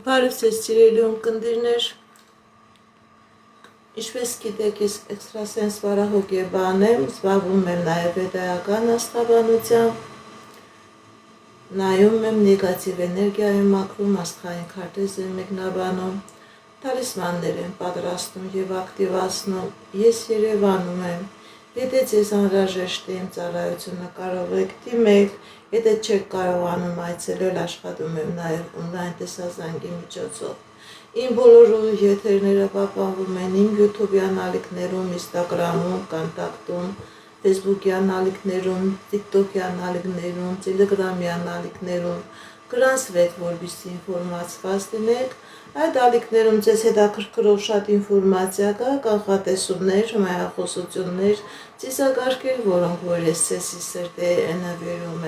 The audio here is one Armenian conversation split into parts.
Բարև ձեզ սիրելի ունկնդիրներ, ինչպես գիտեք, ես էքստրասենս բարահոգեբան եմ, զբաղվում եմ նաև վեդայական աստղաբանությամբ, նայում եմ նեգատիվ էներգիայում մաքրում, աստղային քարտեզ եմ մեկնաբանում, տալիսմաններ եմ պատրաստում և ակտիվացնում, ես Երևանում եմ, եթե ձեզ անհրաժեշտ է իմ ծառայությունը կարող եք դիմել, եթե չեք կարողանում այցելել, աշխատում եմ նաև օնլայն տեսազանգի միջոցով։ Իմ բոլոր եթերները պահպանվում են իմ YouTube-յան ալիքներում, Instagram-ում, Contact-ում, Facebook-յան ալիքներում, TikTok-յան ալիքներում, Telegram-յան ալիքներում, գրանցվեք, որպեսզի ինֆորմացված լինեք։ Այդ ալիքներում ձեզ հետաքրքրող շատ ինֆորմացիա կա, կանխատեսումներ, հմայախոսություններ, ծիսակարգեր, որոնք որ ես цеси срте наберем.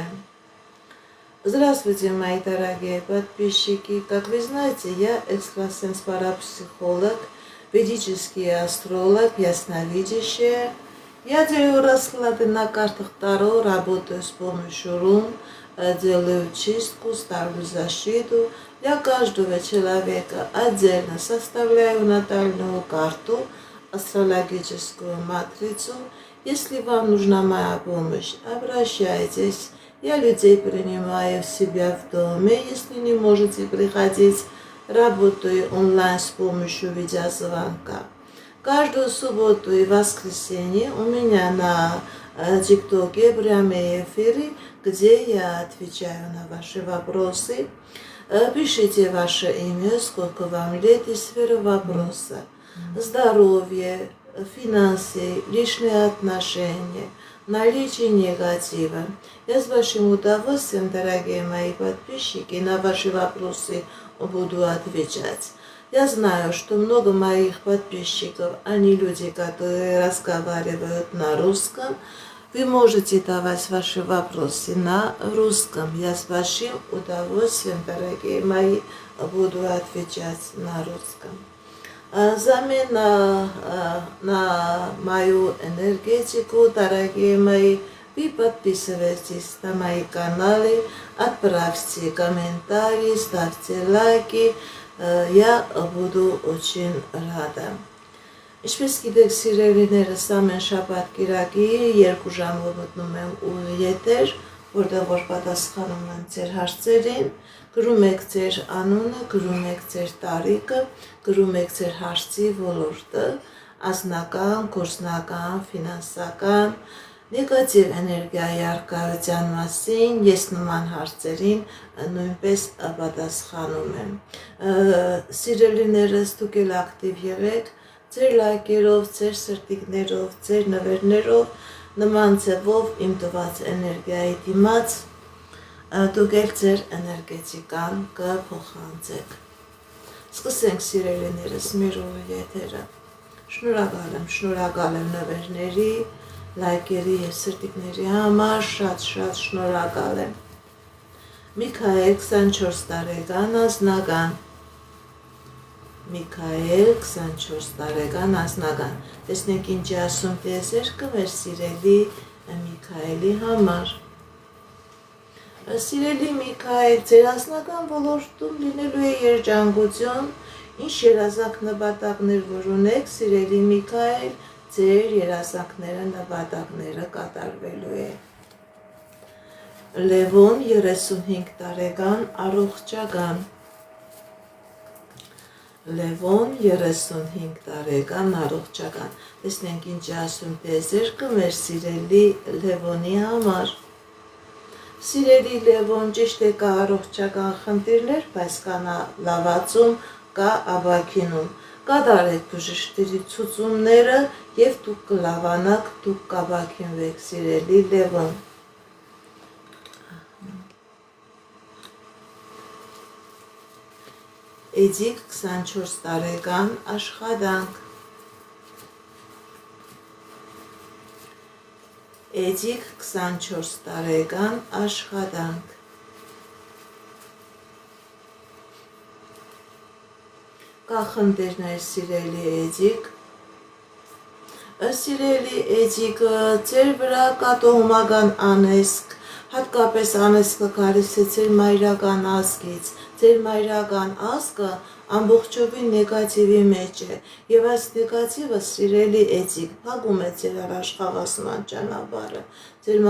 Здравствуйте, мои дорогие подписчики. Как вы знаете, я экстрасенс-парапсихолог, ведический астролог, ясновидящая. Я делаю расклады на картах Таро, работаю с помощью рун, делаю чистку, ставлю защиту. Для каждого человека отдельно составляю натальную карту, астрологическую матрицу. Если вам нужна моя помощь, обращайтесь. Я людей принимаю в себя в доме. Если не можете приходить, работаю онлайн с помощью видеозвонка. Каждую субботу и воскресенье у меня на ТикТоке прямые эфиры, где я отвечаю на ваши вопросы. Пишите ваше имя, сколько вам лет и сфера вопроса. Здоровье, финансы, личные отношения, наличие негатива. Я с большим удовольствием, дорогие мои подписчики, на ваши вопросы буду отвечать. Я знаю, что много моих подписчиков, они люди, которые разговаривают на русском. Вы можете давать ваши вопросы на русском. Я с большим удовольствием, дорогие мои, буду отвечать на русском. Взамен на мою энергетику, дорогие мои, вы подписывайтесь на мои каналы, отправьте комментарии, ставьте лайки. Я буду очень рада. Ինչպես գիտեք, սիրելիներս, ամեն շաբաթ կիրակի 2 ժամով մտնում եմ ու եթեր, որտեղ որ պատասխանում եմ ձեր հարցերին, գրում եք ձեր անունը, գրում եք ձեր տարիքը, գրում եք ձեր հարցի ոլորտը, անձնական, գործնական, ֆինանսական, նեգատիվ էներգիայի առկայության մասին, ես նման հարցերին նույնպես պատասխանում եմ։ Սիրելիներս, դուք էլ ակտիվ եղեք, ձեր լայքերով, ձեր սրտիկներով, ձեր նվերներով, նման ձևով իմ տված էներգիայի դիմաց դուք էլ ձեր էներգետիկան կփոխանցեք։ Սկսենք սիրելիներս մեր եթերը։ Շնորհակալ եմ նվերների, լայքերի և սրտիկների համար, շատ շնորհակալ եմ։ Միքայել 24 տարեկան անձնական, Միքայել 24 տարեկան անձնական, տեսնենք ինչ ասում տիեզերքը մեր սիրելի Միքայելի համար։ Սիրելի Միքայել, ձեր անձնական ոլորտում լինելու է երջանկություն, ինչ երազանք նպատակներ որ ունեք, սիրելի Միքայել, ձեր երազանքները նպատակները կատարվելու է։ Լևոն 35 տարեկան առողջական, Լևոն 35 տարեկան առողջական, տեսնենք ինչ ասում տիեզերքը մեր սիրելի Լևոնի համար։ Սիրելի Լևոն, ճիշտ է կա առողջական խնդիրներ, բայց կա լավացում, կա ապաքինում, կատարեք բժշկների ցուցումները և դուք կլավանաք, դուք կապաքինվեք, սիրելի Լևոն։ Էդիկ 24 տարեկան աշխատանք, Էդիկ 24 տարեկան աշխատանք, կա խնդիրներ սիրելի Էդիկ, սիրելի Էդիկը ձեր վրա կա տոհմական անեզք, հատկապես անեզքը գալիս է ձեր մայրական ազգից, ձեր մայրական ազգը ամբողջովին նեգատիվի մեջ է, եւ այս նեգատիվը սիրելի էցիկ փակում է ձեր առաջխաղացման ճանապարհը, ձեր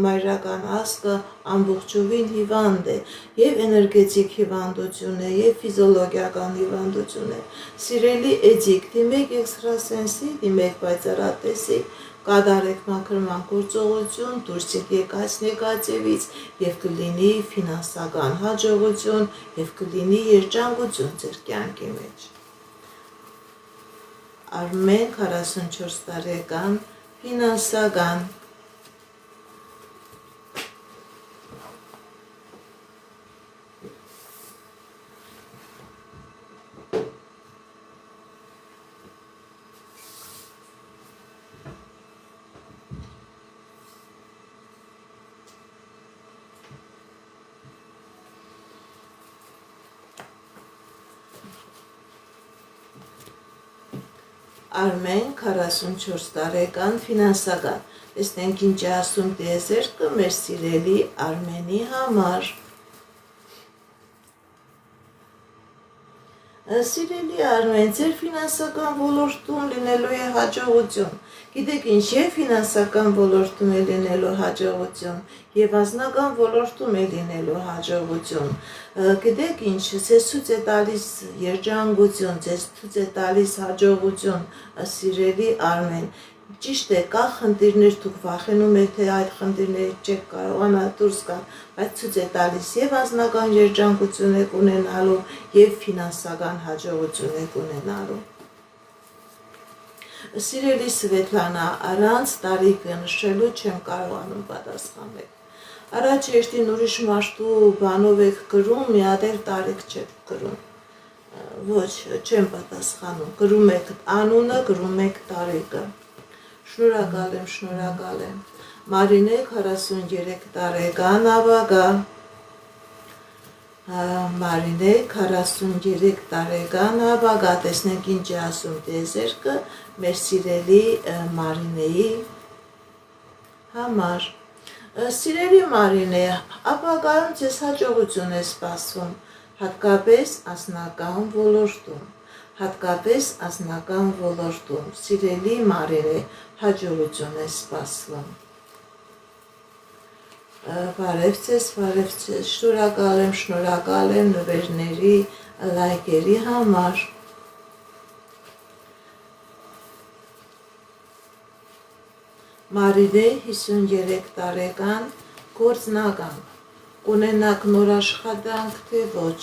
մայրական ազգը ամբողջովին հիվանդ է, եւ էներգետիկ հիվանդություն է, եւ ֆիզիոլոգիական հիվանդություն է, սիրելի էցիկ, դիմեք էքստրասենսի, դիմեք պայծառատեսի, կատարեք մաքրման գործողություն, դուրս եկեք այս նեգատիվից եւ կլինի ֆինանսական հաջողություն եւ կլինի երջանկություն ձեր կյանքի մեջ։ Արմեն 44 տարեկան, ֆինանսական Արմեն 44 տարեկան, ֆինանսական, տեսնենք ինչ է ասում տիեզերքը մեր սիրելի Արմենի համար։ Սիրելի Արմեն, ձեր ֆինանսական ոլորտում լինելու է հաջողություն, գիտեք ինչ, եւ ֆինանսական ոլորտում է լինելու հաջողություն, եւ անձնական ոլորտում է լինելու հաջողություն, գիտեք ինչ, ձեզ ցույց է տալիս երջանկություն, ձեզ ցույց է տալիս հաջողություն, սիրելի Արմեն, ճիշտ է, կա խնդիրներ, դուք վախենում եք, թե այդ խնդիրները չեք կարողանա դուրս գալ, բայց ցույց է տալիս եւ անձնական երջանկություն եք ունենալու եւ ֆինանսական հաջողություն եք ունենալու։ Սիրելի Սվետլանա, առանց տարիքը նշելու չեմ կարողանում պատասխանել։ Առաջ երթին ուրիշ մարդու բանով եք գրում, մի հատ էլ տարիք չեք գրում։ Ոչ, չեմ պատասխանում, գրում եք անունը, գրում եք տարիքը։ Շնորհակալ եմ։ Մարինե 43 տարեկան, ավագա։ Մարինե 43 տարեկան, ավագա, տեսնենք ինչ է ասում տիեզերքը մեր սիրելի Մարինեի համար։ Սիրելի Մարինե, ապագայում ձեզ հաջողություն է սպասվում, հատկապես անձնական ոլորտում, սիրելի Մարինե, հաջողություն է սպասվում։ Բարև ձեզ, շնորհակալ եմ նվերների, լայքերի համար։ Մարինե 53 տարեկան, գործնական, կունենաք նոր աշխատանք, թե ոչ։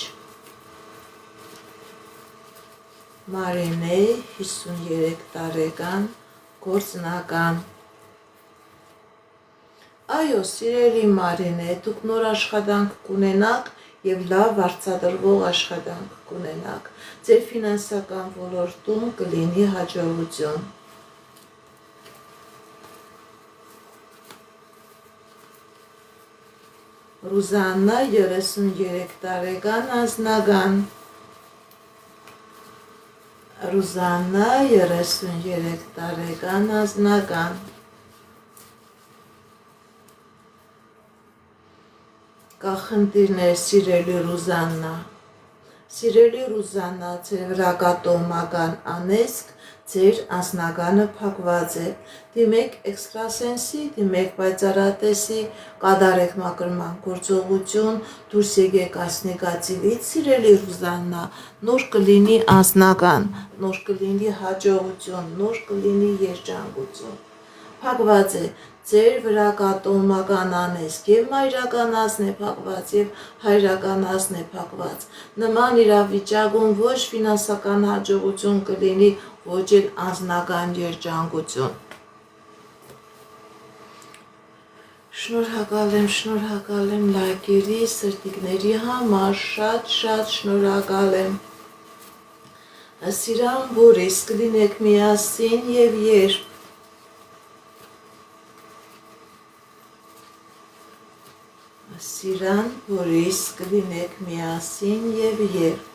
Մարինե 53 տարեկան, գործնական։ Այո, սիրելի Մարինե, դուք նոր աշխատանք կունենաք եւ լավ վարձատրվող աշխատանք կունենաք։ Ձեր ֆինանսական ոլորտում կլինի հաջողություն։ Ռուզաննա 33 տարեկան, անձնական։ Ռուզաննա 33 տարեկան, անձնական։ Կա խնդիրներ, սիրելի Ռուզաննա։ Սիրելի Ռուզաննա, ձեր վրա կա տոհմական անեծք, ձեր անձնականը փակված է։ Դիմեք էքստրասենսի, դիմեք պայծառատեսի, կատարեք մաքրման գործողություն, դուրս եկեք այս նեգատիվից, սիրելի Ռուզաննա, նոր կլինի անձնական, նոր կլինի հաջողություն, նոր կլինի երջանկություն։ Փակված է, ձեր վրա կա տոհմական անեծք, եւ մայրական ազգն է փակված, եւ հայրական ազգն է փակված։ Նման իրավիճակում ոչ ֆինանսական հաջողություն կլինի, ոչ էլ անձնական երջանկություն։ Շնորհակալ եմ լայքերի, սրտիկների համար, շատ շնորհակալ եմ։ Սիրան Բորիս, կլինեք միասին եւ երբ։ Սիրան Բորիս, կլինեք միասին եւ երբ։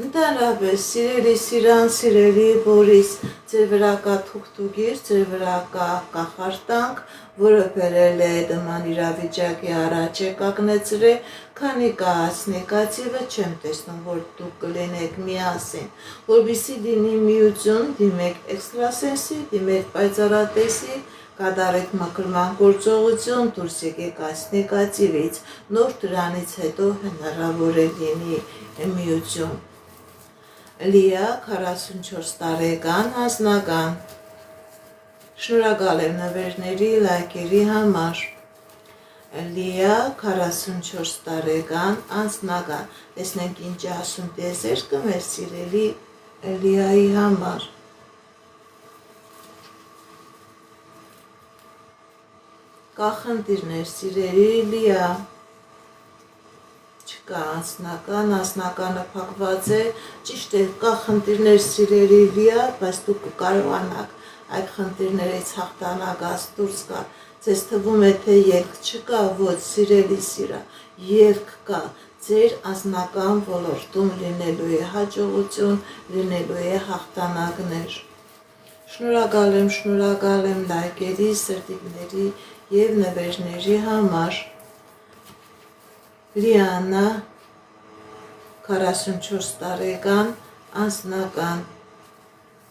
Ընդհանրապես, սիրելի Սիրան, սիրելի Բորիս, ձեր վրա կա թուղթուգիր, ձեր վրա կա կախարդանք, որը բերել է նման իրավիճակի առաջ է կանգնեցրել, քանի կա ասնեկացիվը չեմ տեսնում, որ դուք կլինեք միասին, որպեսզի լինի միություն, դիմեք էքստրասենսի, դիմեք պայծառատեսի, կատարեք մաքրման գործողություն, դուրս եկեք ասնեկացիվից, նոր դրանից հետո հնարավոր է լինի միություն։ Լիա 44 տարեկան անձնական, շնորհակալ եմ նվերների, լայքերի համար։ Լիա 44 տարեկան անձնական, տեսնենք ինչ ասում տիեզերքը մեր սիրելի Լիայի համար։ Կա խնդիրներ, սիրելի Լիա, չկա անձնականը փակված է, ճիշտ է, կա խնդիրներ սիրելի Լիա, բայց դուք կկարողանաք այդ խնդիրներից հաղթանակած դուրս գալ, ձեզ թվում է, թե ելք չկա, ոչ սիրելի Սիրա, ելք կա, ձեր անձնական ոլորտում լինելու է հաջողություն, լինելու է հաղթանակներ։ Շնորհակալ եմ լայքերի, սրտիկների և նվերների համար։ Լիանա 44 տարեկան անձնական,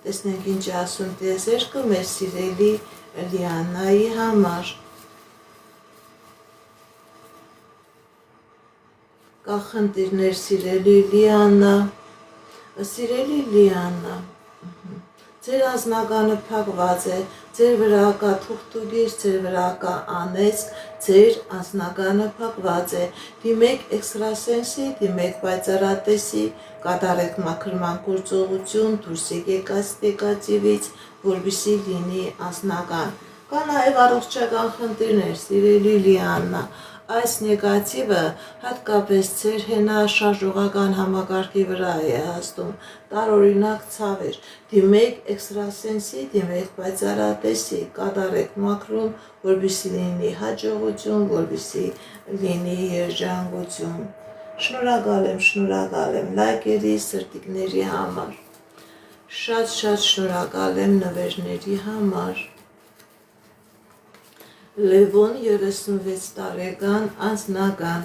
տեսնենք ինչ ասում տիեզերքը մեր սիրելի Լիանայի համար։ Կա խնդիրներ, սիրելի Լիանա, ձեր անձնականը փակված է, ձեր վրա կա թուղթուգիր, ձեր վրա կա անեծք, ձեր անձնականը փակված է, դիմեք էքստրասենսի, դիմեք պայծառատեսի, կատարեք մաքրման գործողություն, դուրս եկեք ասնեկացիվից, որպեսզի լինի անձնական։ Կա նաև առողջական խնդիրներ, սիրելի Լիանա, այս նեգատիվը հատկապես ձեր հենաշարժողական համակարգի վրա է հասնում, տարօրինակ ցավեր, դիմեք էքստրասենսի, դիմեք պայծառատեսի, կատարեք մաքրում, որպեսզի լինի հաջողություն, որպեսզի լինի երջանկություն։ Շնորհակալ եմ լայքերի, սրտիկների համար, շատ շնորհակալ եմ նվերների համար։ Լևոն 36 տարեկան անձնական,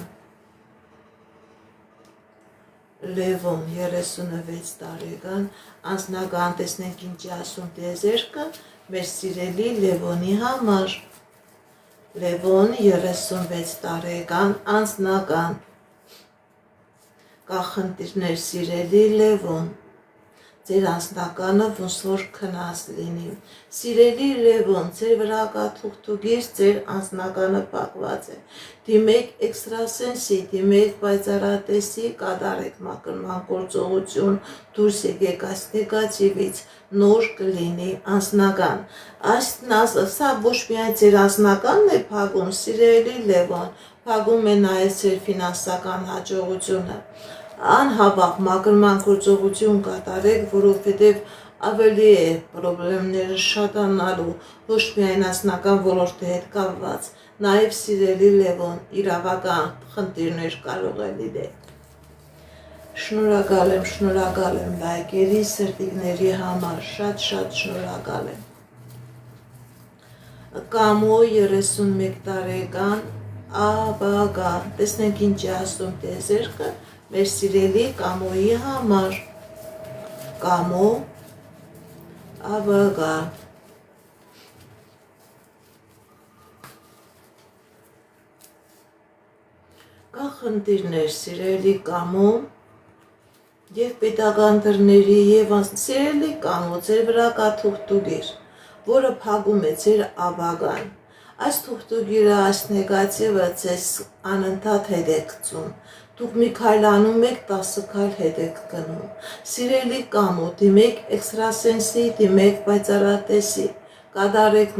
Լևոն 36 տարեկան անձնական, տեսնենք ինչ ասում տիեզերքը մեր սիրելի Լևոնի համար։ Լևոն 36 տարեկան անձնական, կա խնդիրներ, սիրելի Լևոն, ձեր անձնականը ոնց որ քնած լինի։ Սիրելի Լևոն, ձեր վրա կա թուղթուգիր, ձեր անձնականը փակված է։ Դիմեք էքստրասենսի, դիմեք պայծառատեսի, կատարեք մաքրման գործողություն, դուրս եկեք այս նեգատիվից, նոր կլինի անձնական։ Սա ոչ միայն ձեր անձնականն է փակում, սիրելի Լևոն, փակում է նաև ձեր ֆինանսական հաջողությունը։ Անհավաղ մաքրման գործողություն կատարեք, որովհետև ավելի է պրոբլեմները շատանալու, ոչ միայն անձնական ոլորտի հետ կապված, նաև սիրելի Լևոն, իրավական խնդիրներ կարող է լինել։ Շնորհակալ եմ լայքերի, սրտիկների համար, շատ շնորհակալ եմ։ Կամո 31 տարեկան աբագա, տեսնենք ինչ է ասում տիեզերքը մեր սիրելի Կամոյի համար։ Կամո աբագա, կա խնդիրներ, սիրելի Կամո, և պետական դռների, և սիրելի Կամո, ձեր վրա կա թուղթուգիր, որը փակում է ձեր աբագան։ Այս թուղթուգիրը, այս նեգատիվը ձեզ անընդհատ հետ է գցում։ Դուք մի քայլ անում եք, 10 քայլ հետ եք գնում։ Սիրելի Կամո, դիմեք էքստրասենսի, դիմեք պայծառատեսի, կատարեք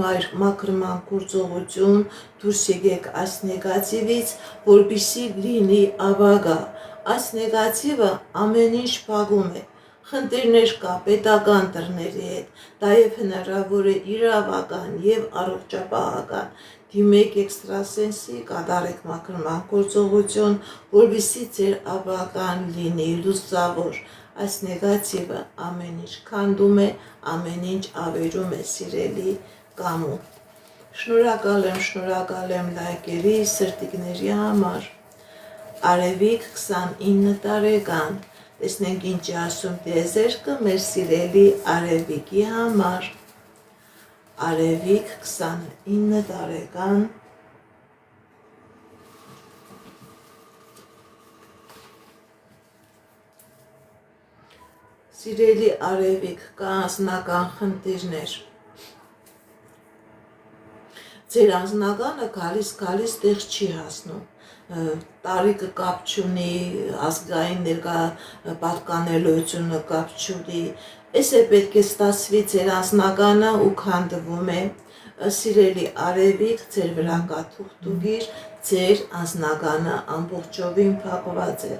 մաքրման գործողություն, դուրս եկեք այս նեգատիվից, որպեսզի լինի աբագա։ Այս նեգատիվը ամեն ինչ փակում է։ Խնդիրներ կա պետական դռների հետ, դա և հնարավոր է իրավական և առողջապահական։ Դիմեք էքստրասենսի, կատարեք մաքրման գործողություն, որպեսզի ձեր աբագան լինի լուսավոր, այս նեգատիվը ամեն ինչ քանդում է, ամեն ինչ ավերում է սիրելի կամու։ Շնորհակալ եմ լայքերի, սրտիկների համար։ Արևիկ 29 տարեկան, տեսնենք ինչ ասում տիեզերքը մեր սիրելի Արևիկի համար։ Արևիկ 29 տարեկան, սիրելի Արևիկ, կա անձնական խնդիրներ, ձեր անձնականը գալիս տեղ չի հասնում, տարիքը կապ չունի, ազգային ներկա պատկանելությունը կապ չունի, այս է պետք է ստացվի ձեր անձնականը ու քանդվում է, սիրելի Արևիկ, ձեր վրա կա թուղթուգիր, ձեր անձնականը ամբողջովին փակված է,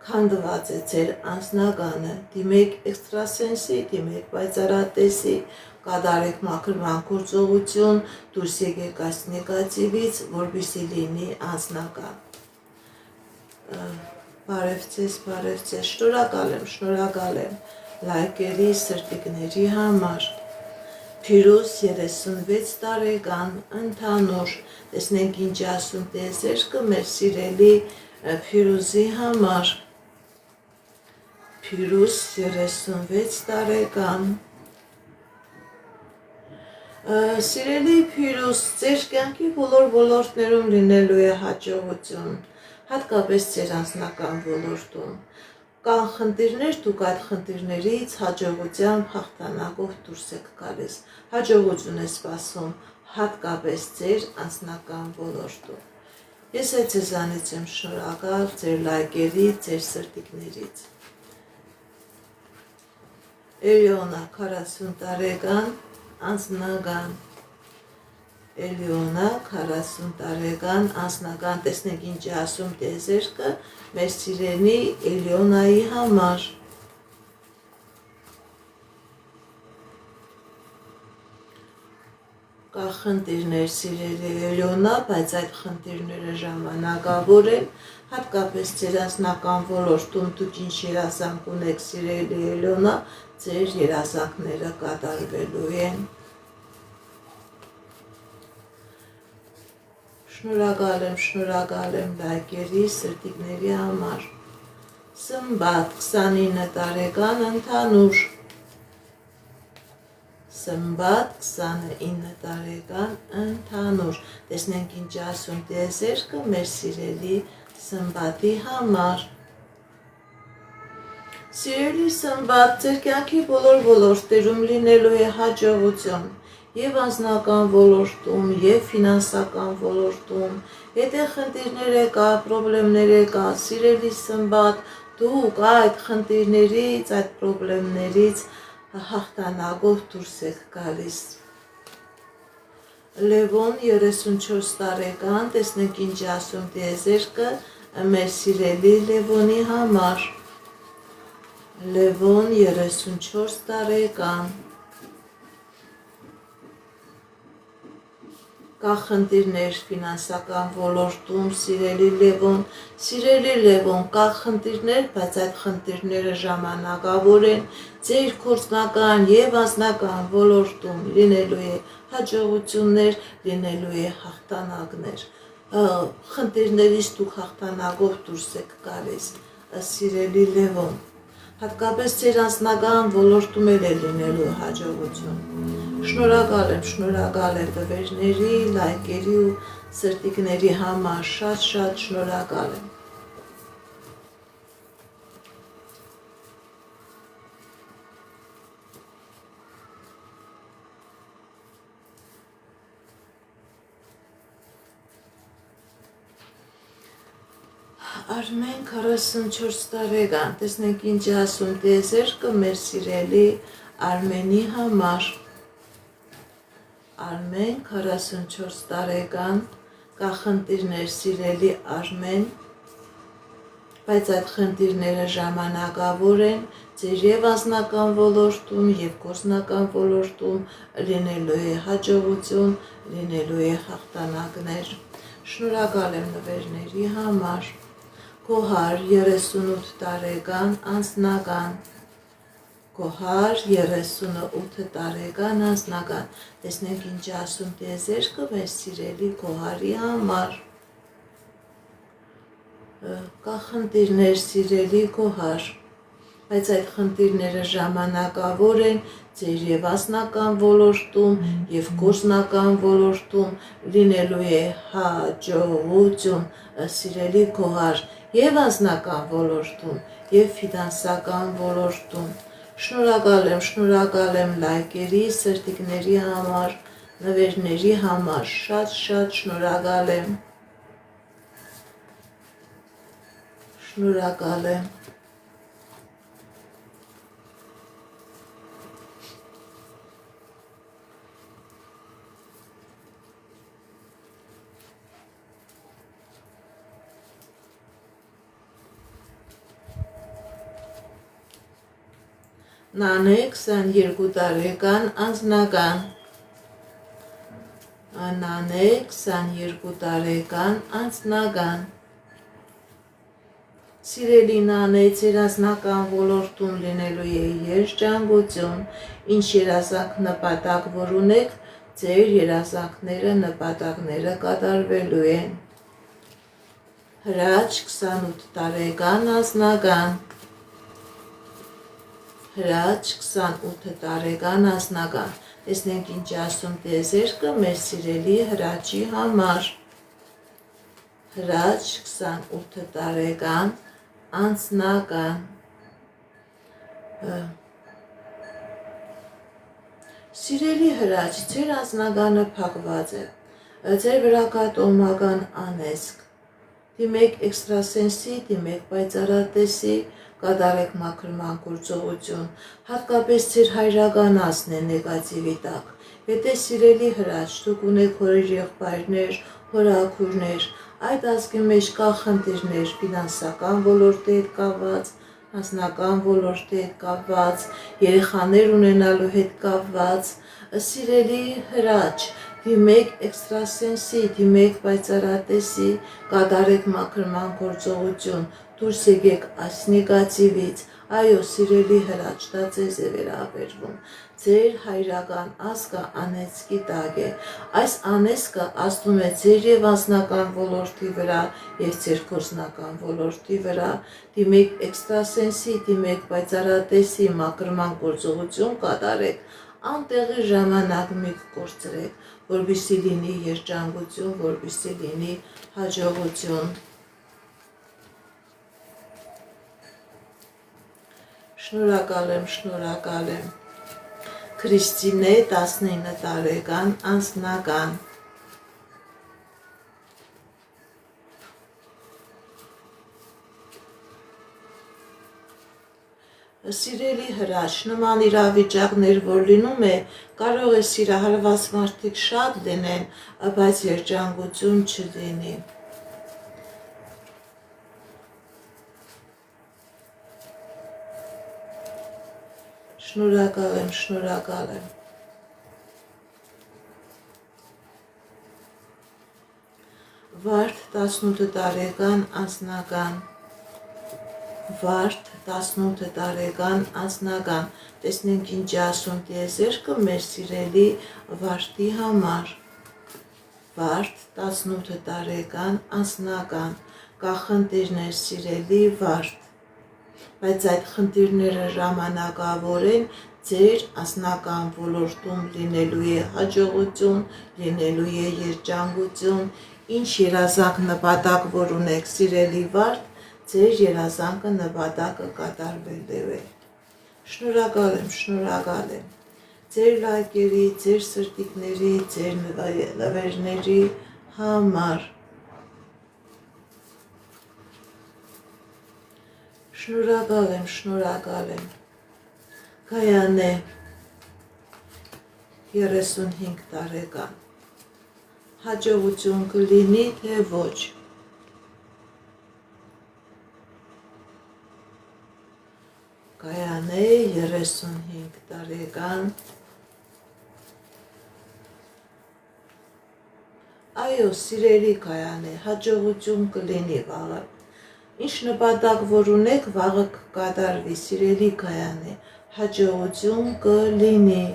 քանդված է ձեր անձնականը, դիմեք էքստրասենսի, դիմեք պայծառատեսի, կատարեք մաքրման գործողություն, դուրս եկեք այս նեգատիվից, որպեսզի լինի անձնական։ Բարև ձեզ, շնորհակալ եմ լայքերի, սրտիկների համար։ Փիրուզ 36 տարեկան, ընդհանուր, տեսնենք ինչ ասում տիեզերքը մեր սիրելի Փիրուզի համար։ Փիրուզ 36 տարեկան, սիրելի Փիրուզ, ձեր կյանքի բոլոր ոլորտներում լինելու է հաջողություն, հատկապես ձեր անձնական ոլորտում, կան խնդիրներ, դուք այդ խնդիրներից հաջողությամբ հաղթանակով դուրս եք գալիս, հաջողություն է սպասում, հատկապես ձեր անձնական ոլորտում։ Ես ձեզանից եմ շնորհակալ ձեր լայքերից, ձեր սրտիկներից։ Էլիոնա 40 տարեկան, անձնական, Էլիոնա 40 տարեկան, անձնական, տեսնենք ինչ ասում տիեզերքը մեր սիրելի Էլիոնայի համար։ Կա խնդիրներ սիրելի Էլիոնա, բայց այդ խնդիրները ժամանակավոր են, հատկապես ձեր անձնական ոլորտում դուք ինչ երազանք ունեք սիրելի Էլիոնա, ձեր երազանքները կատարվելու են։ Շնորհակալ եմ լայքերի, սրտիկների համար։ Սմբատ 29 տարեկան, ընդհանուր, Սմբատ 29 տարեկան, ընդհանուր, տեսնենք ինչ ասում տիեզերքը մեր սիրելի Սմբատի համար։ Սիրելի Սմբատ, ձեր կյանքի բոլոր ոլորտներում լինելու է հաջողություն, և անձնական ոլորտում, և ֆինանսական ոլորտում, եթե խնդիրներ կա, պրոբլեմներ կա, սիրելի Սմբատ, դուք այդ խնդիրներից, այդ պրոբլեմներից հաղթանակով դուրս եք գալիս։ Լևոն 34 տարեկան, տեսնենք ինչ ասում տիեզերքը մեր սիրելի Լևոնի համար։ Լևոն 34 տարեկան, կա խնդիրներ ֆինանսական ոլորտում, սիրելի Լևոն, կա խնդիրներ, բայց այդ խնդիրները ժամանակավոր են, ձեր գործնական և անձնական ոլորտում լինելու է հաջողություններ, լինելու է հաղթանակներ, խնդիրներից դուք հաղթանակով դուրս եք գալիս, սիրելի Լևոն, հատկապես ձեր անձնական ոլորտում է լինելու հաջողություն։ Շնորհակալ եմ տվերների, լայքերի ու սրտիկների համար, շատ շնորհակալ եմ։ Արմեն 44 տարեկան, տեսնենք ինչ ասում տիեզերքը մեր սիրելի Արմենի համար։ Արմեն 44 տարեկան, կա խնդիրներ սիրելի Արմեն, բայց այդ խնդիրները ժամանակավոր են, ձեր և անձնական ոլորտում, և գործնական ոլորտում լինելու է հաջողություն, լինելու է հաղթանակներ։ Շնորհակալ եմ նվերների համար։ Կոհար 38 տարեկան անձնական Կոհար 38 տարեկան անձնական Տեսնենք ինչ ասում տիեզերքը մեր սիրելի Կոհարի համար Կա խնդիրներ սիրելի Կոհար Բայց այդ խնդիրները ժամանակավոր են ձեր եւ անձնական ոլորտում եւ գործնական ոլորտում լինելու է հաջողություն սիրելի Կոհար եւ անձնական ոլորտում եւ ֆինանսական ոլորտում Շնորհակալ եմ լայքերի, սրտիկների համար, նվերների համար, շատ շնորհակալ եմ Շնորհակալ եմ Նանե 22 տարեկան անձնական Նանե 22 տարեկան անձնական Սիրելի Նանե ձեր անձնական ոլորտում լինելու է երջանկություն ինչ երազանք նպատակ որ ունեք ձեր երազանքները նպատակները կատարվելու են Հրաչ 28 տարեկան անձնական Հրաչ 28 տարեկան անձնական Տեսնենք ինչ ասում տիեզերքը մեր սիրելի հրաչի համար Հրաչ 28 տարեկան անձնական Սիրելի հրաչ ձեր անձնականը փակված է Ձեր վրա կա տոհմական անեծք Դիմեք էքստրասենսի, դիմեք պայծառատեսի կատարեք մաքրման գործողություն, հատկապես ձեր հայրական ազնն է նեգատիվի տակ, եթե սիրելի հրաչ, դուք ունեք հորեր եղբայրներ, հորաքուրներ, այդ ազգի մեջ կա խնդիրներ ֆինանսական ոլորտի հետ կապված, անձնական ոլորտի հետ կապված, երեխաներ ունենալու հետ կապված, սիրելի հրաչ, դիմեք էքստրասենսի, դիմեք պայծառատեսի, կատարեք մաքրման գործողություն, դուրս եկեք այս նեգատիվից, այո սիրելի հրաչ, դա ձեզ է վերաբերվում, ձեր հայրական ազգը անեծքի տակ է, այս անեծքը ազդում է ձեր եւ անձնական ոլորտի վրա եւ ձեր գործնական ոլորտի վրա, դիմեք էքստրասենսի, դիմեք պայծառատեսի մաքրման գործողություն կատարեք, անտեղի ժամանակ մի կորցրեք, որպեսզի լինի երջանկություն, որպեսզի լինի հաջողություն Շնորհակալ եմ Քրիստինե 19 տարեկան անձնական Սիրելի հրաչ, նման իրավիճակներ, որ լինում է, կարող է սիրահարված մարդիկ շատ լինեն, բայց երջանկություն չլինի Շնորհակալ եմ Վարդ 18 տարեկան անձնական Վարդ 18 տարեկան անձնական Տեսնենք ինչ ասում տիեզերքը մեր սիրելի Վարդի համար Վարդ 18 տարեկան անձնական Կա խնդիրներ սիրելի Վարդ Բայց այդ խնդիրները ժամանակավոր են ձեր անձնական ոլորտում լինելու է հաջողություն, լինելու է երջանկություն, ինչ երազանք նպատակ որ ունեք սիրելի Վարդ, ձեր երազանքը նպատակը կատարվելու է։ Շնորհակալ եմ ձեր լայքերի, ձեր սրտիկների, ձեր նվերների համար։ Շնորհակալ եմ Գայանե 35 տարեկան Հաջողություն կլինի, թե ոչ Գայանե 35 տարեկան Այո, սիրելի Գայանե, հաջողություն կլինի վաղը Ինչ նպատակ որ ունեք, վաղը կկատարվի, սիրելի Գայանե, հաջողություն կլինի։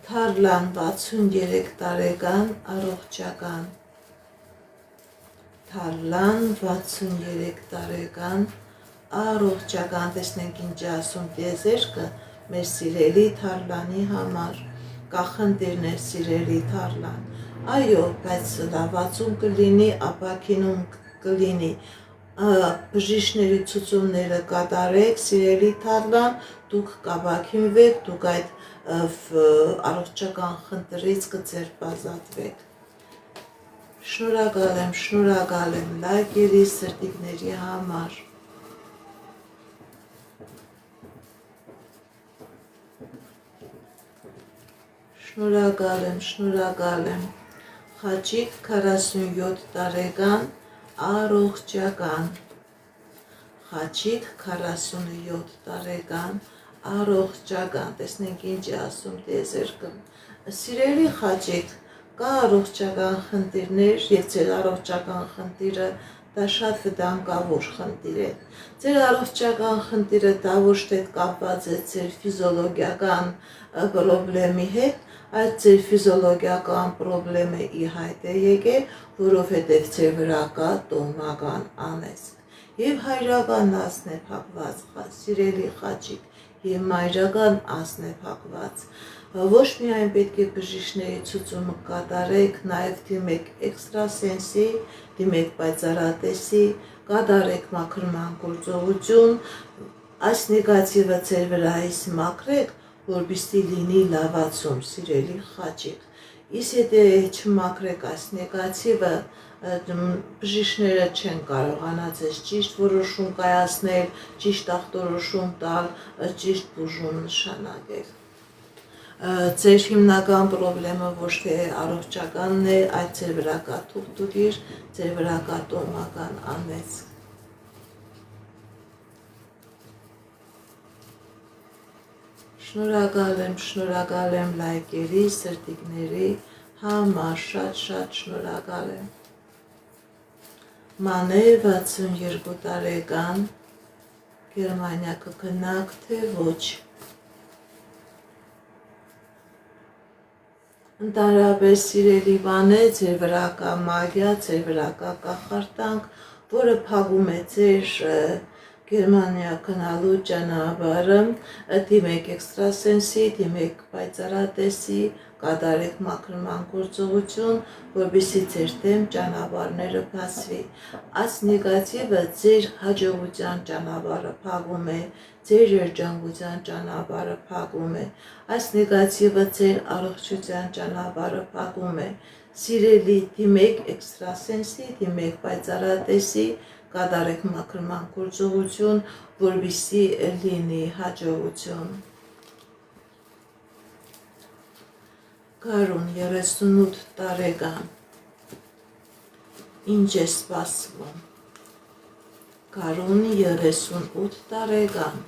Թարլան 63 տարեկան, առողջական։ Թարլան 63 տարեկան, առողջական, տեսնենք ինչ ասում տիեզերքը մեր սիրելի Թարլանի համար, կախնդիրներ սիրելի Թարլան, այո, բայց լավացում կլինի, ապաքինում կլինի, բժիշկների ցուցումները կատարեք, սիրելի Թարլան, դուք կապաքինվեք, դուք այդ առողջական խնդրից կձերբազատվեք։ Շնորհակալ եմ լայքերի, սրտիկների համար։ Շնորհակալ եմ։ Խաչիկ 47 տարեկան, առողջական։ Խաչիկ 47 տարեկան, առողջական, տեսնենք ինչ է ասում տիեզերքը։ Սիրելի Խաչիկ, կա առողջական խնդիրներ եւ ձեր առողջական խնդիրը դա շատ վտանգավոր խնդիր է։ Ձեր առողջական խնդիրը դա ոչ թե կապված է ձեր ֆիզիոլոգիական պրոբլեմի հետ, այլ ձեր ֆիզիոլոգիական պրոբլեմը ի հայտ է եկել, որովհետև ձեր վրա կա տոհմական անեծք։ Եվ հայրական անձն է փակված, սիրելի Խաչիկ, եւ մայրական անձն է փակված։ Ոչ միայն պետք է բժիշկների ցուցումը կատարեք, նաեւ դիմեք էքստրասենսի, դիմեք պայծառատեսի, կատարեք մաքրման գործողություն, այս նեգատիվը ձեր վրայից մաքրեք, որպեսզի լինի լավացում, սիրելի Խաչիկ։ Իսկ եթե չմաքրեք այս նեգատիվը, բժիշկները չեն կարողանա ձեզ ճիշտ որոշում կայացնել, ճիշտ ախտորոշում տալ, ճիշտ բուժում նշանակել։ Ձեր հիմնական պրոբլեմը ոչ թե առողջականն է, այլ ձեր վրա կա թուղթուկիր, ձեր վրա կա տոհմական անեծք։ Շնորհակալ եմ լայքերի, սրտիկների համար, շատ շնորհակալ եմ։ Մանե 62 տարեկան, Գերմանիա կգնաք թե ոչ։ Ընդհանրապես սիրելի Մանե, ձեր վրա կա մագիա, ձեր վրա կա կախարդանք, որը փակում է ձեր Գերմանիա գնալու ճանապարհը, դիմեք էքստրասենսի, դիմեք պայծառատեսի, կատարեք մաքրման գործողություն, որպեսզի ձեր դեմ ճանապարհները բացվի։ Այս նեգատիվը ձեր հաջողության ճանապարհը փակում է, ձեր երջանկության ճանապարհը փակում է։ Այս նեգատիվը ձեր առողջության ճանապարհը փակում է։ Սիրելի, դիմեք էքստրասենսի, դիմեք պայծառատեսի, կատարեք մաքրման գործողություն, որպեսզի լինի հաջողություն։ Գարուն 38 տարեկան, ինչ է սպասվում։ Գարուն 38 տարեկան,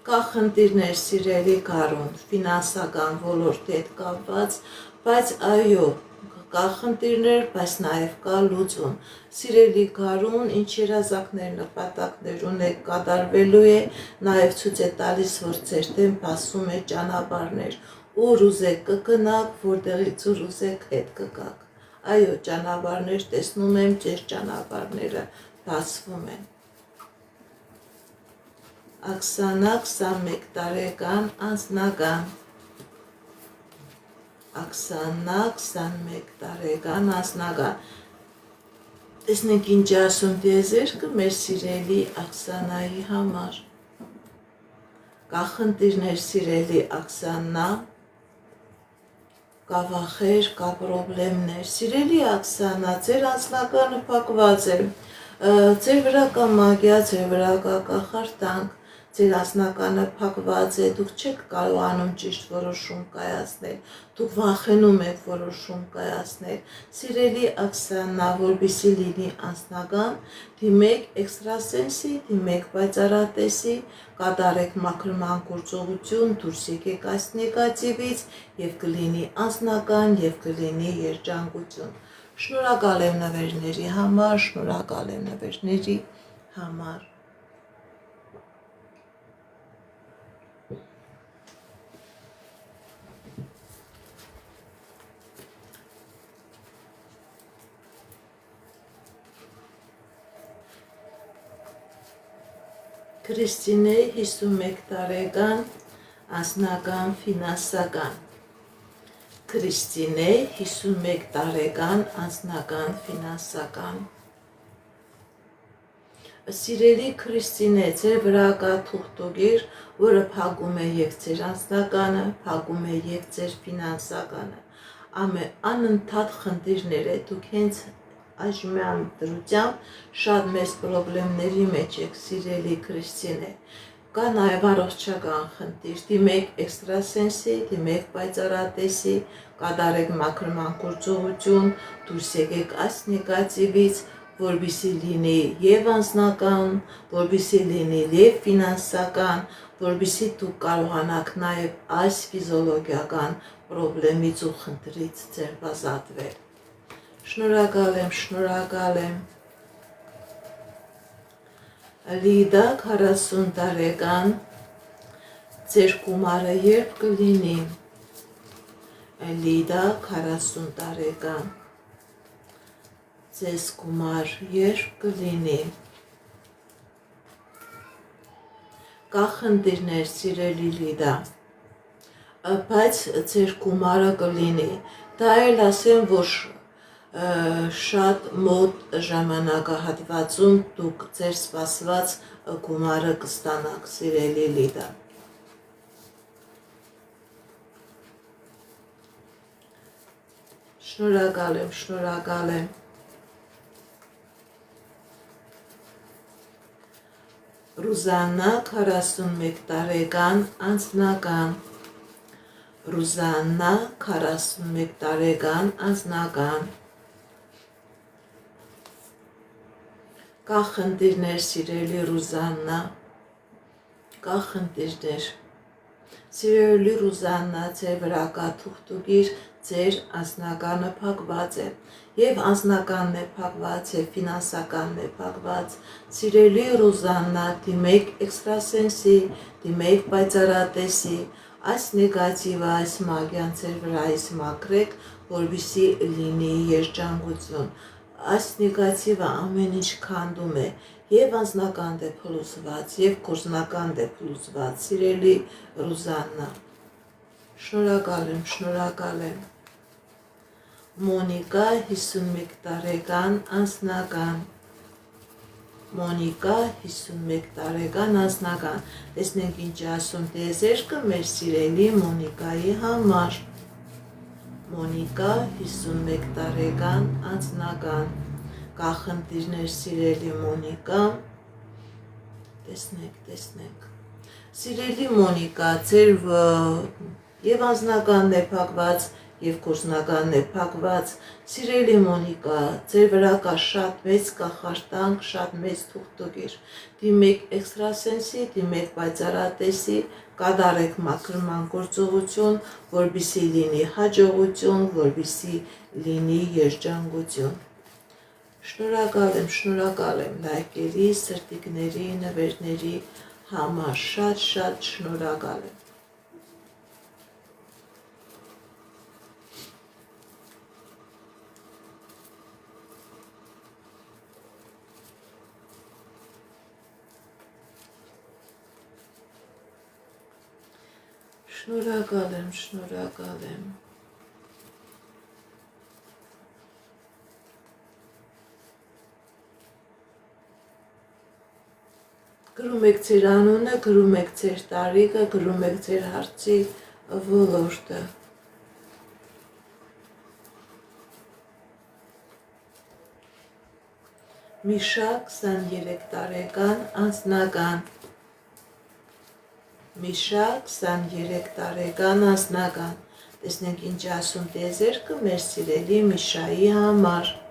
կա խնդիրներ սիրելի Գարուն, ֆինանսական ոլորտի հետ կապված, բայց այո, կա խնդիրներ, բայց նաև կա լուծում։ Սիրելի Գարուն, ինչ երազանքներ, նպատակներ ունեք կատարվելու է, նաև ցույց է տալիս, որ ձեր դեմ բացվում է ճանապարհներ, ուր ուզեք կգնաք, որտեղից ուր ուզեք հետ կգաք։ Այո, ճանապարհներ տեսնում եմ, ձեր ճանապարհները բացվում են։ Աքսանա 21 տարեկան, անձնական։ Աքսանա 21 տարեկան, անձնական։ Տեսնենք ինչ ասում տիեզերքը մեր սիրելի Աքսանայի համար։ Կա խնդիրներ սիրելի Աքսանա, կա վախեր, կա պրոբլեմներ։ Սիրելի Աքսանա, ձեր անձնականը փակված է, ձեր վրա կա մագիա, ձեր վրա կա կախարդանք, ձեր անձնականը փակված է, դուք չեք կարողանում ճիշտ որոշում կայացնել, դուք վախենում եք որոշում կայացնել։ Սիրելի Աքսանա, որպեսզի լինի անձնական, դիմեք էքստրասենսի, դիմեք պայծառատեսի, կատարեք մաքրման գործողություն, դուրս եկեք այս նեգատիվից եւ կլինի անձնական եւ կլինի երջանկություն։ Շնորհակալ եմ նվերների համար, շնորհակալ եմ նվերների համար։ Քրիստինե 51 տարեկան անձնական ֆինանսական Քրիստինե 51 տարեկան անձնական ֆինանսական Սիրելի Քրիստինե, ձեր վրա կա թուղթուղիր, որը փակում է և ձեր անձնականը, փակում է և ձեր ֆինանսականը։ Անընդհատ խնդիրներ է, դուք հենց այժմյան դրությամբ շատ մեծ պրոբլեմների մեջ եք, սիրելի Քրիստինե։ Կա նաև առողջական խնդիր, դիմեք էքստրասենսի, դիմեք պայծառատեսի, կատարեք մաքրման գործողություն, դուրս եկեք այս նեգատիվից, որպեսզի լինի և անձնական, որպեսզի լինի և ֆինանսական, որպեսզի դուք կարողանաք նաև այս ֆիզիոլոգիական պրոբլեմից ու խնդրից ձերբազատվել։ Շնորհակալ եմ, շնորհակալ եմ։ Լիդա 40 տարեկան, ձեր գումարը երբ կլինի։ Լիդա 40 տարեկան, ձեզ գումար երբ կլինի։ Կա խնդիրներ, սիրելի Լիդա, բայց ձեր գումարը կլինի։ Դա էլ ասեմ, որ շատ մոտ ժամանակահատվածում դուք ձեր սպասված գումարը կստանաք, սիրելի Լիդա։ Շնորհակալ եմ, շնորհակալ եմ։ Ռուզաննա 41 տարեկան անձնական Ռուզաննա 41 տարեկան անձնական Կա խնդիրներ, սիրելի Ռուզաննա, կա խնդիրներ։ Սիրելի Ռուզաննա, ձեր վրա կա թուղթուղիր, ձեր անձնականը փակված է, և անձնականն է փակված, և ֆինանսականն է փակված։ Սիրելի Ռուզաննա, դիմեք էքստրասենսի, դիմեք պայծառատեսի, այս նեգատիվը, այս մագիան ձեր վրայից մաքրեք, որպեսզի լինի երջանկություն։ Այս նեգատիվը ամեն ինչ քանդում է, և անձնական դե փլուզված, և գործնական դե փլուզված, սիրելի Ռուզաննա։ Շնորհակալ եմ, շնորհակալ եմ։ Մոնիկա 51 տարեկան անձնական Մոնիկա 51 տարեկան անձնական։ Տեսնենք ինչ ասում տիեզերքը մեր սիրելի Մոնիկայի համար։ Մոնիկա 51 տարեկան անձնական։ Կա խնդիրներ, սիրելի Մոնիկա։ Տեսնենք։ Սիրելի Մոնիկա, ձեր և անձնականն է փակված, և գործնականն է փակված։ Սիրելի Մոնիկա, ձեր վրա կա շատ մեծ կախարդանք, շատ մեծ թուղթուղիր։ Դիմեք էքստրասենսի, դիմեք պայծառատեսի, կատարեք մաքրման գործողություն, որպեսզի լինի հաջողություն, որպեսզի լինի երջանկություն։ Շնորհակալ եմ լայքերի, սրտիկների, նվերների համար, շատ շնորհակալ եմ։ Շնորհակալ եմ։ Գրում եք ձեր անունը, գրում եք ձեր տարիքը, գրում եք ձեր հարցի ոլորտը։ Միշա 23 տարեկան անձնական Միշա 23 տարեկան անձնական։ Տեսնենք ինչ ասում տիեզերքը մեր սիրելի Միշայի համար։ Միշա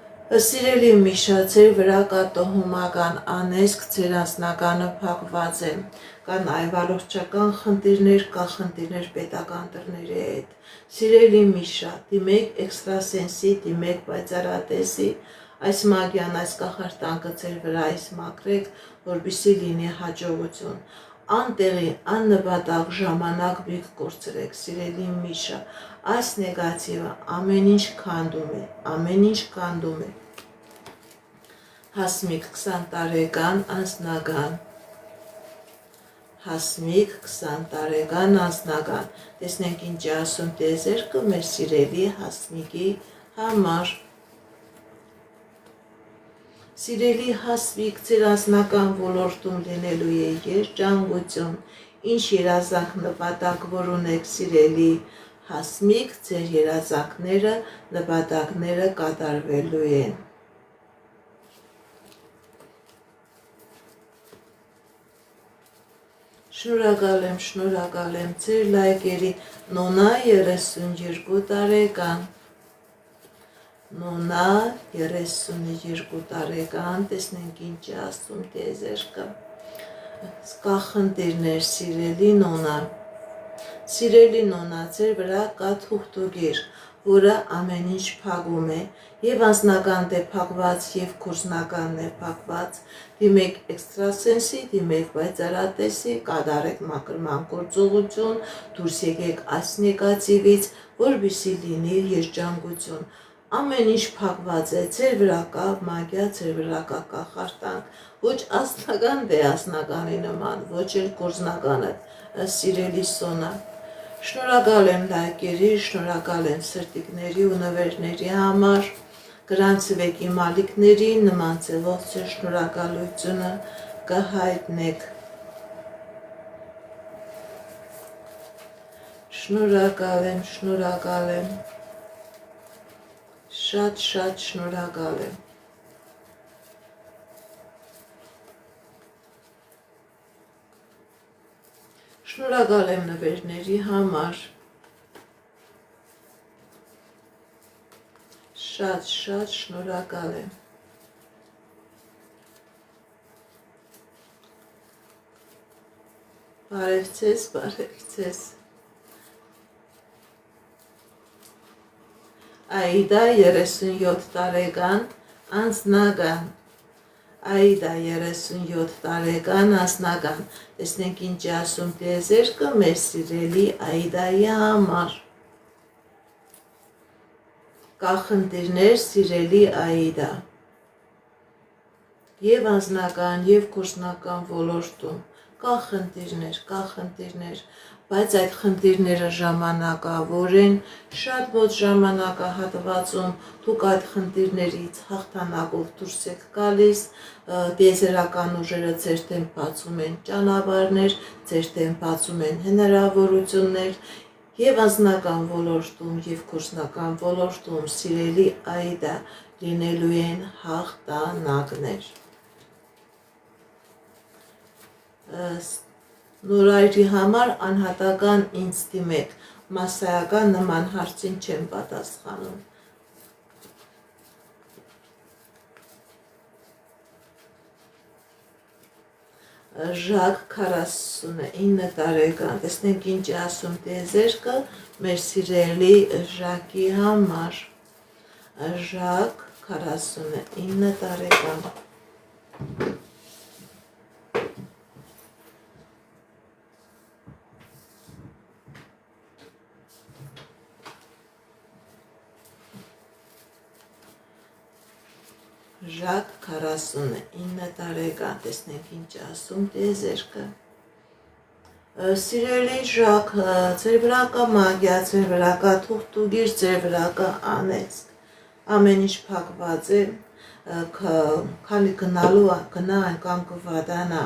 23 տարեկան անձնական։ Տեսնենք ինչ ասում տիեզերքը մեր սիրելի Միշայի համար։ Շնորհակալ եմ, շնորհակալ եմ։ Մոնիկա 51 տարեկան անձնական Միշա 23 տարեկան անձնական Տեսնենք ինչ ասում տիեզերքը մեր սիրելի Միշայի համար։ Սիրելի Միշա, ձեր վրա կա տոհմական անեծք, ձեր անձնականը փակված է, կա նաև առողջական խնդիրներ, կա խնդիրներ պետական դռների հետ։ Սիրելի Միշա, դիմեք էքստրասենսի, դիմեք պայծառատեսի, այս մագիան, այս կախարդանքը ձեր վրայից մաքրեք, որպեսզի լինի հաջողություն։ Անտեղի, աննպատակ ժամանակ բիք կորցրեք, սիրելի Միշա, այս նեգատիվը ամեն ինչ քանդում է, ամեն ինչ քանդում է։ Հասմիկ 20 տարեկան անձնական, Հասմիկ 20 տարեկան անձնական, տեսնենք ինչ է ասում տիեզերքը մեր սիրելի Հասմիկի համար։ Սիրելի Հասմիկ, ձեր անձնական ոլորտում լինելու է երջանկություն, ինչ երազանք նպատակ որ ունեք սիրելի Հասմիկ, ձեր երազանքները, նպատակները կատարվելու են։ Շնորհակալ եմ ձեր լայքերի, Նոնա 32 տարեկան, Նոնա 32 տարեկան, տեսնենք ինչ է ասում տիեզերքը։ Կա խնդիրներ, սիրելի Նոնա, ձեր վրա կա թուղթուգիր, որը ամեն ինչ փակում է, եւ անձնականն է փակված, եւ գործնականն է փակված, դիմեք էքստրասենսի, դիմեք պայծառատեսի, կատարեք մաքրման գործողություն, դուրս եկեք այս նեգատիվից, որպեսզի լինի երջանկություն։ Ամեն ինչ փակված է, ձեր վրա կա մագիա, ձեր վրա կա կախարդանք, ոչ անձնական դե անձնականի նման, ոչ էլ գործնականը, սիրելի Սոնա։ Շնորհակալ եմ լայքերի, շնորհակալ եմ սրտիկների ու նվերների համար, գրանցվեք իմ ալիքների, նման ձևով ձեր շնորհակալությունը կհայտնեք։ Շնորհակալ եմ, շատ շնորհակալ եմ։ Շնորհակալ եմ նվերների համար, շատ շնորհակալ եմ։ Բարև ձեզ։ Աիդա 37 տարեկան անձնական, Աիդա 37 տարեկան անձնական, տեսնենք ինչ է ասում տիեզերքը մեր սիրելի Աիդայի համար։ Կա խնդիրներ, սիրելի Աիդա, եւ անձնական, եւ գործնական ոլորտում, կա խնդիրներ, բայց այդ խնդիրները ժամանակավոր են, շատ ոչ ժամանակահատվածում դուք այդ խնդիրներից հաղթանակով դուրս եք գալիս, տիեզերական ուժերը ձեր դեմ բացում են ճանապարհներ, ձեր դեմ բացում են հնարավորություններ, եւ անձնական ոլորտում եւ գործնական ոլորտում սիրելի Աիդա լինելու են հաղթանակներ։ Նորայրի համար անհատական ինձ դիմեք, մասսայական նման հարցին չեմ պատասխանում։ Ժակ 49 տարեկան, տեսնենք ինչ է ասում տիեզերքը մեր սիրելի Ժակի համար։ Ժակ 49 տարեկան։ Ժակ 49 տարեկան, տեսնենք ինչ է ասում տիեզերքը։ Սիրելի Ժակ, ձեր վրա կա մագիա, ձեր վրա կա թուղթուգիր, ձեր վրա կա անեծք, ամեն ինչ փակված է, քանի գնա անգամ կվատանա։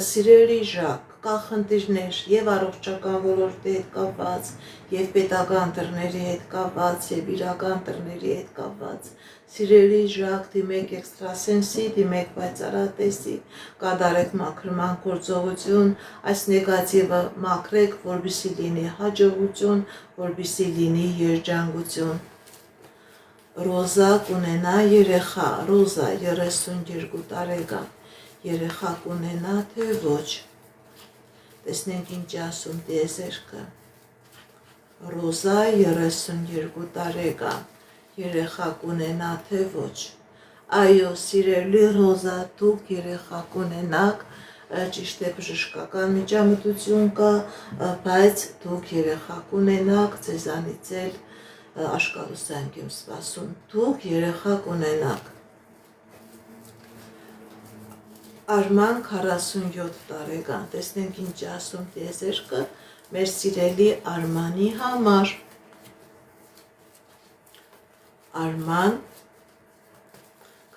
Սիրելի Ժակ, կա խնդիրներ եւ առողջական ոլորտի հետ կապված, եւ պետական դռների հետ կապված, եւ իրական դռների հետ կապված։ Սիրելի Ժակ, դիմեք էքստրասենսի, դիմեք պայծառատեսի, կատարեք մաքրման գործողություն, այս նեգատիվը մաքրեք, որպեսզի լինի հաջողություն, որպեսզի լինի երջանկություն։ Ռոզա կունենա երեխա, Ռոզա 32 տարեկան, երեխա կունենա թե ոչ, տեսնենք ինչ ասում տիեզերքը, Ռոզա 32 տարեկան, երեխա կունենա թե ոչ, այո սիրելի Ռոզա դուք երեխա կունենաք, ճիշտ է բժշկական միջամտություն կա, բայց դուք երեխա կունենաք, ձեզանից էլ աշկալուսանք եմ սպասում, դուք երեխա կունենաք, Արման 47 տարեկան, տեսնենք ինչ ասում տիեզերքը, մեր սիրելի Արմանի համար, Արման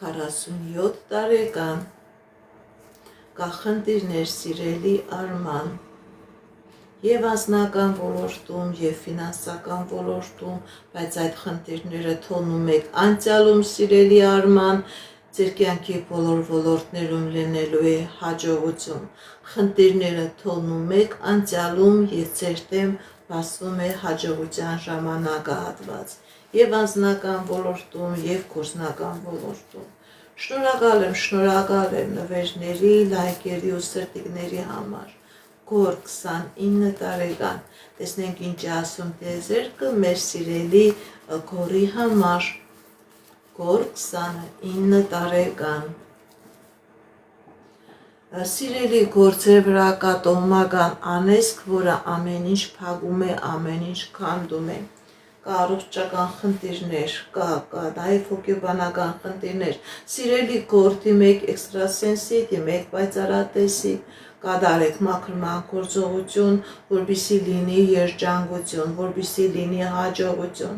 47 տարեկան, կա խնդիրներ սիրելի Արման, և անձնական ոլորտում, և ֆինանսական ոլորտում, բայց այդ խնդիրները թողնում եք անցյալում սիրելի Արման, ձեր կյանքի բոլոր ոլորտներում լինելու է հաջողություն, խնդիրները թողնում եք անցյալում և ձեր դեմ բացվում է հաջողության ժամանակահատված, և անձնական ոլորտում, և գործնական ոլորտում, շնորհակալ եմ նվերների, լայքերի ու սրտիկների համար, Գոր 29 տարեկան, տեսնենք ինչ ասում տիեզերքը մեր սիրելի Գորի համար, Գոր 29 տարեկան, սիրելի Գոր ձեր վրա կա տոհմական անեծք, որը ամեն ինչ փակում է, ամեն ինչ քանդում է, կա առողջական խնդիրներ, կա նաև հոգեբանական խնդիրներ, սիրելի Գոր դիմեք էքստրասենսի, դիմեք պայծառատեսի, կատարեք մաքրման գործողություն, որպեսզի լինի երջանկություն, որպեսզի լինի հաջողություն,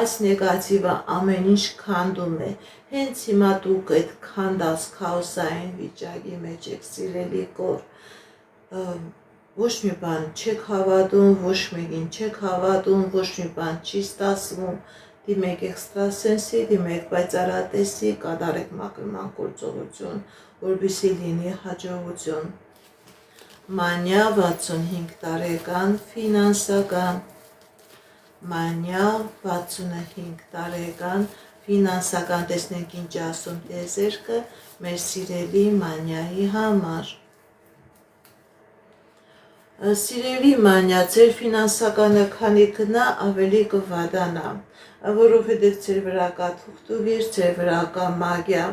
այս նեգատիվը ամեն ինչ քանդում է, հենց հիմա դուք այդ քանդած քաոսային վիճակի մեջ եք սիրելի Գոր, ոչ մի բան չեք հավատում, ոչ մեկին չեք հավատում, ոչ մի բան չի ստացվում, դիմեք էքստրասենսի, դիմեք պայծառատեսի, կատարեք մաքրման գործողություն, որպեսզի լինի հաջողություն, Մանյա 65 տարեկան, ֆինանսական, Մանյա 65 տարեկան, ֆինանսական, տեսնենք ինչ ասում տիեզերքը, մեր սիրելի Մանյայի համար, Սիրելի Մանյա, ձեր ֆինանսականը քանի գնա ավելի կվատանա, որովհետև ձեր վրա կա թուղթուղիր, ձեր վրա կա մագիա,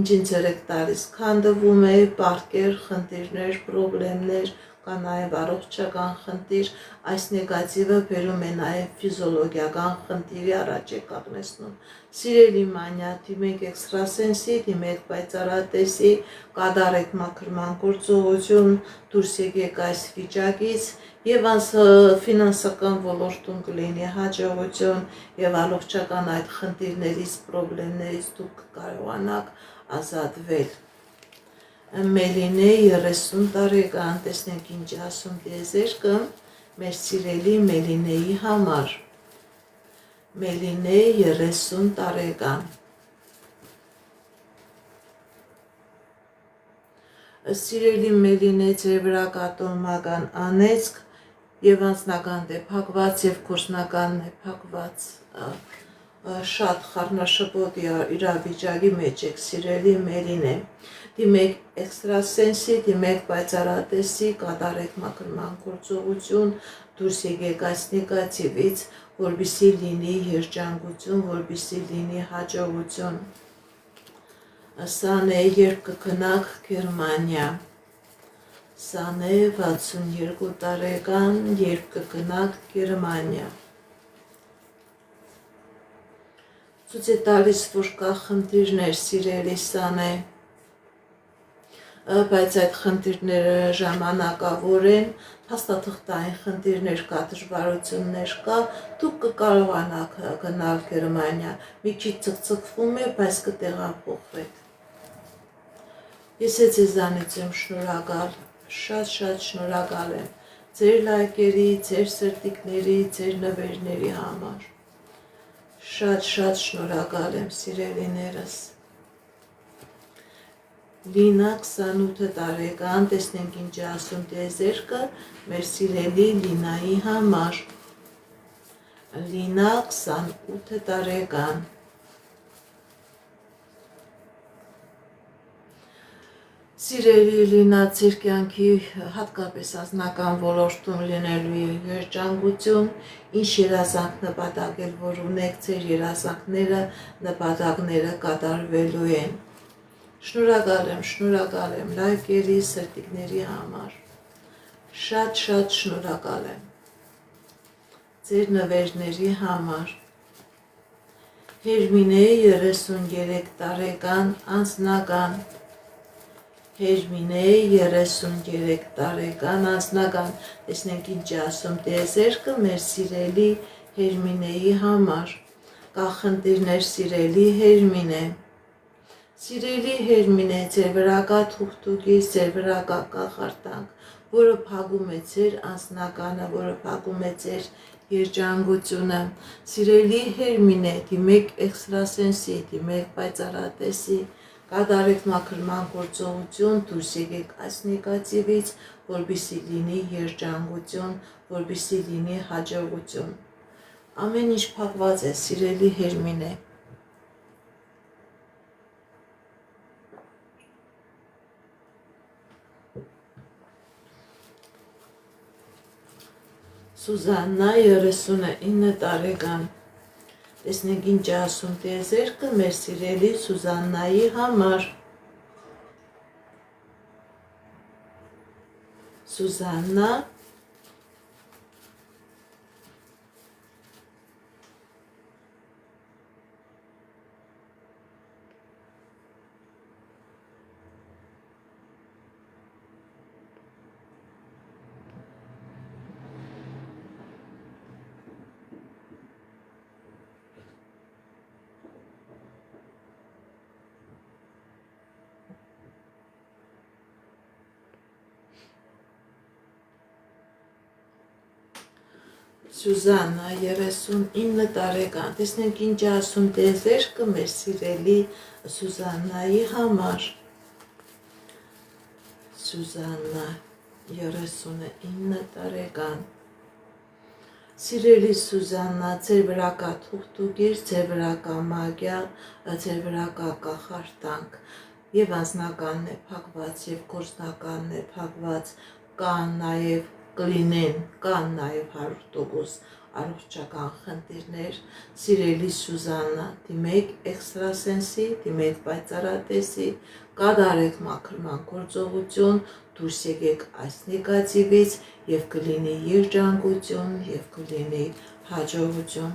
ինչին ձեր եք տալիս քանդվում է, պարտքեր, խնդիրներ, պրոբլեմներ, կա նաև առողջական խնդիր, այս նեգատիվը բերում է նաև ֆիզիոլոգիական խնդիրի առաջ է կանգնեցնում, սիրելի Մանյա, դիմեք էքստրասենսի, դիմեք պայծառատեսի, կատարեք մաքրման գործողություն, դուրս եկեք այս վիճակից և ֆինանսական ոլորտում կլինի հաջողություն և առողջական այդ խնդիրներից, պրոբլեմներից դուք կկարողանաք ազատվել, Մելինե 30 տարեկան, տեսնենք ինչ ասում տիեզերքը, մեր սիրելի Մելինեի համար, Մելինե 30 տարեկան, Սիրելի Մելինե, ձեր վրա կա տոհմական անեծք և անձնական է փակված և գործնական է փակված, շատ խառնաշփոթ իրավիճակի մեջ եք սիրելի Մելինե, դիմեք էքստրասենսի, դիմեք պայծառատեսի, կատարեք մաքրման գործողություն, դուրս եկեք այս նեգատիվից, որպեսզի լինի երջանկություն, որպեսզի լինի հաջողություն, Սանե երբ կգնաք Գերմանիա, Սանե 62 տարեկան, երբ կգնաք Գերմանիա, ցույց է տալիս, որ կա խնդիրներ սիրելի Սանե, բայց այդ խնդիրները ժամանակավոր են, փաստաթղթային խնդիրներ կա, դժվարություններ կա, դուք կկարողանաք գնալ Գերմանիա, մի քիչ ցկցկվում է, բայց կտեղափոխվեք, ես ձեզանից եմ շնորհակալ, շատ շնորհակալ եմ, ձեր լայքերի, ձեր սրտիկների, ձեր նվերների համար, շատ շնորհակալ եմ սիրելիներս, Լինա 28 տարեկան, տեսնենք ինչ ասում տիեզերքը, մեր սիրելի Լինայի համար, Լինա 28 տարեկան, Սիրելի լինած իր կյանքի հատկապես անձնական ոլորտում լինելու երջանկություն, ինչ երազանք նպատակել, որ ունեք, ձեր երազանքները, նպատակները կատարվելու են։ Շնորհակալ եմ լայքերի, սրտիկների համար։ Շատ շնորհակալ եմ ձեր նվերների համար։ Հերմինե 33 տարեկան անձնական։ Հերմինե 33 տարեկան անձնական։ Տեսնենք ինչ է ասում տիեզերքը մեր սիրելի Հերմինեի համար։ Կախնդիրներ սիրելի Հերմինե։ Սիրելի Հերմինե, ձեր վրա կա թուղթուկից, ձեր վրա կա կախարդանք, որը փակում է ձեր անձնականը, որը փակում է ձեր երջանկությունը։ Սիրելի Հերմինե, դիմեք էքստրասենսի, դիմեք պայծառատեսի, կատարեք մաքրման գործողություն, դուրս եկեք այս նեգատիվից, որպեսզի լինի երջանկություն, որպեսզի լինի հաջողություն։ Ամեն ինչ փակված է, սիրելի Հերմինե։ Սուզաննա 39 տարեկան։ Տեսնենք ինչ է ասում տիեզերքը մեր սիրելի Սուզաննայի համար։ Սուզաննա Սուզաննա 39 տարեկան։ Տեսնենք ինչ է ասում տիեզերքը մեր սիրելի Սուզաննայի համար։ Սուզաննա 39 տարեկան։ Սիրելի Սուզաննա, ձեր վրա կա թուղթուկիր, ձեր վրա կա մագիա, ձեր վրա կա կախարդանք, եւ անձնականն է փակված, եւ գործնականն է փակված, կան նաեւ կլինեն, կան նաև 100% առողջական խնդիրներ, սիրելի Սուզաննա, դիմեք էքստրասենսի, դիմեք պայծառատեսի, կատարեք մաքրման գործողություն, դուրս եկեք այս նեգատիվից եւ կլինի երջանկություն եւ կլինի հաջողություն։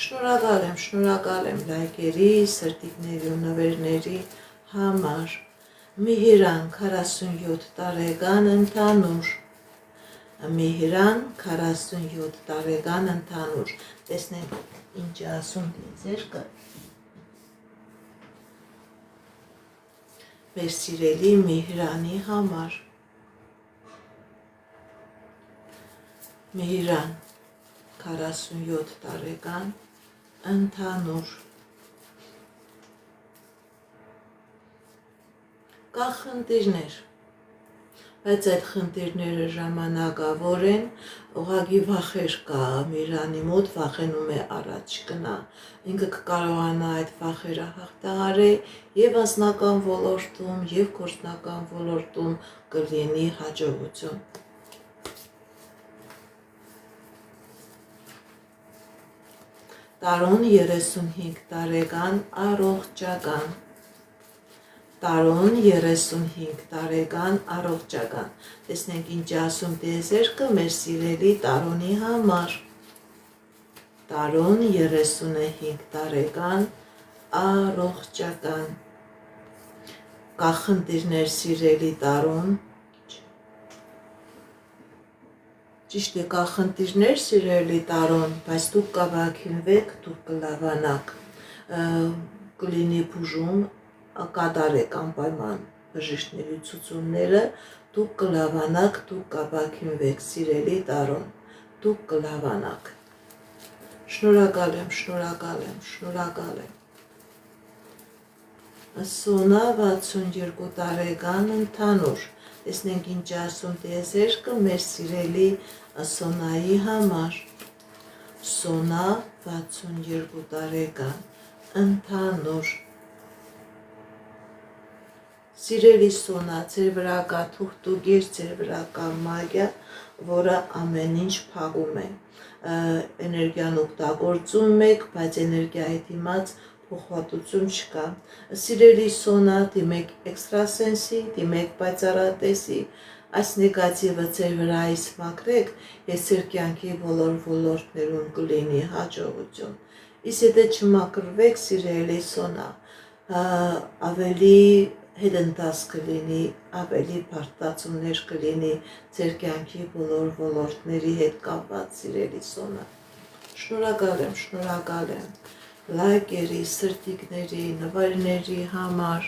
Շնորհակալ եմ լայքերի, սրտիկների ու նվերների համար։ Միհիրան 47 տարեկան ընդհանուր։ Միհիրան 47 տարեկան ընդհանուր։ Տեսնենք ինչ է ասում տիեզերքը մեր սիրելի Միհիրանի համար։ Միհիրան 47 տարեկան ընդհանուր։ Կա խնդիրներ, բայց այդ խնդիրները ժամանակավոր են, ուղղակի վախեր կա Միհիրանի մոտ, վախենում է առաջ գնա, ինքը կկարողանա այդ վախերը հաղթահարել եւ անձնական ոլորտում եւ գործնական ոլորտում կլինի հաջողություն։ Տարոն 35 տարեկան առողջական։ Տարոն 35 տարեկան առողջական։ Տեսնենք ինչ ասում տիեզերքը մեր սիրելի Տարոնի համար։ Տարոն 35 տարեկան առողջական։ Կա խնդիրներ սիրելի Տարոն։ Ճիշտ է, կա խնդիրներ սիրելի Տարոն, բայց դուք կավաքինվեք, դուք կլավանաք, կլինի բուժում, կատարեք անպայման բժիշկների ցուցումները, դուք կլավանաք, դուք կավաքինվեք սիրելի Տարոն, դուք կլավանաք։ Շնորհակալ եմ։ Սոնա 62 տարեկան ընդհանուր։ Տեսնենք ինչ ասում տիեզերքը մեր սիրելի Սոնայի համար։ Սոնա 62 տարեկան ընդհանուր։ Սիրելի Սոնա, ձեր վրա կա թուղթուգիր, ձեր վրա կա մագիա, որը ամեն ինչ փակում է, էներգիան օգտագործում եք, բայց էներգիայի դիմաց փոխհատուցում չկա։ Սիրելի Սոնա, դիմեք էքստրասենսի, դիմեք պայծառատեսի, այս նեգատիվը ձեր վրայից մաքրեք, ես ձեր կյանքի բոլոր ոլորտներում կլինի հաջողություն։ Իսկ եթե չմաքրվեք, սիրելի Սոնա, ավելի հետընթաց կլինի, ավելի բարդացումներ կլինի ձեր կյանքի բոլոր ոլորտների հետ կապված, սիրելի Սոնա։ Շնորհակալ եմ լայքերի, սրտիկների, նվերների համար,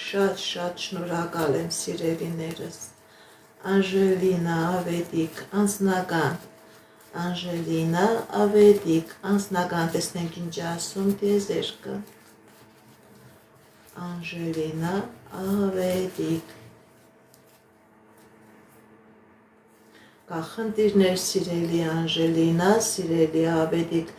շատ շնորհակալ եմ սիրելիներս։ Անժելինա Ավետիք, անձնական, Անժելինա Ավետիք, անձնական, տեսնենք ինչ ասում տիեզերքը, Անժելինա Ավետիք, կա խնդիրներ, սիրելի Անժելինա, սիրելի Ավետիք,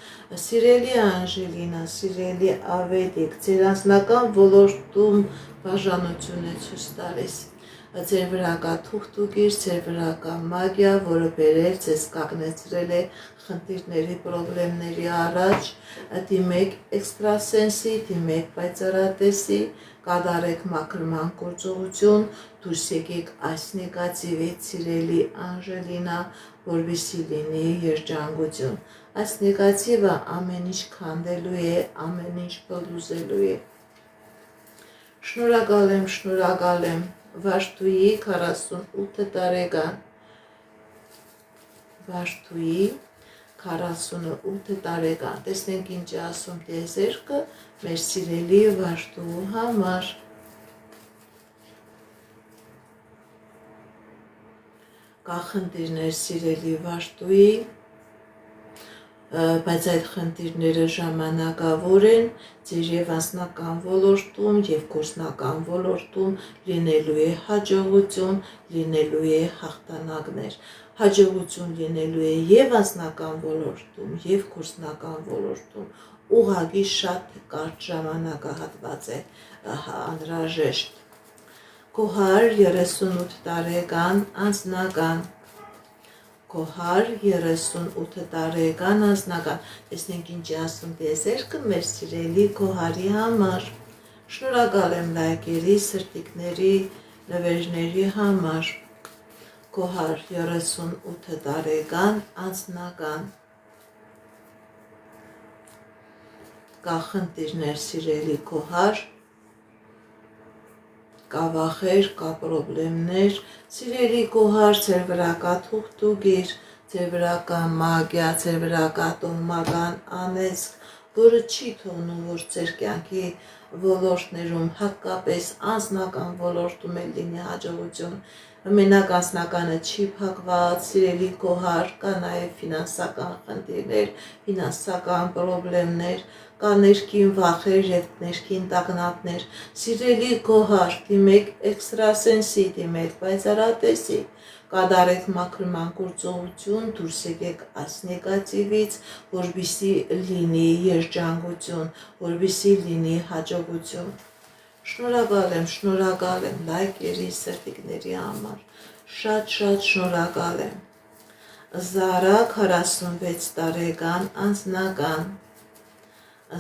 սիրելի Անժելինա, սիրելի Ավետիք, ձեր անձնական ոլորտում բաժանություն է ցույց տալիս, ձեր վրա կա թուղթուգիր, ձեր վրա կա մագիա, որը բերել ձեզ կանգնեցրել է խնդիրների, պրոբլեմների առաջ, դիմեք էքստրասենսի, դիմեք պայծառատեսի, կատարեք մաքրման գործողություն, դուրս եկեք այս նեգատիվից, սիրելի Անժելինա, որպեսզի լինի երջանկություն։ Այս նեգատիվը ամեն ինչ քանդելու է, ամեն ինչ բլուզելու է։ Շնորհակալ եմ, Վարդուհի 48 տարեկան, Վարդուհի 48 տարեկան, տեսնենք ինչ ասում տիեզերքը մեր սիրելի Վարդուհու համար։ Կա խնդիրներ, սիրելի Վարդուհի, բայց այդ խնդիրները ժամանակավոր են, ձեր եւ անձնական ոլորտում եւ գործնական ոլորտում լինելու է հաջողություն, լինելու է հաղթանակներ, հաջողություն լինելու է եւ անձնական ոլորտում եւ գործնական ոլորտում, ուղղակի շատ կարճ ժամանակահատված է անհրաժեշտ։ Կոհար 38 տարեկան, անձնական, Կոհար 38 տարեկան, անձնական, տեսնենք ինչ ասում տիեզերքը մեր սիրելի Կոհարի համար։ Շնորհակալ եմ լայքերի, սրտիկների, նվերների համար։ Կոհար 38 տարեկան, անձնական, կա խնդիրներ, սիրելի Կոհար, կա վախեր, կա պրոբլեմներ, սիրելի Կոհար, ձեր վրա կա թուղթուգիր, ձեր վրա կա մագիա, ձեր վրա կա տոհմական անեծք, որը չի թողնում, որ ձեր կյանքի ոլորտներում, հատկապես անձնական ոլորտում էլ լինի հաջողություն, մենակ անձնականը չի փակված, սիրելի Կոհար, կա նաև ֆինանսական խնդիրներ, ֆինանսական պրոբլեմներ, կա ներքին վախեր եւ ներքին տագնապներ, սիրելի Կոհար, դիմեք էքստրասենսի, դիմեք պայծառատեսի, կատարեք մաքրման գործողություն, դուրս եկեք այս նեգատիվից, որպեսզի լինի երջանկություն, որպեսզի լինի հաջողություն։ Շնորհակալ եմ լայքերի, սրտիկների համար, շատ շնորհակալ եմ։ Զարա 46 տարեկան, անձնական,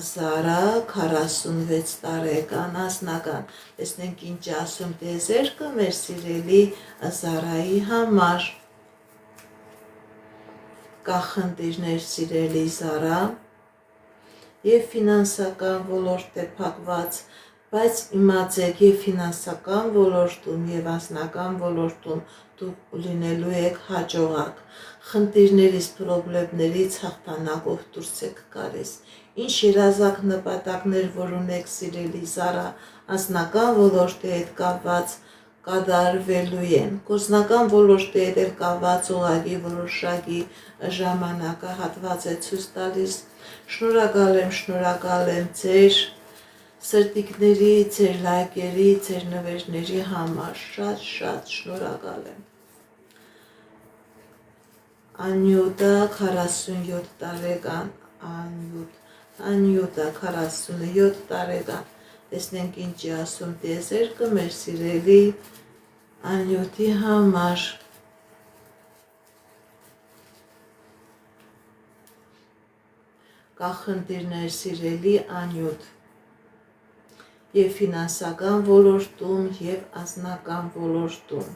Զարա 46 տարեկան, անձնական, տեսնենք ինչ ասում տիեզերքը մեր սիրելի Զարայի համար։ Կա խնդիրներ, սիրելի Զարա, եւ ֆինանսական ոլորտ է փակված, բայց իմացեք եւ ֆինանսական ոլորտում եւ անձնական ոլորտում դուք լինելու եք հաջողակ, խնդիրներից, պրոբլեմներից հաղթանակով դուրս եք գալիս, ինչ երազանք նպատակներ, որ ունեք սիրելի Զարա, անձնական ոլորտի հետ կապված կատարվելու են, գործնական ոլորտի հետ էլ կապված ուղղակի որոշակի ժամանակահատված է ցույց տալիս։ Շնորհակալ եմ ձեր սրտիկների, ձեր լայքերի, ձեր նվերների համար, շատ շնորհակալ եմ։ Անյուտա 47 տարեկան, Անյուտա 47 տարեկան, տեսնենք ինչի ասում տիեզերքը մեր սիրելի անյութի համար։ Կա խնդիրներ սիրելի անյութ եւ ֆինանսական ոլորտում եւ անձնական ոլորտում։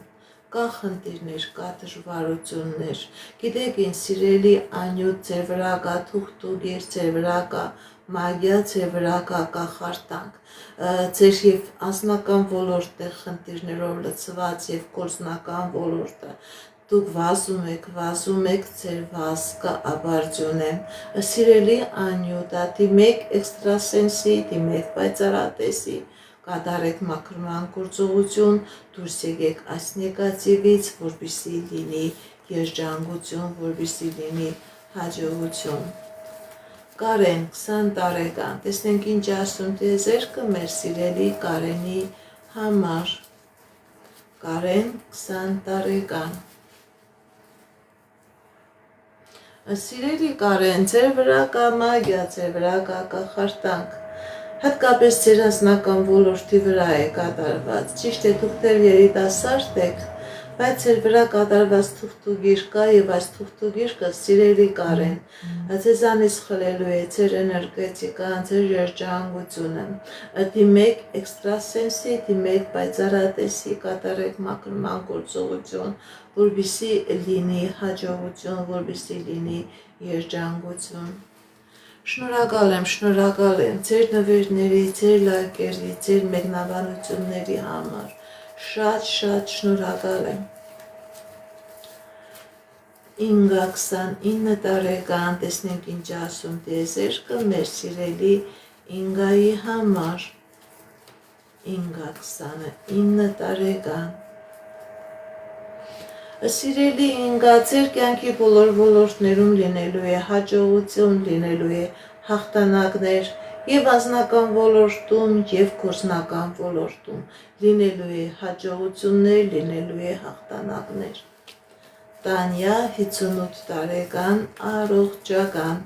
Կա խնդիրներ, կա դժվարություններ։ Գիտեք ինչ սիրելի անյութ, ձեր վրա կա թուղթուգիր, ձեր վրա կա մագիա, ձեր վրա կա կախարդանք, ձեր եւ անձնական ոլորտը խնդիրներով լցված եւ գործնական ոլորտը դուք վազում եք ձեր վազքը աբարձյունեմ։ Սիրելի անյութ, դիմեք էքստրասենսի, դիմեք պայծառատեսի, կատարեք մաքրման գործողություն, դուրս եկեք այս նեգատիվից, որպեսզի լինի երջանկություն, որպեսզի լինի հաջողություն։ Կարեն, 20 տարեկան, տեսնենք ինչ ասում տիեզերքը մեր սիրելի Կարենի համար։ Կարեն, 20 տարեկան։ Սիրելի Կարեն, ձեր վրա կա մագիա, ձեր վրա կա կախարդանք, հատկապես ձեր անձնական ոլորտի վրա է կատարված, ճիշտ է դուք դեռ երիտասարդ եք, բայց ձեր վրա կատարված թուղթուգիր կա եւ այս թուղթուգիրը սիրելի Կարեն, ձեզանից խլելու է ձեր էներգետիկան, ձեր երջանկությունը, դիմեք էքստրասենսի, դիմեք պայծառատեսի, կատարեք մաքրման գործողություն, որպեսզի լինի հաջողություն, որպեսզի լինի երջանկություն։ Շնորհակալ եմ ձեր նվերների, ձեր լայքերի, ձեր մեկնաբանությունների համար, շատ շնորհակալ եմ։ 29 տարեկան, տեսնենք ինչ ասում տիեզերքը մեր սիրելի Ինգայի համար։ 29 տարեկան։ Սիրելի Ինգա, ձեր կյանքի բոլոր ոլորտներում լինելու է հաջողություն, լինելու է հաղթանակներ եւ անձնական ոլորտում եւ գործնական ոլորտում, լինելու է հաջողություններ, լինելու է հաղթանակներ։ Տանյա, 58 տարեկան, առողջական։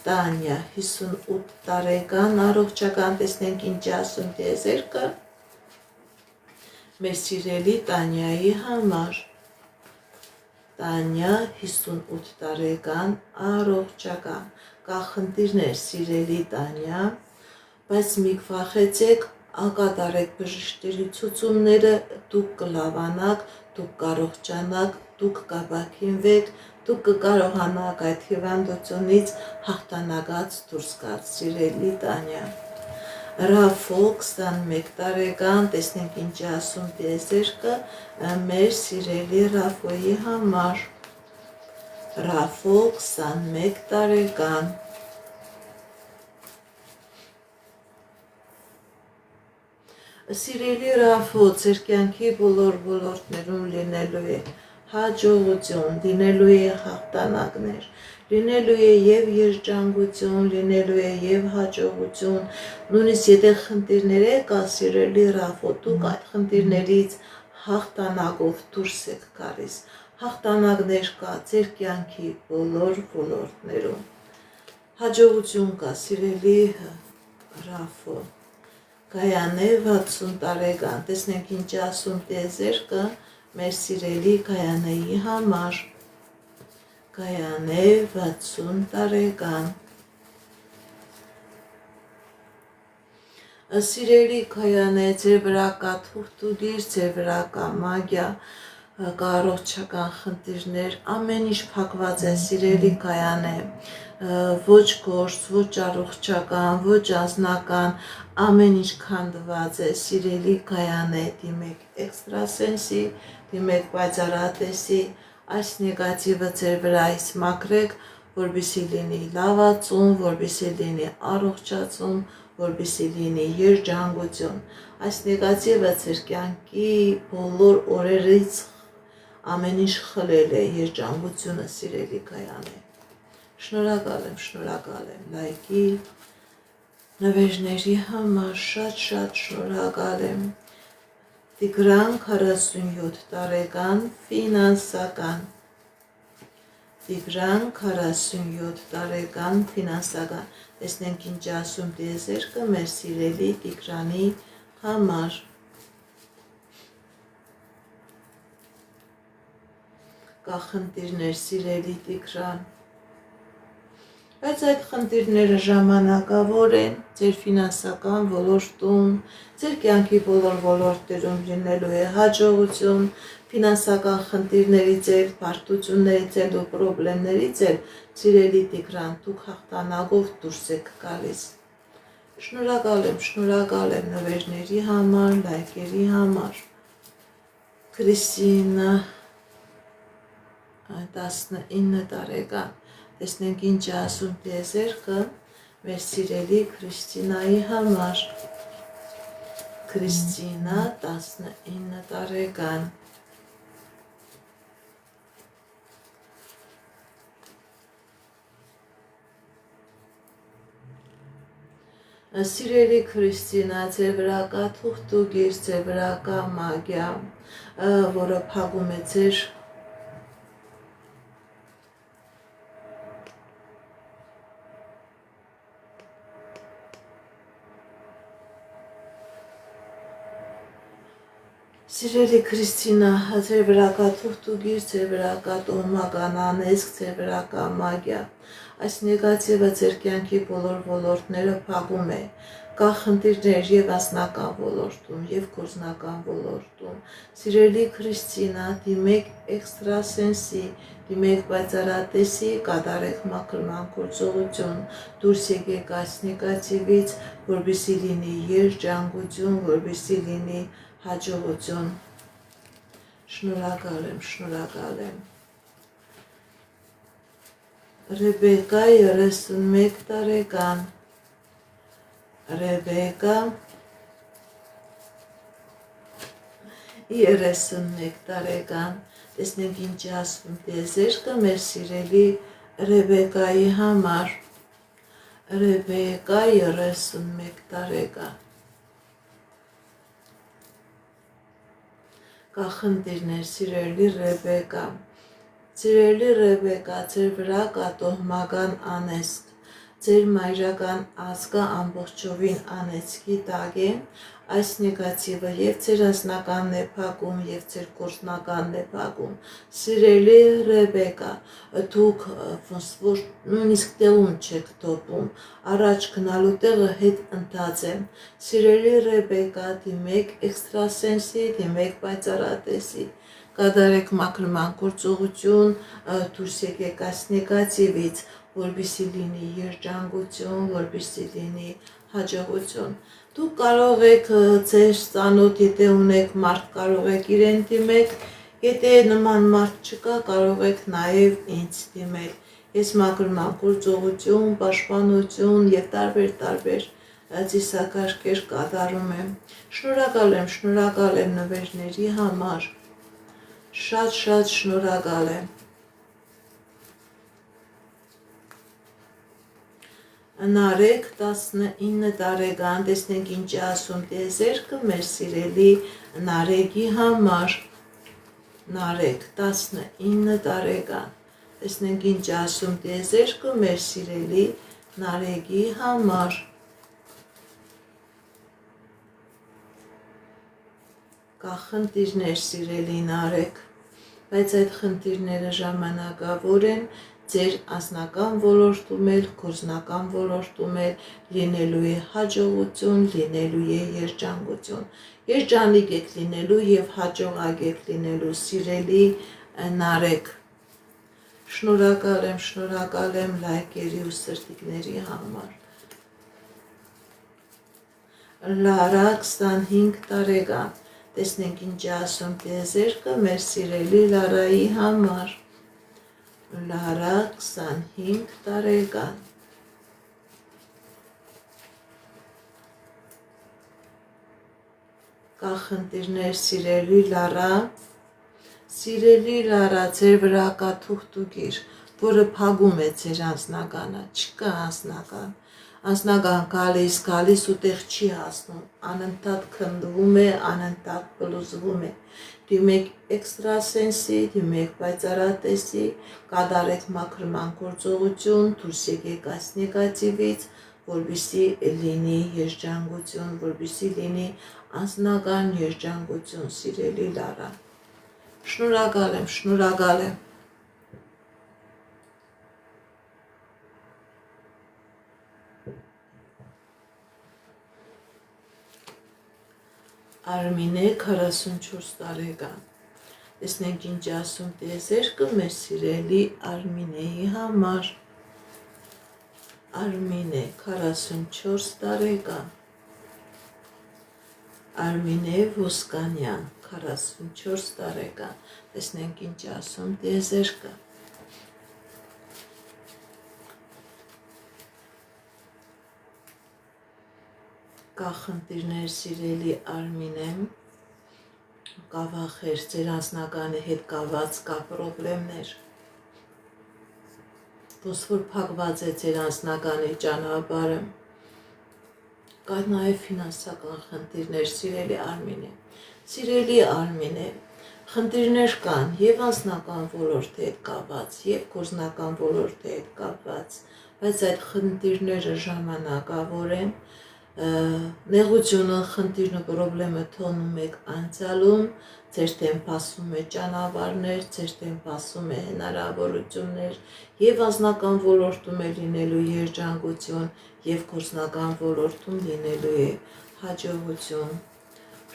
Տանյա, 58 տարեկան, առողջական, տեսնենք ինչ ասում տիեզերքը մեր սիրելի Տանյայի համար։ Տանյա, 58 տարեկան, առողջական, կա խնդիրներ սիրելի Տանյա, բայց մի վախեցեք, ակատարեք բժշկների ցուցումները, դուք կլավանաք, դուք կարողանաք, դուք կապակինվեք, դուք կկարողանաք այդ հիվանդությունից հաղթանակած դուրս գալ, սիրելի Տանյա։ Ռաֆո, 21 տարեկան, տեսնենք ինչ ասում տիեզերքը մեր սիրելի Ռաֆոյի համար։ Ռաֆո, 21 տարեկան։ Սիրելի Ռաֆո, ձեր կյանքի բոլոր ոլորտներում լինելու է հաջողություն, լինելու է հաղթանակներ, լինելու է եւ երջանկություն, լինելու է եւ հաջողություն, նույնիսկ եթե խնդիրներ կա սիրելի Ռաֆո, դուք այդ խնդիրներից հաղթանակով դուրս եք գալիս, հաղթանակներ կա ձեր կյանքի բոլոր ոլորտներում, հաջողություն կա սիրելի Ռաֆո։ Գայանե, 60 տարեկան, տեսնենք ինչ ասում տիեզերքը մեր սիրելի Գայանեի համար։ Գայանե, 60 տարեկան։ Սիրելի Գայանե, ձեր վրա կա թուղթուգիր, ձեր վրա կա մագիա, կա առողջական խնդիրներ, ամեն ինչ փակված է սիրելի Գայանե, ոչ գործ, ոչ առողջական, ոչ անձնական, ամեն ինչ քանդված է սիրելի Գայանե, դիմեք էքստրասենսի, դիմեք պայծառատեսի, այս նեգատիվը ձեր վրայից մաքրեք, որպեսզի լինի լավացում, որպեսզի լինի առողջացում, որպեսզի լինի երջանկություն, այս նեգատիվը ձեր կյանքի բոլոր օրերից ամեն ինչ խլել է երջանկությունը սիրելի Գայանե։ Շնորհակալ եմ լայքի նվերների համար, շատ շնորհակալ եմ։ Տիգրան, 47 տարեկան, ֆինանսական։ Տիգրան 47 տարեկան ֆինանսական։ Տեսնենք ինչ ասում տիեզերքը մեր սիրելի Տիգրանի համար։ Կա խնդիրներ սիրելի Տիգրան, բայց այդ խնդիրները ժամանակավոր են, ձեր ֆինանսական ոլորտում, ձեր կյանքի բոլոր ոլորտներում լինելու է հաջողություն, ֆինանսական խնդիրներից էլ, բարդություններից էլ ու պրոբլեմներից էլ, սիրելի Տիգրան, դուք հաղթանակով դուրս եք գալիս։ Շնորհակալ եմ նվերների համար, լայքերի համար։ Քրիստինա 19 տարեկան։ Տեսնենք ինչ ասում տիեզերքը մեր սիրելի Քրիստինայի համար։ Քրիստինա 19 տարեկան։ Սիրելի Քրիստինա, ձեր վրա կա թուղթուգիր, ձեր վրա կա մագիա, որը փակում է ձեր Սիրելի Քրիստինա, ձեր վրա կա թուղթուգիր, ձեր վրա կա տոհմական անեզք, ձեր վրա կա մագիա։ Այս նեգատիվը ձեր կյանքի բոլոր ոլորտները փակում է։ Կա խնդիրներ եւ անձնական ոլորտում, եւ գործնական ոլորտում։ Սիրելի Քրիստինա, դիմեք էքստրասենսի, դիմեք պայծառատեսի, կատարեք մաքրման գործողություն, դուրս եկեք այս նեգատիվից, որպեսզի լինի երջանկություն, որպեսզի լինի հաջողություն։ Շնորհակալ եմ։ Ռեբեկա 31 տարեկան։ Ռեբեկա 31 տարեկան։ Տեսնենք ինչ ասում տիեզերքը մեր սիրելի Ռեբեկայի համար։ Ռեբեկա 31 տարեկան։ Կա խնդիրներ սիրելի Ռեբեկա։ Սիրելի Ռեբեկա, ձեր վրա կա տոհմական անեզք, ձեր մայրական ազգը ամբողջովին անեծքի տակ է, այս նեգատիվը եւ ձեր անձնականն է փակում եւ ձեր գործնականն է փակում։ Սիրելի Ռեբեկա, դուք ոնց որ նույնիսկ տեղում չեք տոպում, առաջ գնալու տեղը հետ ընթաց է։ Սիրելի Ռեբեկա, դիմեք էքստրասենսի, դիմեք պայծառատեսի, կատարեք մաքրման գործողություն, դուրս եկեք այս նեգատիվից, որպեսզի լինի երջանկություն, որպեսզի լինի հաջողություն։ Դուք կարող եք ձեր ծանոթ, եթե ունեք մարդ, կարող եք իրեն դիմեք, եթե նման մարդ չկա, կարող եք նաև ինձ դիմել։ Ես մաքրման գործողություն, պաշտպանություն եւ տարբեր ծիսակարգեր կատարում եմ։ Շնորհակալ եմ նվերների համար։ Շատ շնորհակալ եմ։ Նարեկ 19 տարեկան, տեսնենք ինչ ասում տիեզերքը մեր սիրելի Նարեկի համար։ Նարեկ 19 տարեկան, տեսնենք ինչ ասում տիեզերքը մեր սիրելի Նարեկի համար։ Կա խնդիրներ սիրելի Նարեկ, բայց այդ խնդիրները ժամանակավոր են, ձեր անձնական ոլորտում էլ, գործնական ոլորտում էլ լինելու է հաջողություն, լինելու է երջանկություն։ Երջանիկ եք լինելու եւ հաջողակ եք լինելու սիրելի Նարեկ։ Շնորհակալ եմ լայքերի ու սրտիկների համար։ Լարա 25 տարեկան, տեսնենք ինչ ասում տիեզերքը մեր սիրելի Լարայի համար։ Լարա 25 տարեկան։ Կա խնդիրներ սիրելի Լարա։ Սիրելի Լարա, ձեր վրա կա թուղթուգիր, որը փակում է ձեր անձնականը, չկա անձնական։ Անձնական գալիս ու տեղ չի հասնում, անընդհատ քնդվում է, անընդհատ բլուզվում է։ Դիմեք էքստրասենսի, դիմեք պայծառատեսի, կատարեք մաքրման գործողություն, դուրս եկեք այս նեգատիվից, որպեսզի լինի երջանկություն, որպեսզի լինի անձնական երջանկություն, սիրելի Լարա։ Շնորհակալ եմ, շնորհակալ եմ։ Արմինե 44 տարեկան։ Տեսնենք ինչ ասում տիեզերքը մեր սիրելի Արմինեի համար։ Արմինե 44 տարեկան։ Արմինե Ոսկանյան 44 տարեկան։ Տեսնենք ինչ ասում տիեզերքը։ Կա խնդիրներ սիրելի Արմինեմ, կա վախեր, ձեր անձնականի հետ կապված կա պրոբլեմներ, ոնց որ փակված է ձեր անձնականի ճանապարհը, կա նաև ֆինանսական խնդիրներ սիրելի Արմինե, սիրելի Արմինե, խնդիրներ կան եւ անձնական ոլորտի հետ կապված, եւ գործնական ոլորտի հետ կապված, բայց այդ խնդիրները ժամանակավոր են, նեղությունը, խնդիրն ու պրոբլեմը թողնում եք անցյալում, ձեր դեմ բացում է ճանապարհներ, ձեր դեմ բացում է հնարավորություններ եւ անձնական ոլորտում է լինելու երջանկություն եւ գործնական ոլորտում լինելու է հաջողություն։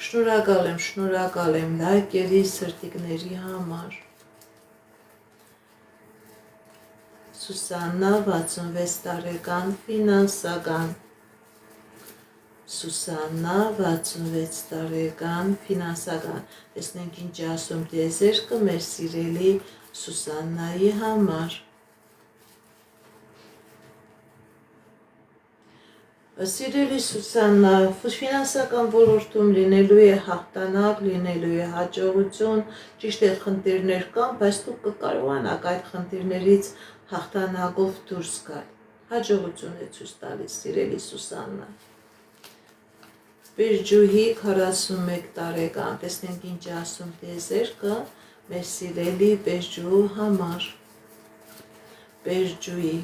Շնորհակալ եմ լայքերի, սրտիկների համար։ Սուսաննա 66 տարեկան, ֆինանսական։ Սուսաննա 66 տարեկան, ֆինանսական։ Տեսնենք ինչ ասում տիեզերքը մեր սիրելի Սուսաննայի համար։ Սիրելի Սուսաննա, ֆինանսական ոլորտում լինելու է հաղթանակ, լինելու է հաջողություն, ճիշտ է խնդիրներ կան, բայց դուք կկարողանաք այդ խնդիրներից հաղթանակով դուրս գալ։ Հաջողություն է ցույց տալիս սիրելի Սուսաննա։ Բերջուհի 41 տարեկան, տեսնենք ինչ ասում տիեզերքը մեր սիրելի Բերջուհու համար։ Բերջուհի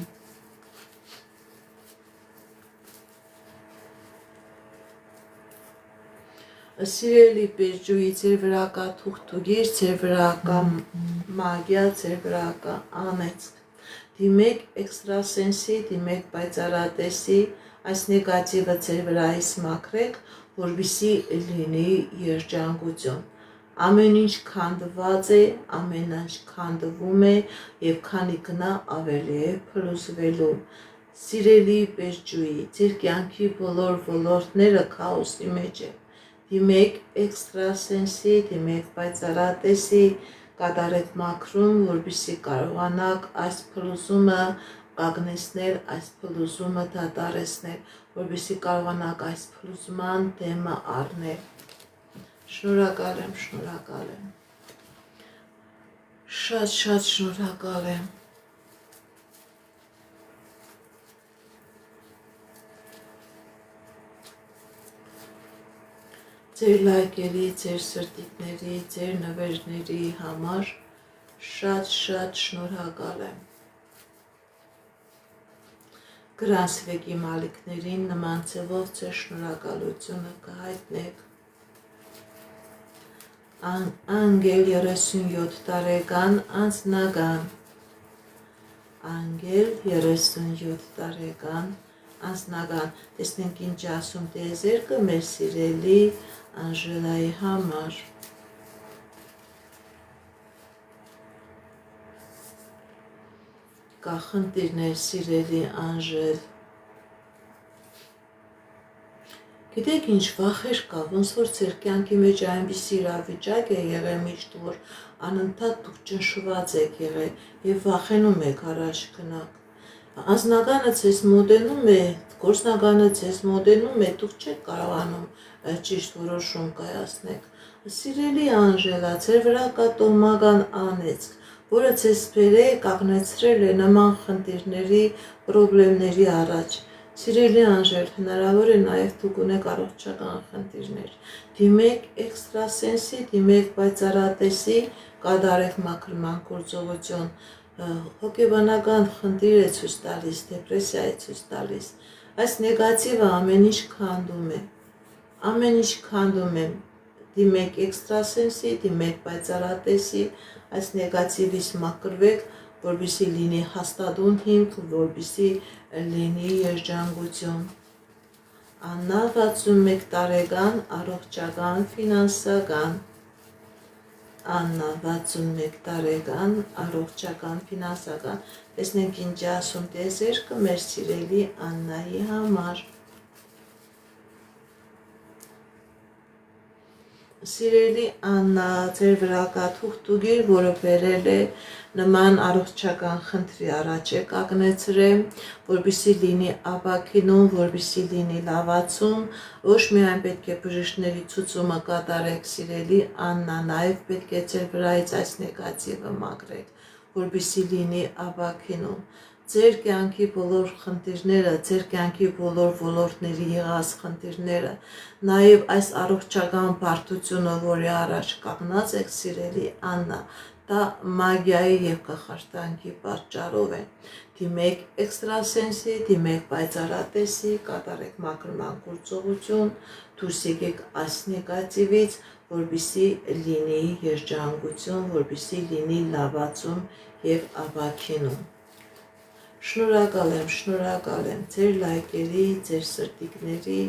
Սիրելի Բերջուհի, ձեր վրա կա թուղթուգիր, ձեր վրա կա մագիա, ձեր վրա կա անեծք։ Դիմեք էքստրասենսի, դիմեք պայծառատեսի, այս նեգատիվը ձեր վրայից մաքրեք, որպեսզի լինի երջանկություն։ Ամեն ինչ քանդված է, ամեն ինչ քանդվում է եւ քանի գնա ավելի է փլուզվելու։ Սիրելի Բերջուհի, ձեր կյանքի բոլոր ոլորտները քաոսի մեջ են։ Դիմեք էքստրասենսի, դիմեք պայծառատեսի, կատարեք մաքրում, որպեսզի կարողանաք այս փլուզումը կանգնեցնել, այս փլուզումը դադարեցնել, որպեսզի կարողանաք այս փլուզման դեմը առնել։ Շնորհակալ եմ։ Շատ շնորհակալ եմ։ Ձեր լայքերի, ձեր սրտիկների, ձեր նվերների համար շատ շնորհակալ եմ։ Գրանցվեք իմ ալիքներին, նման ձևով ձեր շնորհակալությունը կհայտնեք։ Անգել 37 տարեկան, անձնական։ Անգել 37 տարեկան, անձնական։ Տեսնենք ինչ ասում տիեզերքը մեր սիրելի Անժելայի համար։ Կա խնդիրներ սիրելի Անժել։ Գիտեք ինչ վախեր կա, ոնց որ ձեր կյանքի մեջ այնպիսի իրավիճակ է եղել միշտ, որ անընդհատ դուք ճնշված եք եղել եւ վախենում եք առաջ գնալ։ Անձնականը ձեզ մոտենում է, գործնականը ձեզ մոտենում է, դուք չեք կարողանում ճիշտ որոշում կայացնեք։ Սիրելի Անժելա, ձեր վրա կա տոհմական անեծք, որը ձեզ բերել, կանգնեցրել է նման խնդիրների, պրոբլեմների առաջ։ Սիրելի անժեր, հնարավոր է նաև դուք ունեք առողջական խնդիրներ։ Դիմեք էքստրասենսի, դիմեք պայծառատեսի, կատարեք մաքրման գործողություն, հոգեբանական խնդիր է ցույց տալիս, դեպրեսիա է ցույց տալիս։ Այս նեգատիվը ամեն ինչ քանդում է։ Ամեն ինչ քանդում է։ Դիմեք էքստրասենսի, դիմեք պայծառատեսի, այս նեգատիվից մաքրվեք, որպեսզի լինի հաստատուն հիմք, որպեսզի լինի երջանկություն։ Աննա 61 տարեկան, առողջական, ֆինանսական։ Աննա 61 տարեկան, առողջական, ֆինանսական։ Տեսնենք ինչ ասում տեզերքը մեր սիրելի Աննայի համար։ Սիրելի Աննա, ձեր վրա կա թուղթուգիր, որը բերել է նման առողջական խնդրի առաջ է կանգնեցրել, որպեսզի լինի ապաքինում, որպեսզի լինի լավացում, ոչ միայն պետք է բժիշկների ցուցումը կատարեք, սիրելի Աննա, նաև պետք է ձեր վրայից այս նեգատիվը մաքրեք, որպեսզի լինի ապաքինում։ Ձեր կյանքի բոլոր խնդիրները, ձեր կյանքի բոլոր ոլորտների եղած խնդիրները, նաև այս առողջական բարդությունը, որի առաջ կանգնած եք, սիրելի Աննա, դա մագիայի և կախարդանքի պատճառով է։ Դիմեք էքստրասենսի, դիմեք պայծառատեսի, կատարեք մաքրման գործողություն, դուրս եկեք այս նեգատիվից, որպեսզի լինի երջանկություն, որպեսզի լինի լավացում և ապաքինում։ Շնորհակալ եմ ձեր լայքերի, ձեր սրտիկների,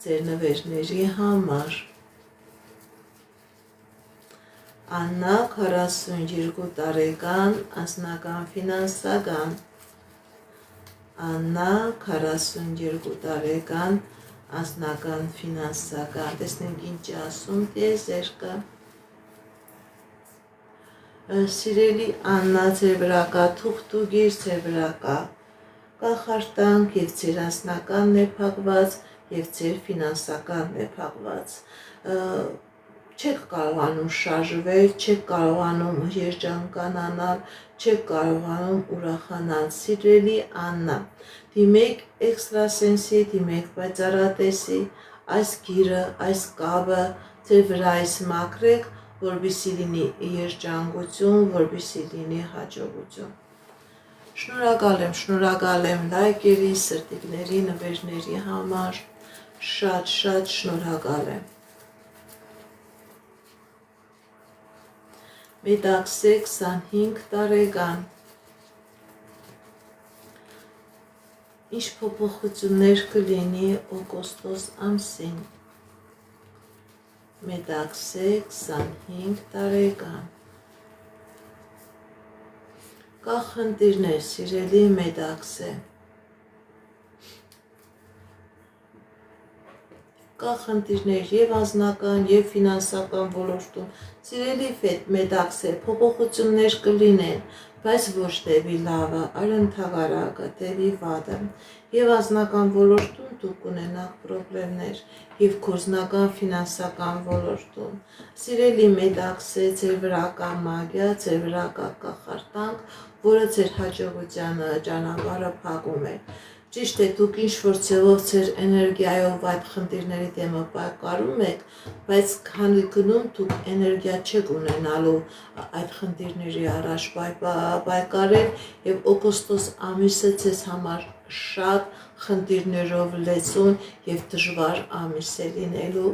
ձեր նվերների համար։ Աննա 42 տարեկան, անձնական, ֆինանսական։ Աննա 42 տարեկան, անձնական, ֆինանսական։ Տեսնենք ինչ ասում տիեզերքը։ Սիրելի Աննա, ձեր վրա կա թուղթուգիր, ձեր վրա կա կախարդանք և ձեր անձնականն է փակված և ձեր ֆինանսականն է փակված։ Չեք կարողանում շարժվել, չեք կարողանում երջանկանալ, չեք կարողանում ուրախանալ։ Սիրելի Աննա, դիմեք էքստրասենսի, դիմեք պայծառատեսի, այս գիրը, այս կապը ձեր վրայից մաքրեք, որպեսզի լինի երջանկություն, որպեսզի լինի հաջողություն։ Շնորհակալ եմ լայքերի, սրտիկների, նվերների համար, շատ շնորհակալ եմ։ Մեդաքսե 25 տարեկան։ Ինչ փոփոխություններ կլինի օգոստոս ամսին։ Մեդաքսե 25 տարեկան։ Կա խնդիրներ, սիրելի Մեդաքսե։ Կա խնդիրներ եւ անձնական, եւ ֆինանսական ոլորտում։ Սիրելի Մեդաքսե, փոփոխություններ կլինեն, բայց ոչ դեպի լավը, այլ ընդհակառակը, դեպի վատը։ Եվ անձնական ոլորտում դուք կունենաք պրոբլեմներ, եւ գործնական, ֆինանսական ոլորտում։ Սիրելի Մեդաքսե, ձեր վրա կա մագիա, ձեր վրա կա կախարդանք, որը ձեր հաջողության ճանապարհը փակում է։ Ճիշտ է, դուք ինչ-որ ձևով ձեր էներգիայով այդ խնդիրների դեմը պայքարում եք, բայց քանի գնում դուք էներգիա չեք ունենալու այդ խնդիրների առաջ պայքարել, եւ օգոստոս ամիսը ձեզ համար շատ խնդիրներով լեցուն եւ դժվար ամիս է լինելու։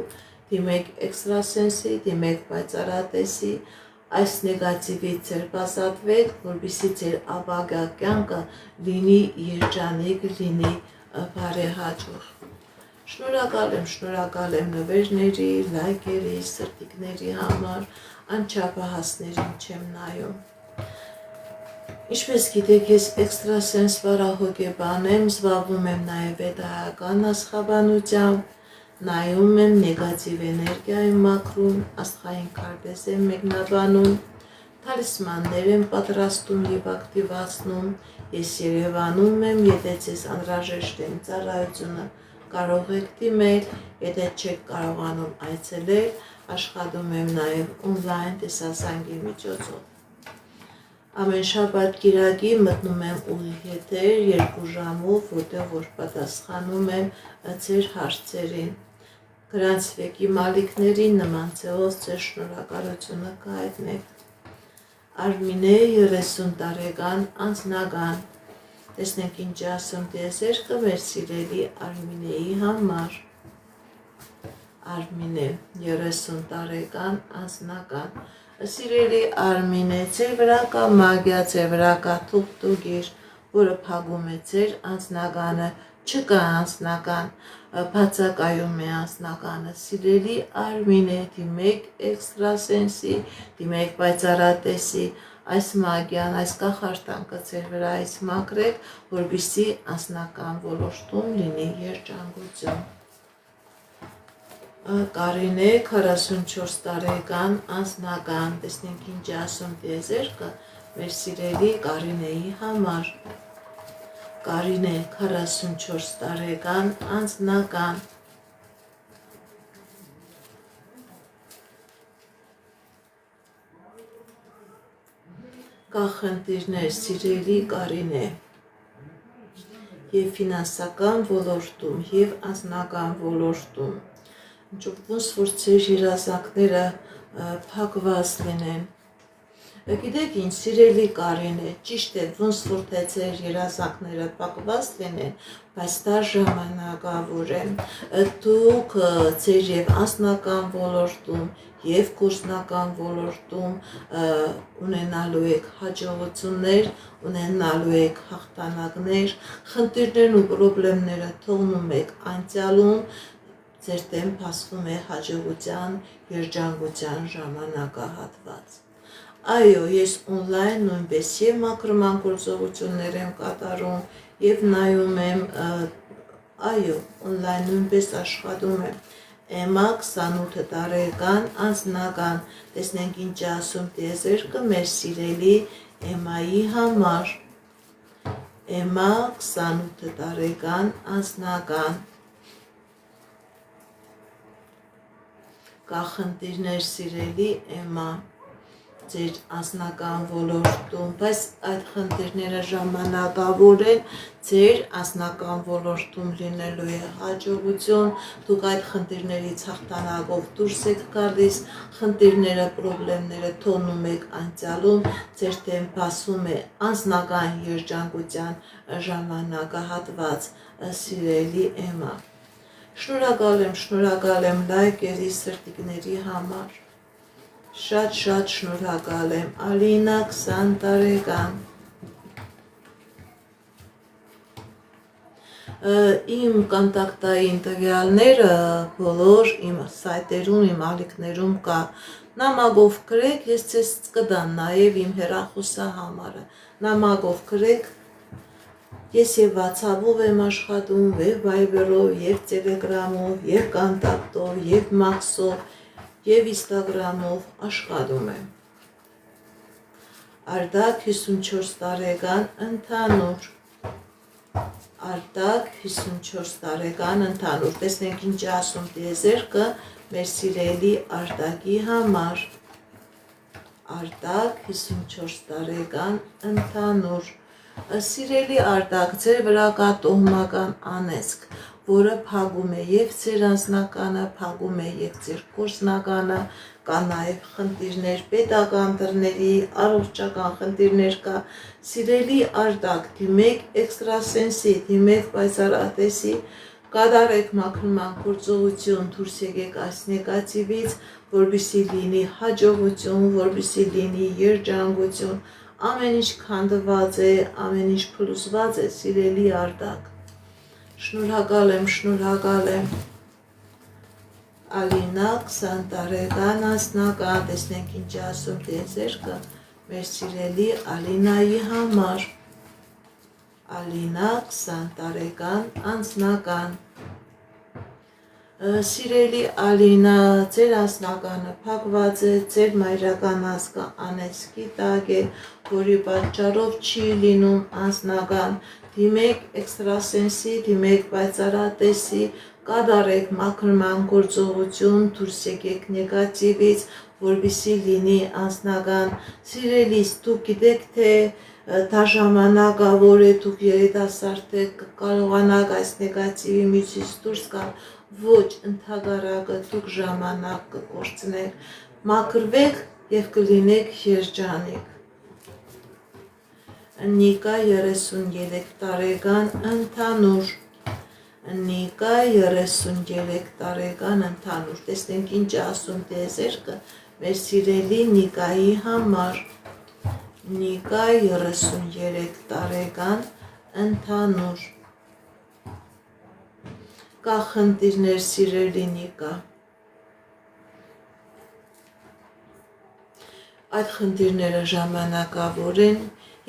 Դիմեք էքստրասենսի, դիմեք պայծառատեսի, այս նեգատիվից ձերբազատվեք, որպեսզի ձեր ապագա կյանքը լինի երջանիկ, լինի բարեհաջող։ Շնորհակալ եմ նվերների, լայքերի, սրտիկների համար, անչափահասներին չեմ նայում։ Ինչպես գիտեք, ես էքստրասենս վարահոգեբան եմ, զբաղվում եմ նաև վեդայական աստղաբանությամբ, նայում եմ նեգատիվ էներգիայի մաքրում, աստղային քարտեզ եմ մեկնաբանում, թալիսմաններ եմ պատրաստում եւ ակտիվացնում, ես Երևանում եմ, եթե ձեզ անհրաժեշտ է ծառայությունը, կարող եք դիմել, եթե չեք կարողանում այցելել, աշխատում եմ նաև օնլայն տեսասանգի միջոցով։ Ամեն շաբաթ կիրակի մտնում եմ ուղիղ եթեր 2 ժամով, որտեղ որ պատասխանում եմ ձեր հարցերին։ Գրանցվեք իմ ալիքներին, նման ձևով ձեր շնորհակալությունը կհայտնեք։ Արմինե 30 տարեկան անձնական։ Տեսնենք ինչ ասում տիեզերքը մեր սիրելի Արմինեի համար։ Արմինե 30 տարեկան անձնական։ Սիրելի Արմինե, ձեր վրա կա մագիա, ձեր վրա կա թուղթուգիր, որը փակում է ձեր անձնականը, չկա անձնական, բացակայում է անձնականը։ Սիրելի Արմինե, դիմեք էքստրասենսի, դիմեք պայծառատեսի, այս մագիան, այս կախարդանքը ձեր վրա այս մաքրեք, որպեսզի անձնական ոլորտում լինի երջանկություն։ Կարինե 44 տարեկան անձնական, տեսնենք ինչ ասում տիեզերքը մեր սիրելի Կարինեի համար։ Կարինե 44 տարեկան անձնական։ Կա խնդիրներ սիրելի Կարինե և ֆինանսական ոլորտում, և անձնական ոլորտում, ոնց որ ձեր երազանքները փակված լինեն։ Գիտեք ինչ, սիրելի Կարինե, ճիշտ է, ոնց որ թե ձեր երազանքները փակված լինեն, բայց դա ժամանակավոր է։ Դուք ձեր և անձնական ոլորտում, և գործնական ոլորտում ունենալու եք հաջողություններ, ունենալու եք հաղթանակներ, խնդիրներն ու պրոբլեմները թողնում եք անցյալում, ձեր դեմ բացվում է հաջողության, երջանկության ժամանակահատված։ Այո, ես օնլայն նույնպես և մաքրման գործողություններ եմ կատարում, և նայում եմ, այո, օնլայն նույնպես աշխատում եմ։ Էմա 28 տարեկան անձնական, տեսնենք ինչ ասում տիեզերքը մեր սիրելի Էմայի համար։ Էմա 28 տարեկան անձնական։ Կա խնդիրներ սիրելի Էմա ձեր անձնական ոլորտում, բայց այդ խնդիրները ժամանակավոր են, ձեր անձնական ոլորտում լինելու է հաջողություն, դուք այդ խնդիրներից հաղթանակով դուրս եք գալիս, խնդիրները, պրոբլեմները թողնում եք անցյալում, ձեր դեմ բացվում է անձնական երջանկության ժամանակահատված, սիրելի Էմա։ Շնորհակալ եմ լայքերի, սրտիկների համար։ Շատ շնորհակալ եմ։ Ալինա 20 տարեկան։ Իմ կոնտակտային տվյալները բոլոր իմ սայթերում, իմ ալիքներում կա։ Նամակով գրեք, ես ձեզ կտամ նաև իմ հեռախոսահամարը։ Նամակով գրեք, ես և WhatsApp-ով եմ աշխատում, և Viber-ով, և Telegram-ով, և կոնտակտով, և Max-ով, և Instagram-ով աշխատում եմ։ Արդակ 54 տարեկան ընդհանուր։ Արդակ 54 տարեկան ընդհանուր։ Տեսնենք ինչ ասում տիեզերքը մեր սիրելի Արտակի համար։ Արտակ 54 տարեկան ընդհանուր։ Սիրելի Արտակ, ձեր վրա կա տոհմական անեծք, որը փակում է և ձեր անձնականը, փակում է և ձեր գործնականը, կա նաև խնդիրներ պետական դռների, առողջական խնդիրներ կա։ Սիրելի Արտակ, դիմեք էքստրասենսի, դիմեք պայծառատեսի, կատարեք մաքրման գործողություն, դուրս եկեք այս նեգատիվից, որպեսզի լինի հաջողություն, որպեսզի լինի երջանկություն, ամեն ինչ քանդված է, ամեն ինչ փլուզված է, սիրելի Արտակ։ Շնորհակալ եմ։ Ալինա 20 տարեկան անձնական, տեսնենք ինչ ասում տիեզերքը մեր սիրելի Ալինայի համար։ Ալինա 20 տարեկան անձնական։ Սիրելի Ալինա, ձեր անձնականը փակված է, ձեր մայրական ազգը անեծքի տակ է, որի պատճառով չի լինում անձնական։ Դիմեք էքստրասենսի, դիմեք պայծառատեսի, կատարեք մաքրման գործողություն, դուրս եկեք նեգատիվից, որպեսզի լինի անձնական։ Սիրելիս, դուք գիտեք, թե դա ժամանակը, որ է դուք երիտասարդ եք, կարողանաք այս նեգատիվի միջից դուրս գալ, ոչ, ընդհակառակը դուք ժամանակ կկորցնեք, մաքրվեք եւ կլինեք երջանիկ։ Նիկա 33 տարեկան ընդհանուր։ Նիկա 33 տարեկան ընդհանուր։ Տեսնենք ինչ ասում տիեզերքը մեր սիրելի Նիկայի համար։ Նիկա 33 տարեկան ընդհանուր։ Կա խնդիրներ, սիրելի Նիկա։ Այդ խնդիրները ժամանակավոր են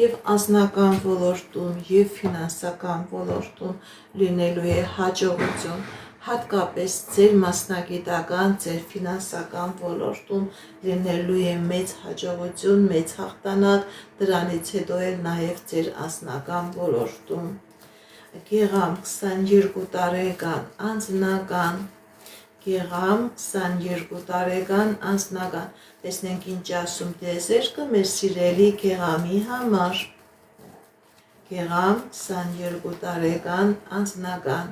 եւ անձնական ոլորտում եւ ֆինանսական ոլորտում լինելու է հաջողություն, հատկապես ձեր մասնագիտական, ձեր ֆինանսական ոլորտում լինելու է մեծ հաջողություն, մեծ հաղթանակ, դրանից հետո էլ նաեւ ձեր անձնական ոլորտում։ Գեղամ 22 տարեկան անձնական, Գեղամ 22 տարեկան անձնական։ Տեսնենք ինչ ասում տիեզերքը մեր սիրելի Գեղամի համար։ Գեղամ 22 տարեկան անձնական։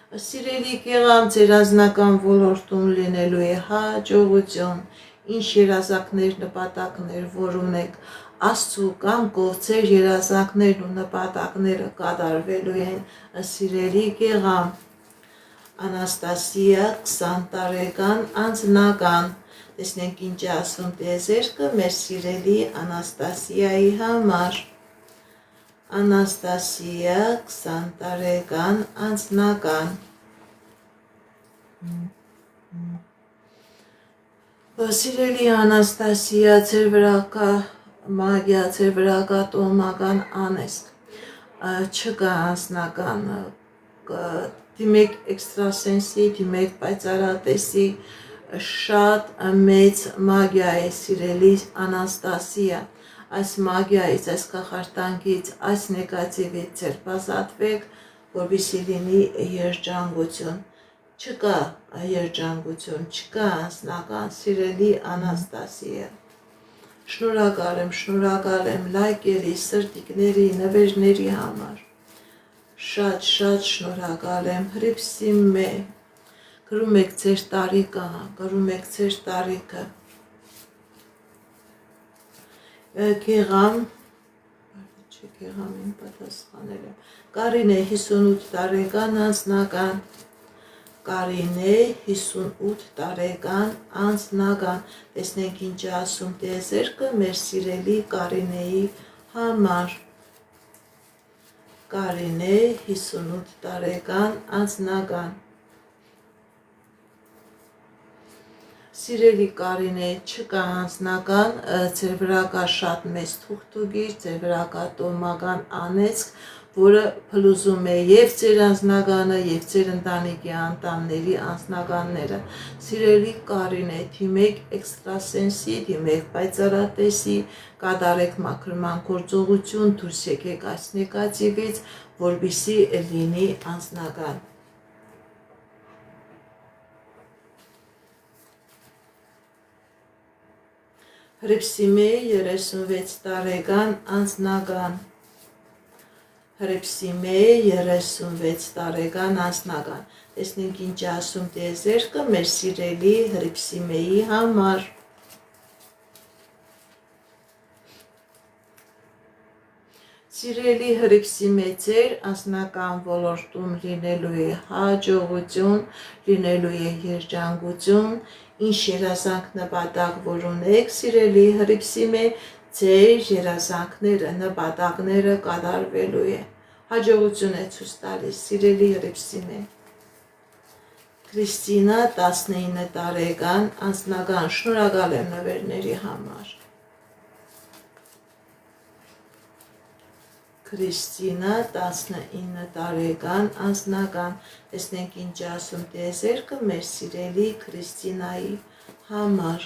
Սիրելի Գեղամ, ձեր անձնական ոլորտում լինելու է հաջողություն, ինչ երազանքներ, նպատակներ, որ ունեք, Աստծու կամքով ձեր երազանքներն ու նպատակները կատարվելու են, սիրելի Գեղամ։ Անաստասիա 20 տարեկան անձնական։ Տեսնենք ինչ ասում տիեզերքը մեր սիրելի Անաստասիայի համար։ Անաստասիա 20 տարեկան անձնական։ Սիրելի Անաստասիա, ձեր վրա կա մագիա, ձեր վրա կա տոհմական անեծք, չկա անձնական, դիմեք էքստրասենսի, դիմեք պայծառատեսի, շատ մեծ մագիա է, սիրելի Անաստասիա, այս մագիայից, այս կախարդանքից, այս նեգատիվից ձերբազատվեք, որպեսզի լինի երջանկություն, չկա երջանկություն, չկա անձնական, սիրելի Անաստասիա, շնորհակալ եմ լայքերի, սրտիկների, նվերների համար, շատ շնորհակալ եմ, հրիփսիմե, գրում եք ձեր տարիքը, գրում եք ձեր տարիքը, Գեղամ, Գեղամին պատասխանել եմ, Կարինե 58 տարեկան անձնական, Կարինե 58 տարեկան անձնական, տեսնենք ինչ ասում տիեզերքը մեր սիրելի Կարինեի համար, Կարինե 58 տարեկան անձնական, Սիրելի Կարինե, չկա անձնական, ձեր վրա կա շատ մեծ թուղթուգիր, ձեր վրա կա տոհմական անեծք, որը փլուզում է եւ ձեր անձնականը, եւ ձեր ընտանիքի անդամների անձնականները։ Սիրելի Կարինե, դիմեք էքստրասենսի, դիմեք պայծառատեսի, կատարեք մաքրման գործողություն, դուրս եկեք այս նեգատիվից, որպեսզի լինի անձնական։ Հրիփսիմե 36 տարեկան անձնական, Հրիփսիմե 36 տարեկան անձնական, տեսնենք ինչ ասում տիեզերքը մեր սիրելի Հրիփսիմեի համար, Սիրելի Հրիփսիմե, ձեր անձնական ոլորտում լինելու է հաջողություն, լինելու է երջանկություն, ինչ երազանք նպատակ որ ունեք, սիրելի Հրիփսիմե, ձեր երազանքները, նպատակները կատարվելու է, հաջողություն է ցույց տալիս, սիրելի Հրիփսիմե։ Քրիստինա 19 տարեկան անձնական, շնորհակալ եմ նվերների համար։ Քրիստինա 19 տարեկան անձնական, տեսնենք ինչ ասում տիեզերքը մեր սիրելի Քրիստինայի համար։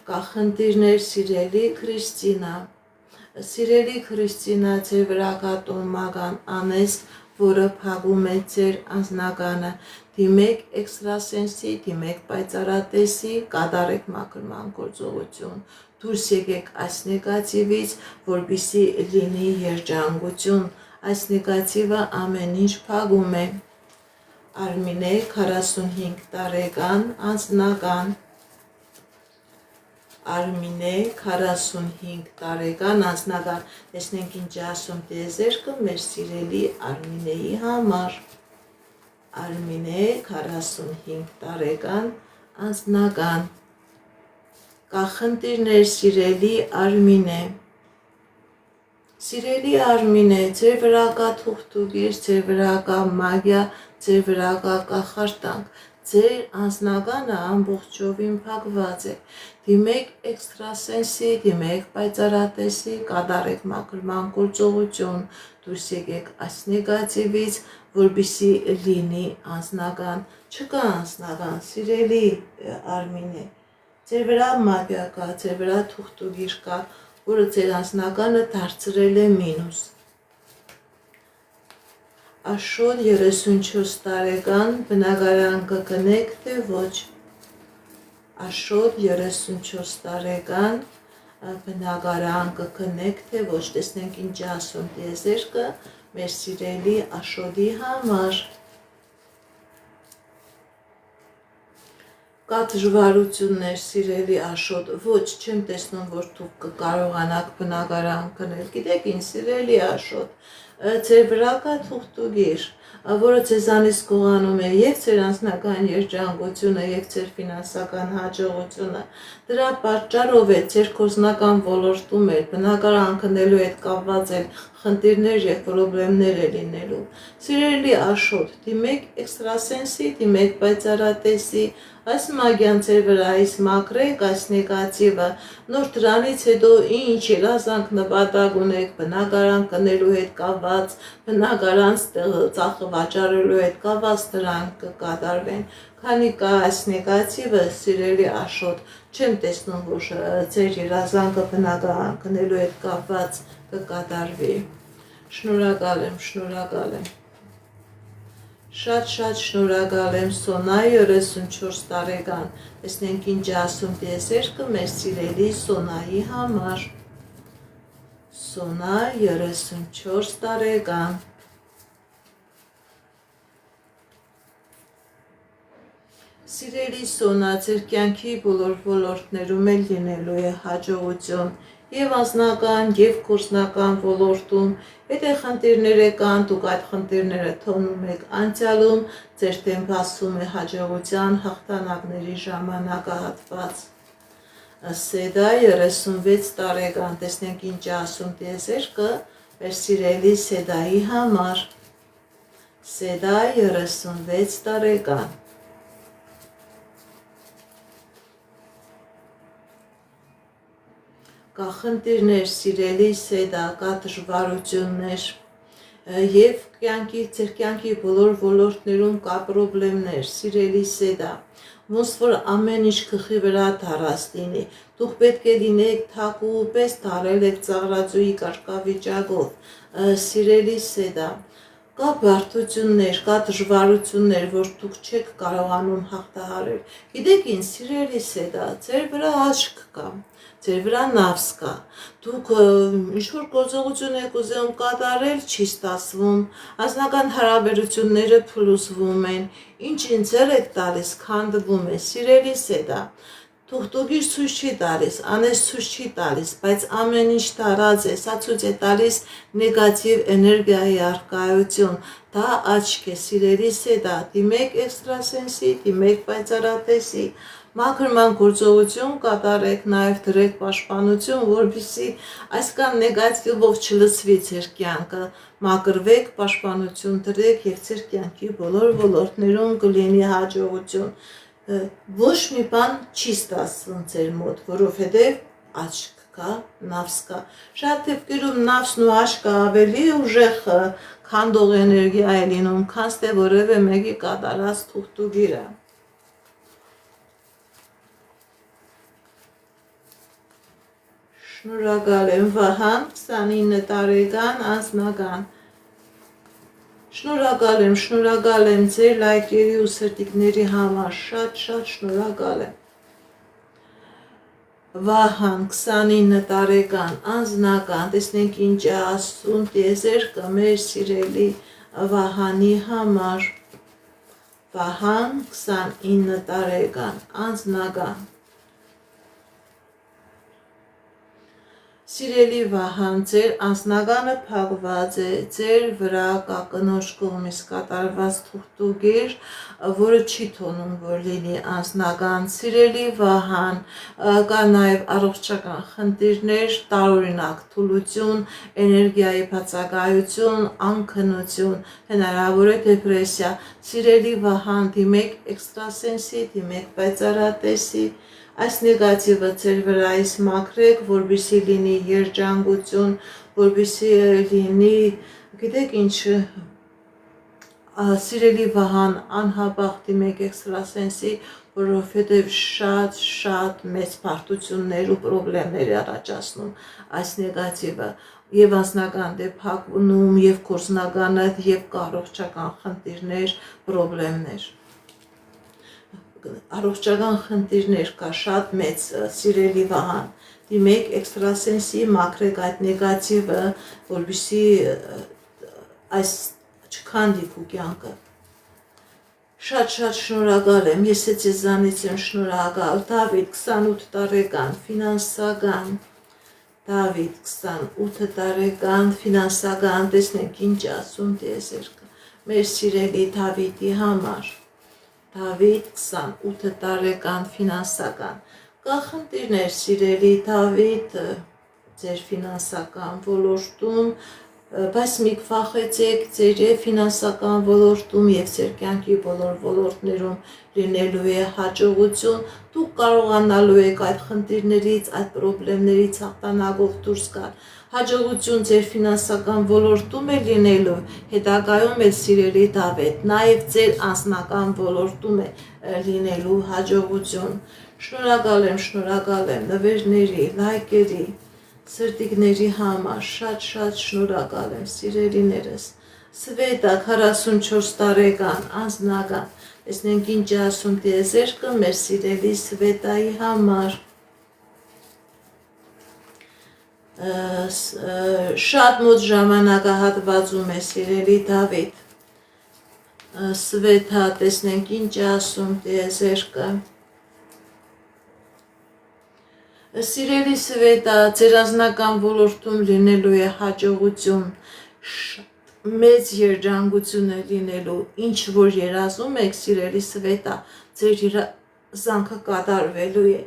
Կա խնդիրներ, սիրելի Քրիստինա, ձեր վրա կա տոհմական անեծք, որը փակում է ձեր անձնականը, դիմեք էքստրասենսի, դիմեք պայծառատեսի, կատարեք մաքրման գործողություն, դուրս եկեք այս նեգատիվից, որպեսզի լինի երջանկություն, այս նեգատիվը ամեն ինչ փակում է։ Արմինե 45 տարեկան անձնական, Արմինե 45 տարեկան անձնական, տեսնենք ինչ ասում տիեզերքը մեր սիրելի Արմինեի համար։ Արմինե 45 տարեկան անձնական, կախնդիրներ սիրելի Արմինե, սիրելի Արմինե, ձեր վրա կա թուղթուկիր, ձեր վրա կա մագիա, ձեր վրա կա կախարդանք, ձեր անձնականը ամբողջովին փակված է, դիմեք էքստրասենսի, դիմեք պայծառատեսի, կատարեք մաքրման գործողություն, դուրս եկեք այս նեգատիվից, որպեսզի լինի անձնական, չկա անձնական, սիրելի Արմինե, ձեր վրա մագիա կա, ձեր վրա թուղթուկիր կա, որը ձեր անձնականը դարձրել է մինուս։ Աշոտ 34 տարեկան բնակարան կգնեք, թե ոչ։ Աշոտ 34 տարեկան բնակարան կգնեք, թե ոչ։ Տեսնենք ինչ ասում տիեզերքը մեր սիրելի Աշոտի համար։ Կա դժվարություններ սիրելի Աշոտ, ոչ, չեմ տեսնում, որ դուք կկարողանաք բնակարան գնել, գիտեք ինչ սիրելի Աշոտ, ձեր վրա կա թուղթուկիր, որը ձեզանից գողանում է և ձեր անձնական երջանկությունը և ձեր ֆինանսական հաջողությունը, դրա պատճառով է ձեր գործնական ոլորտում էլ բնակարան գնելու հետ կապված էլ խնդիրներ և պրոբլեմներ է լինելու։ Սիրելի Աշոտ, դիմեք էքստրասենսի, դիմեք պայծառատեսի, այս մագիան ձեր վրայից մաքրեք այս նեգատիվը, նոր դրանից հետո ինչ երազանք նպատակ ունեք բնակարան գնելու հետ կապված, բնակարան ծախը վաճառելու հետ կապված դրանք կկատարվեն, քանի կա այս նեգատիվը սիրելի Աշոտ, չեմ տեսնում, որ ձեր երազանքը բնակարան գնելու հետ կապված կկատարվի։ Շնորհակալ եմ, շնորհակալ եմ։ Շատ շնորհակալ եմ Սոնա 34 տարեկան, տեսնենք ինչ ասում տիեզերքը մեր սիրելի Սոնայի համար։ Սոնա 34 տարեկան, սիրելի Սոնա, ձեր կյանքի բոլոր ոլորտներում էլ լինելու է հաջողություն, և անձնական, և գործնական ոլորտում, եթե խնդիրներ կան, դուք այդ խնդիրները թողնում եք անցյալում, ձեր դեմ բացվում է հաջողության հաղթանակների ժամանակահատված։ Սեդա 36 տարեկան, տեսնենք ինչ ասում տիեզերքը մեր սիրելի Սեդայի համար։ Սեդա 36 տարեկան, կա խնդիրներ սիրելի Սեդա, կա դժվարություններ և ձեր կյանքի բոլոր ոլորտներում կա պրոբլեմներ սիրելի Սեդա, ոնց որ ամեն ինչ գլխի վրա դարած լինի, դուք պետք է լինեք թակուհու պես դարել եք ծաղրածուի կարգավիճակով, սիրելի Սեդա, կա բարդություններ, կա դժվարություններ, որ դուք չեք կարողանում հաղթահարել, գիտեք ինչ սիրելի Սեդա, ձեր վրա աչք կա, ձեր վրա նավս կա, դուք ինչ-որ գործողություն եք ուզում կատարել, չի ստացվում, անձնական հարաբերությունները փլուզվում են, ինչ ձեռ եք տալիս, քանդվում է, սիրելի Սեդա, թուղթուկիր ցույց չի տալիս, անես ցույց չի տալիս, բայց ամեն ինչ տարած է, սա ցույց է տալիս նեգատիվ էներգիայի առկայություն, դա աչք է, սիրելի Սեդա, դիմեք էքստրասենսի, դիմեք պայծառատեսի, մաքրման գործողություն կատարեք, նաև դրեք պաշտպանություն, որպեսզի այսքան նեգատիվով չլցվի ձեր կյանքը, մաքրվեք, պաշտպանություն դրեք և ձեր կյանքի բոլոր ոլորտներում կլինի հաջողություն, ոչ մի բան չի ստացվում ձեր մոտ, որովհետև աչք կա, նավս կա, շատ դեպքերում նավսն ու աչքը ավելի ուժեղ քանդող էներգիա է լինում, քան թե որևէ մեկի կատարած թուղթուկիրը։ Շնորհակալ եմ Վահան 29 տարեկան անձնական, Շնորհակալ եմ ձեր լայքերի ու սրտիկների համար, շատ շնորհակալ եմ։ Վահան 29 տարեկան անձնական, տեսնենք ինչ է ասում տիեզերքը մեր սիրելի Վահանի համար։ Վահան 29 տարեկան անձնական։ Սիրելի Վահան, ձեր անձնականը փակված է, ձեր վրա կա կնոջ կողմից կատարված թուղթուգիր, որը չի թողնում, որ լինի անձնական։ Սիրելի Վահան, կա նաև առողջական խնդիրներ, տարօրինակ թուլություն, էներգիայի բացակայություն, անքնություն, հնարավոր է դեպրեսիա։ Սիրելի Վահան, դիմեք էքստրասենսի, դիմեք պայծառատեսի, այս նեգատիվը ձեր վրայից մաքրեք, որպեսզի լինի երջանկություն, որպեսզի լինի, գիտեք ինչ, սիրելի Վահան, անհապաղ դիմեք էքստրասենսի, որովհետև շատ մեծ բարդություններ ու պրոբլեմներ է առաջացնում այս նեգատիվը, եւ անձնական դե փակվում, եւ գործնականը, եւ առողջական խնդիրներ, պրոբլեմներ։ Առողջական խնդիրներ կա շատ մեծ, սիրելի Վահան, դիմեք էքստրասենսի, մաքրեք այդ նեգատիվը, որպեսզի այս չքանդի քո կյանքը։ Շատ շնորհակալ եմ, ես ձեզանից եմ շնորհակալ։ Դավիթ 28 տարեկան, ֆինանսական, Դավիթ 28 տարեկան, ֆինանսական, տեսնենք ինչ ասում տիեզերքը մեր սիրելի Դավիթի համար։ Դավիթ 28 տարեկան, ֆինանսական, կա խնդիրներ սիրելի Դավիթ ձեր ֆինանսական ոլորտում, բայց մի վախեցեք ձեր ֆինանսական ոլորտում եւ ձեր կյանքի բոլոր ոլորտներում լինելու է հաջողություն, դուք կարողանալու եք այդ խնդիրներից, այդ պրոբլեմներից հաղթանակով դուրս գալ։ Հաջողություն ձեր ֆինանսական ոլորտում է լինելու, հետագայում էլ սիրելի Դավիթ, նաև ձեր անձնական ոլորտում է լինելու հաջողություն։ Շնորհակալ եմ նվերների, լայքերի, սրտիկների համար, շատ շնորհակալ եմ սիրելիներս։ Սվետա 44 տարեկան, անձնական, տեսնենք ինչ ասում տիեզերքը մեր սիրելի Սվետայի համար։ Շատ մոտ ժամանակահատվածում է սիրելի Դավիթ, Սվետա, տեսնենք ինչ ասում տիեզերքը։ Սիրելի Սվետա, ձեր անձնական ոլորտում լինելու է հաջողություն, մեծ երջանկություն է լինելու, ինչ որ երազում եք սիրելի Սվետա, ձեր զանքը կատարվելու է,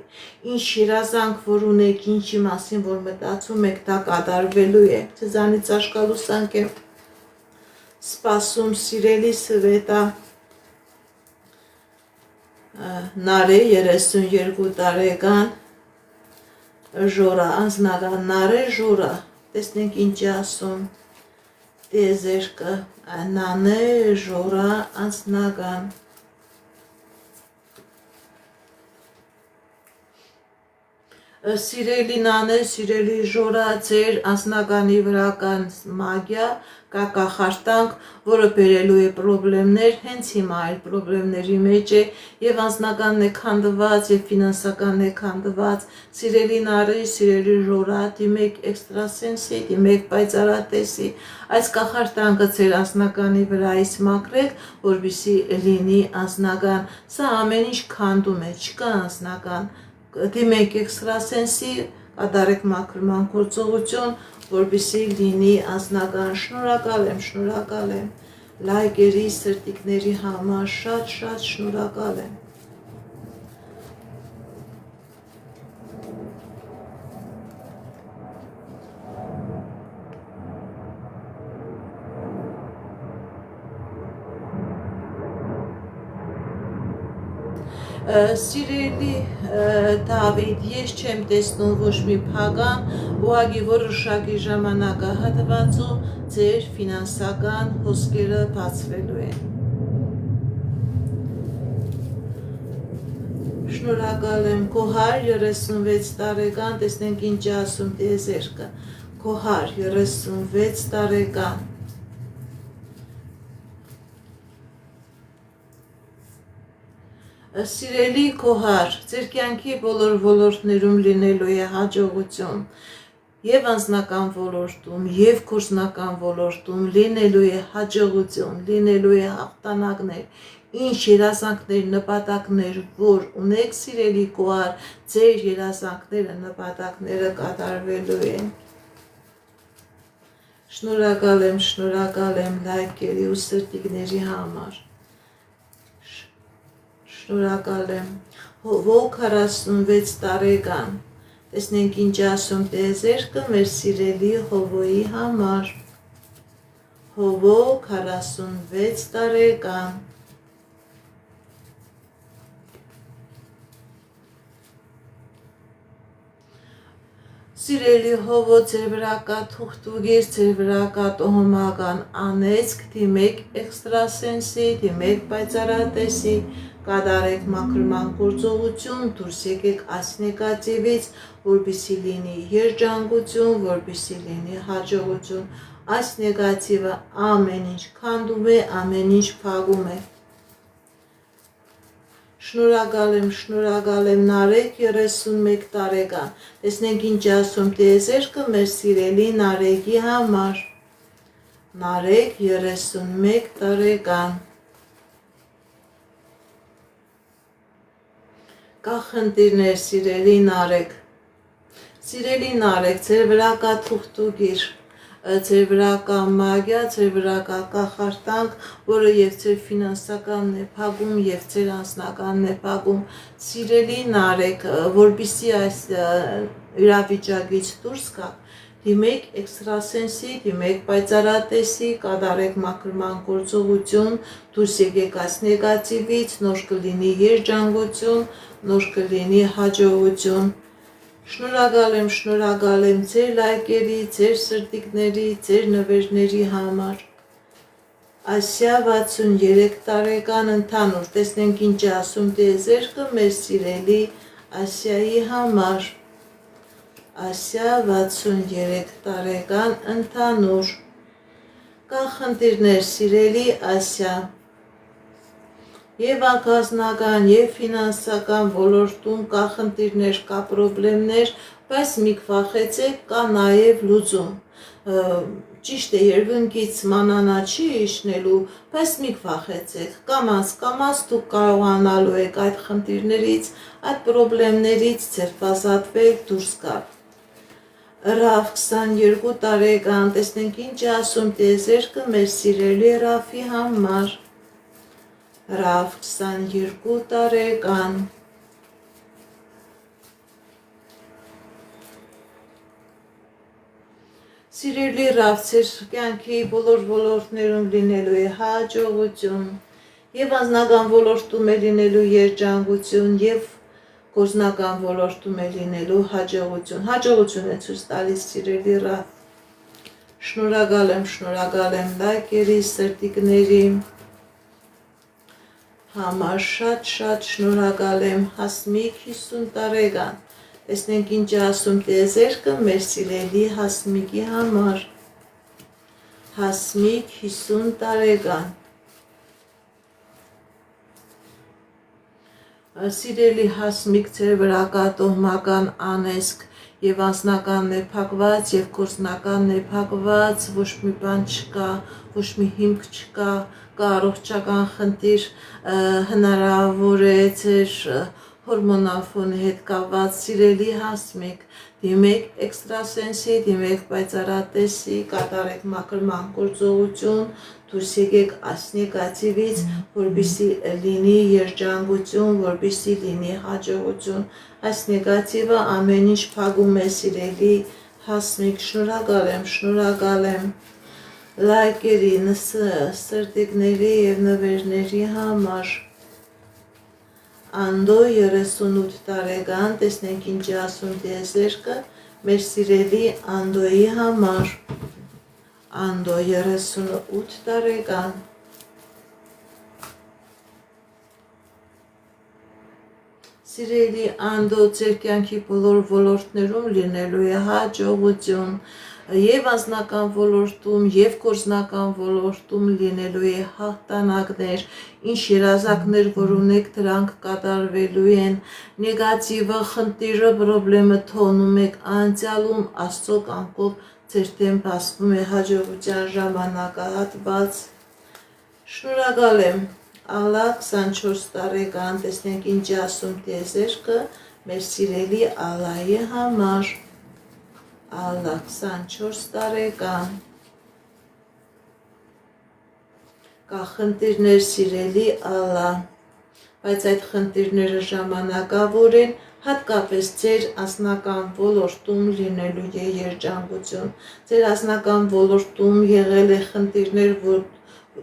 ինչ երազանք որ ունեք, ինչի մասին որ մտածում եք, դա կատարվելու է, ձեզանից աշկալուսանք եմ սպասում սիրելի Սվետա, Նարե 32 տարեկան, Ժորա, անձնական, Նարե Ժորա, տեսնենք ինչ ասում տիեզերքը, Նանե Ժորա, անձնական, Սիրելի Նանե, սիրելի Ժորա, ձեր անձնականի վրա կան մագիա, կա կախարդանք, որը բերելու է պրոբլեմներ, հենց հիմա այլ պրոբլեմների մեջ է, եւ անձնականն է քանդված, եւ ֆինանսականն է քանդված, սիրելի Նարե, սիրելի Ժորա, դիմեք էքստրասենսի, դիմեք պայծառատեսի, այս կախարդանքը ձեր անձնականի վրայից մաքրեք, որպեսզի լինի անձնական, սա ամեն ինչ քանդում է, չկա անձնական, դիմեք էքստրասենսի, կատարեք մաքրման գործողություն, որպեսզի լինի անձնական։ Շնորհակալ եմ լայքերի, սրտիկների համար, շատ շնորհակալ եմ։ Սիրելի Դավիթ, ես չեմ տեսնում ոչ մի փական, ուղղակի որոշակի ժամանակահատվածում ձեր ֆինանսական հոսքերը բացվելու են։ Շնորհակալ եմ, Կոհար 36 տարեկան, տեսնենք ինչ ասում տիեզերքը, Կոհար 36 տարեկան, Սիրելի քոհար, ձեր կյանքի բոլոր ոլորտներում լինելու է հաջողություն, եւ անձնական ոլորտում, եւ գործնական ոլորտում լինելու է հաջողություն, լինելու է հաղթանակներ, ինչ երազանքներ, նպատակներ, որ ունեք սիրելի քոհար, ձեր երազանքները, նպատակները կատարվելու են։ Շնորհակալ եմ լայքերի ու սրտիկների համար։ Շնորհակալ եմ։ Հովոք 46 տարեկան։ Տեսնենք ինչ ասում տիեզերքը մեր սիրելի Հովոյի համար։ Հովոք 46 տարեկան։ Սիրելի Հովո, ձեր վրա կա թուղթուգիր, ձեր վրա կա տոհմական անեծք, դիմեք էքստրասենսի, դիմեք պայծառատեսի, կատարեք մաքրման գործողություն, դուրս եկեք այս նեգատիվից, որպեսզի լինի երջանկություն, որպեսզի լինի հաջողություն։ Այս նեգատիվը ամեն ինչ քանդում է, ամեն ինչ փակում է։ Շնորհակալ եմ Նարեկ 31 տարեկան։ Տեսնենք ինչ ասում տիեզերքը մեր սիրելի Նարեկի համար։ Նարեկ 31 տարեկան։ Կա խնդիրներ, սիրելի Նարեկ։ Սիրելի Նարեկ, ձեր վրա կա թուղթուգիր, ձեր վրա կա մագիա, ձեր վրա կա կախարդանք, որը եւ ձեր ֆինանսականն է փակում եւ ձեր անձնականն է փակում։ Սիրելի Նարեկ, որպեսզի այս իրավիճակից դուրս գաք, դիմեք էքստրասենսի, դիմեք պայծառատեսի, կատարեք մաքրման գործողություն, դուրս եկեք այս նեգատիվից, նոր կլինի երջանկություն, նոր կլինի հաջողություն։ Շնորհակալ եմ ձեր լայքերի, ձեր սրտիկների, ձեր նվերների համար։ Ասիա 63 տարեկան ընդհանուր, տեսնենք ինչ ասում տիեզերքը մեր սիրելի Ասիայի համար։ Ասիա 63 տարեկան ընդհանուր։ Կա խնդիրներ, սիրելի Ասիա։ Եվ ակազմական, եւ ֆինանսական ոլորտում կա խնդիրներ, կա պրոբլեմներ, բայց մի քվախեցեք, կա նաեւ լուծում։ Ճիշտ է, երկնքից մանանա չի իջնելու, բայց մի քվախեցեք, կամաց դուք կարողանալու եք այդ խնդիրներից, այդ պրոբլեմներից ձերբազատվել, դուրս գալ։ Ռավ 22 տարեկան, տեսնենք ինչ ասում տիեզերքը մեր սիրելի Ռավի համար։ Ռավ 22 տարեկան։ Սիրելի Ռավ, ձեր կյանքի բոլոր ոլորտներում լինելու է հաջողություն, եւ անձնական ոլորտում է լինելու երջանկություն, եւ գործնական ոլորտում է լինելու հաջողություն։ Հաջողություն է ցույց տալիս սիրելի Ռավ։ Շնորհակալ եմ լայքերի, սրտիկների համար, շատ շնորհակալ եմ Հասմիկ 50 տարեկան։ Տեսնենք ինչ ասում տիեզերքը մեր սիրելի Հասմիկի համար։ Հասմիկ 50 տարեկան։ Սիրելի Հասմիկ, ձեր վրա կա տոհմական անեծք, եւ անձնականն է փակված, եւ գործնականն է փակված, ոչ մի բան չկա, ոչ մի հիմք չկա, կա առողջական խնդիր, հնարավոր է ձեր հորմոնալ ֆոնի հետ կապված, սիրելի Հասմիկ, դիմեք էքստրասենսի, դիմեք պայծառատեսի, կատարեք մաքրման գործողություն, դուրս եկեք այս նեգատիվից, որպեսզի լինի երջանկություն, որպեսզի լինի հաջողություն։ Այս նեգատիվը ամեն ինչ փակում է, սիրելի Հասմիկ, շնորհակալ եմ լայքերի, սրտիկների եւ նվերների համար։ Անդո 38 տարեկան, տեսնենք ինչ ասում տիեզերքը մեր սիրելի Անդոյի համար։ Անդո 38 տարեկան։ Սիրելի Անդո, ձեր կյանքի բոլոր ոլորտներում լինելու է հաջողություն, եւ անձնական ոլորտում եւ գործնական ոլորտում լինելու է հաղթանակներ, ինչ երազանքներ, որ ունեք, դրանք կատարվելու են, նեգատիվը, խնդիրը, պրոբլեմը թողնում եք անցյալում, Աստծո կամքով ձեր դեմ բացվում է հաջողության ժամանակահատված։ Շնորհակալ եմ, Ալլա 24 տարեկան, տեսնենք ինչ ասում տիեզերքը մեր սիրելի Ալլայի համար։ Ալլա 24 տարեկան, կա խնդիրներ սիրելի Ալլա, բայց այդ խնդիրները ժամանակավոր են, հատկապես ձեր անձնական ոլորտում լինելու է երջանկություն, ձեր անձնական ոլորտում եղել է խնդիրներ, որ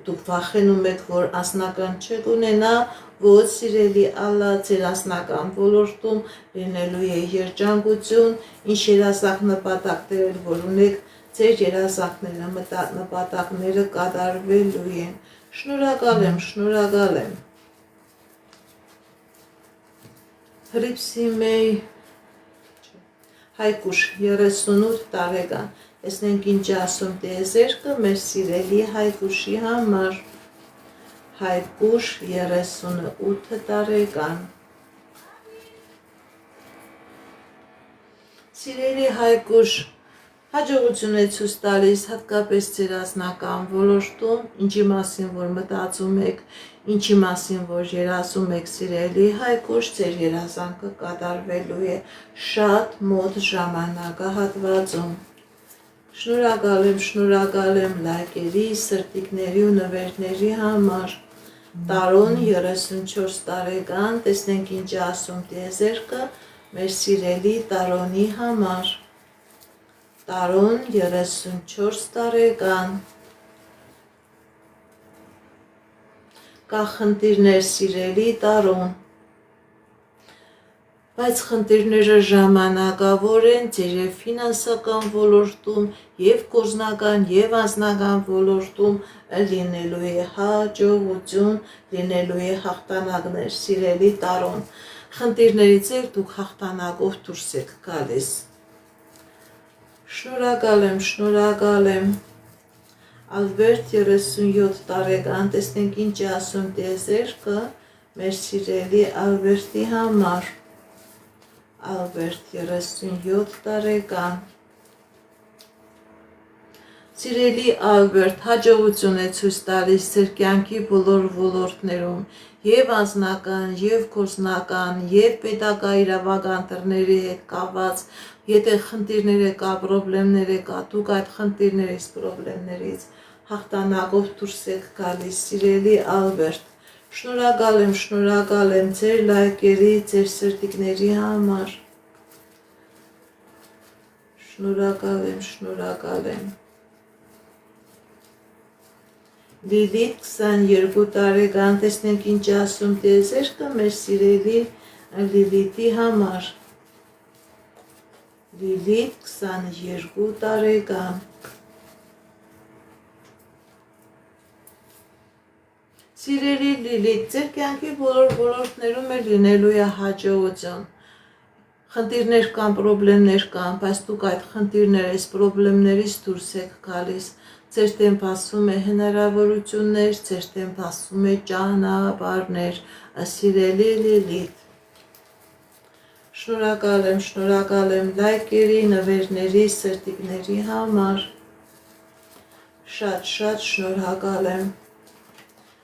դուք վախենում եք, որ անձնական չեք ունենա, ոչ սիրելի Ալլա, ձեր անձնական ոլորտում լինելու է երջանկություն, ինչ երազանք նպատակներ, որ ունեք, ձեր երազանքները, նպատակները կատարվելու են։ Շնորհակալ եմ, շնորհակալ եմ։ Հրիփսիմեյ Հայկուշ 38 տարեկան, տեսնենք ինչ ասում տիեզերքը մեր սիրելի Հայկուշի համար։ Հայկուշ 38 տարեկան, սիրելի Հայկուշ, հաջողություն է ցույց տալիս հատկապես ձեր անձնական ոլորտում, ինչի մասին որ մտածում եք, ինչի մասին որ երազում եք, սիրելի Հայկուշ, ձեր երազանքը կատարվելու է շատ մոտ ժամանակահատվածում։ Շնորհակալ եմ լայքերի, սրտիկների ու նվերների համար։ Տարոն 34 տարեկան, տեսնենք ինչ ասում տիեզերքը մեր սիրելի Տարոնի համար։ Տարոն 34 տարեկան, կա խնդիրներ սիրելի Տարոն, բայց խնդիրները ժամանակավոր են ձեր եւ ֆինանսական ոլորտում եւ գործնական եւ անձնական ոլորտում լինելու է հաջողություն, լինելու է հաղթանակներ սիրելի Տարոն, խնդիրներից եք դուք հաղթանակով դուրս եք գալիս։ Շնորհակալ եմ, Ալբերտ 37 տարեկան, տեսնենք ինչ ասում տիեզերքը մեր սիրելի Ալբերտի համար։ Ալբերտ 37 տարեկան, սիրելի Ալբերտ, հաջողություն է ցույց տալիս ձեր կյանքի բոլոր ոլորտներում, եւ անձնական, եւ գործնական, եւ պետական իրավական դռների հետ կապված, եթե խնդիրներ կա, պրոբլեմներ կա, դուք այդ խնդիրներից, պրոբլեմներից հաղթանակով դուրս եք գալիս, սիրելի Ալբերտ, շնորհակալ եմ ձեր լայքերի, ձեր սրտիկների համար, շնորհակալ եմ։ Լիլիթ 22 տարեկան, տեսնենք ինչ ասում տիեզերքը մեր սիրելի Լիլիթի համար։ Լիլիթ 22 տարեկան, սիրելի Լիլիթ, ձեր կյանքի բոլոր ոլորտներում է լինելու է հաջողություն, խնդիրներ կան, պրոբլեմներ կան, բայց դուք այդ խնդիրներից, պրոբլեմներից դուրս եք գալիս, ձեր դեմ բացվում է հնարավորություններ, ձեր դեմ բացվում է ճանապարհներ, սիրելի Լիլիթ։ Շնորհակալ եմ լայքերի, նվերների, սրտիկների համար։ Շատ շնորհակալ եմ։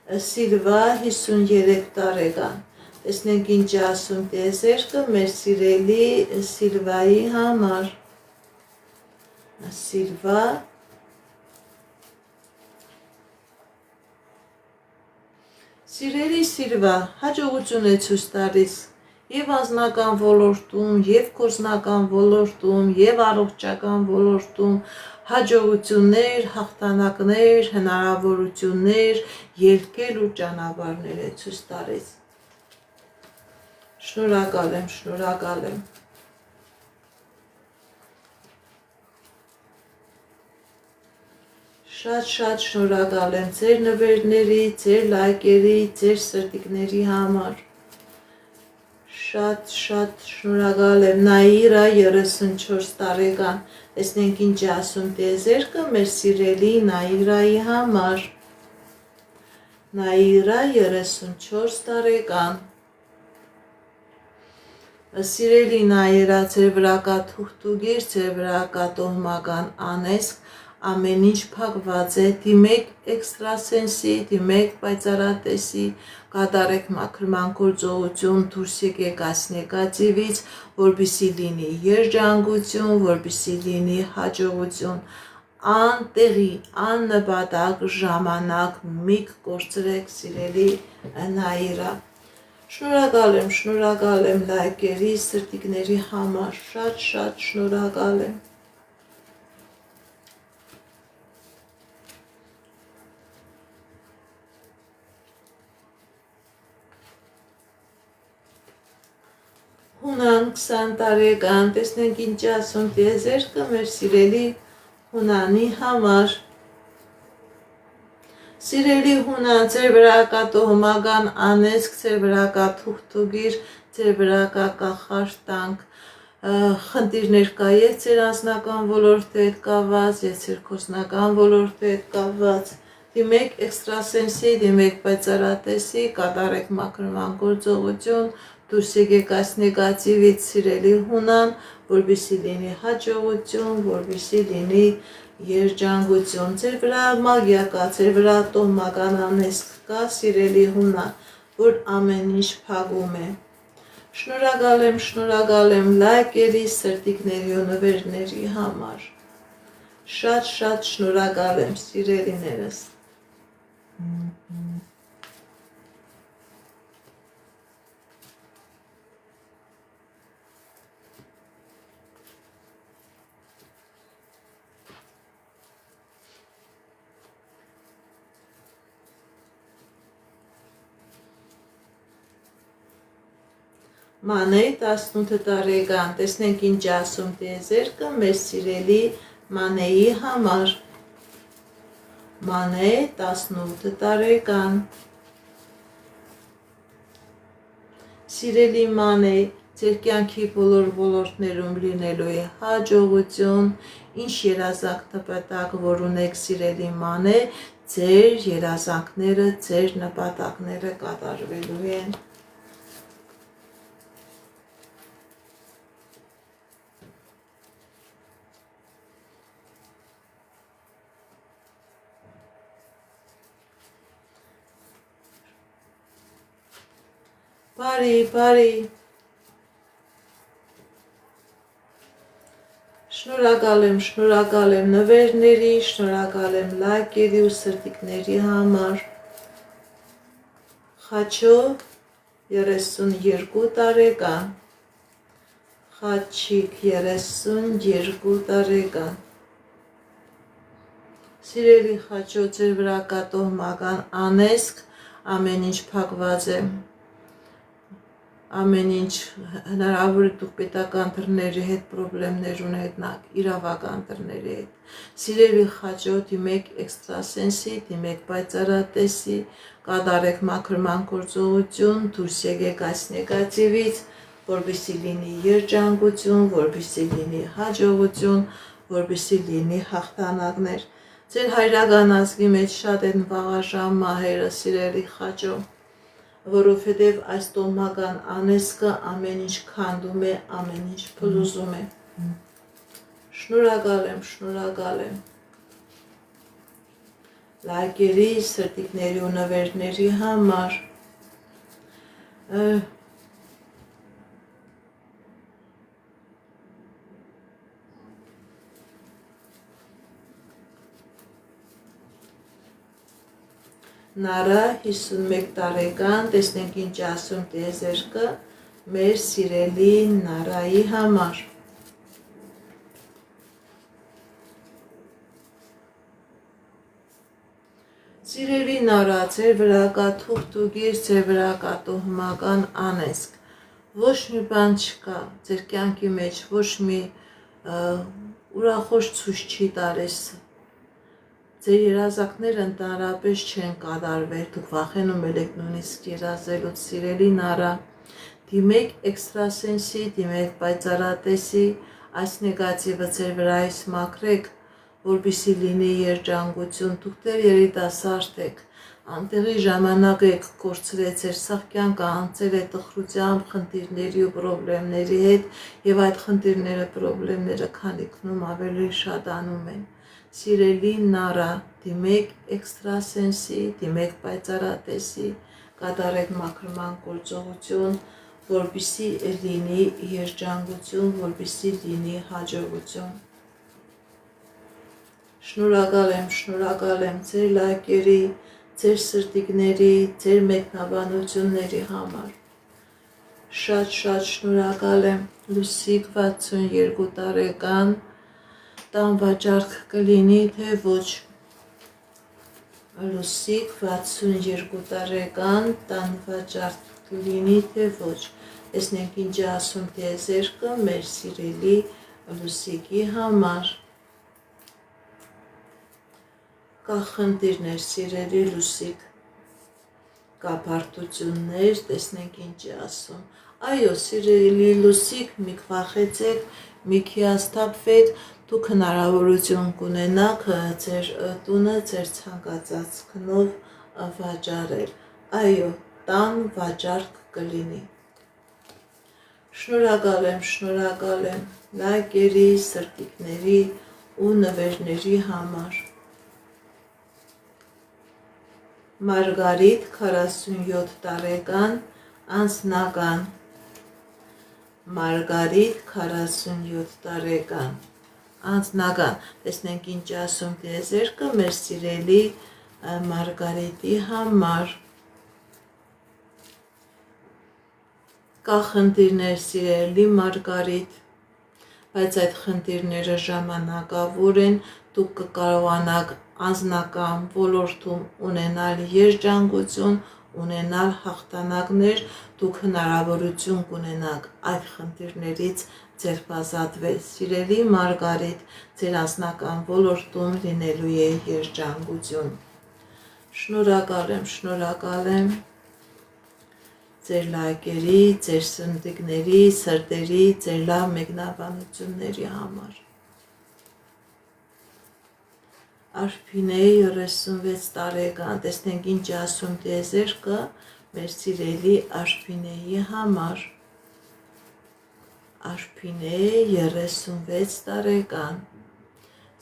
Սիլվա 53 տարեկան, տեսնենք ինչ ասում տիեզերքը մեր սիրելի Սիլվայի համար։ Սիլվա, սիրելի Սիլվա, հաջողություն է ցույց տալիս եւ անձնական ոլորտում, եւ գործնական ոլորտում, եւ առողջական ոլորտում, հաջողություններ, հաղթանակներ, հնարավորություններ, ելքել ու ճանապարհներ է ցույց տալիս։ Շնորհակալ եմ։ Շատ շնորհակալ եմ ձեր նվերների, ձեր լայքերի, ձեր սրտիկների համար։ շատ շնորհակալ եմ Նաիրա 34 տարեկան տեսնենք ինչ ասում տիեզերքը մեր սիրելի Նաիրայի համար Նաիրա 34 տարեկան Սիրելի Նաիրա ձեր վրա կա թուղթուգիր ձեր վրա կա տոհմական անեզք ամեն ինչ փակված է դիմեք էքստրասենսի դիմեք պայծառատեսի կատարեք մաքրման գործողություն դուրս եկեք այս նեգատիվից որպեսզի լինի երջանկություն որպեսզի լինի հաջողություն անտեղի աննպատակ ժամանակ միք կորցրեք սիրելի Նաիրա շնորհակալ եմ լայքերի սրտիկների համար շատ շնորհակալ եմ Հունան 20 տարեկան, տեսնենք ինչ ասում տիեզերքը մեր սիրելի Հունանի համար։ Սիրելի Հունան, ձեր վրա կա տոհմական անեզք, ձեր վրա կա թուղթուգիր, ձեր վրա կա կախարդանք, խնդիրներ կա եւ ձեր անձնական ոլորտի հետ կապված, եւ ձեր կոսնական ոլորտի հետ կապված։ Դիմեք էքստրասենսի, դիմեք պայծառատեսի, կատարեք մաքրման գործողություն, դուրս եկեք այս նեգատիվից սիրելի Հունան, որպեսզի լինի հաջողություն, որպեսզի լինի երջանկություն։ Ձեր վրա մագիա կա, ձեր վրա տոհմական անեզք կա, սիրելի Հունան, որ ամեն ինչ փակում է։ Շնորհակալ եմ լայքերի, սրտիկների ու նվերների համար։ Շատ շնորհակալ եմ սիրելիներս։ Մանեի 18 տարեկան, տեսնենք ինչ ասում տիեզերքը մեր սիրելի Մանեի համար։ Մանե 18 տարեկան։ Սիրելի Մանե, ձեր կյանքի բոլոր ոլորտներում լինելու է հաջողություն, ինչ երազանք նպատակ որ ունեք սիրելի Մանե, ձեր երազանքները, ձեր նպատակները կատարվելու են։ Բարի, շնորհակալ եմ նվերների, շնորհակալ եմ լայքերի ու սրտիկների համար։ Խաչո 32 տարեկան, Խաչիկ 32 տարեկան։ Սիրելի Խաչո, ձեր վրա կա տոհմական անեզք, ամեն ինչ փակված է։ Ամեն ինչ հնարավոր է դուք պետական դռների հետ պրոբլեմներ ունենաք, իրավական դռների հետ։ Սիրելի Խաչո, դիմեք էքստրասենսի, դիմեք պայծառատեսի, կատարեք մաքրման գործողություն, դուրս եկեք այս նեգատիվից, որպեսզի լինի երջանկություն, որպեսզի լինի հաջողություն, որպեսզի լինի հաղթանակներ։ Ձեր հայրական ազգի մեջ շատ են վաղաժամ մահերը, սիրելի Խաչո, որովհետև այս տոհմական անեզքը ամեն ինչ քանդում է, ամեն ինչ փլուզում է։ Շնորհակալ եմ։ Լայքերի, սրտիկների ու նվերների համար։ Նարա 51 տարեկան, տեսնենք ինչ ասում տիեզերքը մեր սիրելի Նարայի համար։ Սիրելի Նարա, ձեր վրա կա թուղթուգիր, ձեր վրա կա տոհմական անեզք։ Ոչ մի բան չկա ձեր կյանքի մեջ, ոչ մի ուրախոց ցույց չի տալիս։ Ձեր երազանքները ընդհանրապես չեն կատարվել, դուք վախենում եք նույնիսկ երազելուց, սիրելի Նարա, դիմեք էքստրասենսի, դիմեք պայծառատեսի, այս նեգատիվը ձեր վրայից մաքրեք, որպեսզի լինի երջանկություն, դուք դեռ երիտասարդ եք, անտեղի ժամանակ եք կորցրել ձեր սաղ կյանքը անցել է տխրությամբ, խնդիրների ու պրոբլեմների հետ եւ այդ խնդիրները, պրոբլեմները քանիքնում ավելի շատանում են։ Սիրելի Նարա, դիմեք էքստրասենսի, դիմեք պայծառատեսի, կատարեք մաքրման գործողություն, որպեսզի լինի երջանկություն, որպեսզի լինի հաջողություն։ Շնորհակալ եմ ձեր լայքերի, ձեր սրտիկների, ձեր մեկնաբանությունների համար։ Շատ շնորհակալ եմ։ Լուսիկ 62 տարեկան, տան վաճառք կլինի, թե ոչ։ Լուսիկ 62 տարեկան, տան վաճառք կլինի, թե ոչ։ Տեսնենք ինչ է ասում տիեզերքը մեր սիրելի Լուսիկի համար։ Կա խնդիրներ, սիրելի Լուսիկ, կա բարդություններ, տեսնենք ինչ է ասում։ Այո, սիրելի Լուսիկ, մի վախեցեք, մի հիասթափվեք, դուք հնարավորություն կունենաք ձեր տունը ձեր ցանկացած գնով վաճառել։ Այո, տան վաճառք կլինի։ Շնորհակալ եմ լայքերի, սրտիկների ու նվերների համար։ Մարգարիտ 47 տարեկան, անձնական։ Մարգարիտ 47 տարեկան, անձնական։ Տեսնենք ինչ ասում տիեզերքը մեր սիրելի Մարգարիտի համար։ Կա խնդիրներ, սիրելի Մարգարիտ, բայց այդ խնդիրները ժամանակավոր են, դուք կկարողանաք անձնական ոլորտում ունենալ երջանկություն, ունենալ հաղթանակներ, դուք հնարավորություն կունենաք այդ խնդիրներից ձերբազատվել։ Սիրելի Մարգարիտ, ձեր անձնական ոլորտում լինելու է երջանկություն։ Շնորհակալ եմ ձեր լայքերի, ձեր սրտիկների, սրտերի, ձեր լավ մեկնաբանությունների համար։ Արփինե 36 տարեկան, տեսնենք ինչ ասում տիեզերքը մեր սիրելի Արփինեի համար։ Արփինե 36 տարեկան,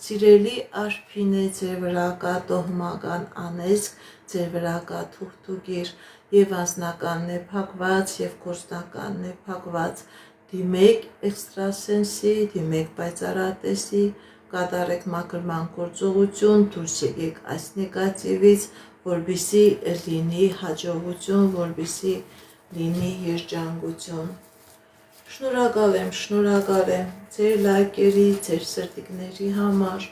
սիրելի Արփինե, ձեր վրա կա տոհմական անեծք, ձեր վրա կա թուղթուկիր, եւ անձնականն է փակված, եւ գործնականն է փակված։ Դիմեք էքստրասենսի, դիմեք պայծառատեսի, կատարեք մաքրման գործողություն, դուրս եկեք այս նեգատիվից, որպեսզի լինի հաջողություն, որպեսզի լինի երջանկություն։ Շնորհակալ եմ ձեր լայքերի, ձեր սրտիկների համար։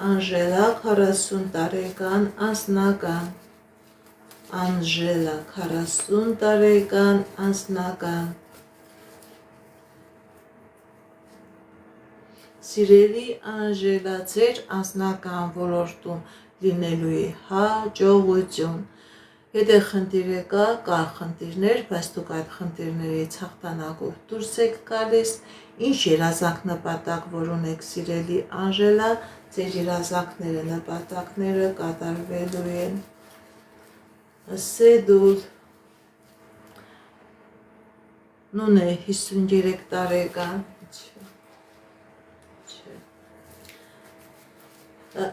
Անժելա 40 տարեկան, անձնական։ Անժելա 40 տարեկան, անձնական։ Սիրելի Անժելա, ձեր անձնական ոլորտում լինելու է հաջողություն։ Եթե խնդիր կա խնդիրներ, բայց դուք այդ խնդիրներից հաղթանակով դուրս եք գալիս, ինչ երազանք նպատակ, որ ունեք սիրելի Անժելա, ձեր երազանքները, նպատակները կատարվելու են։ Սեդուլ Նունե 53 տարեկան,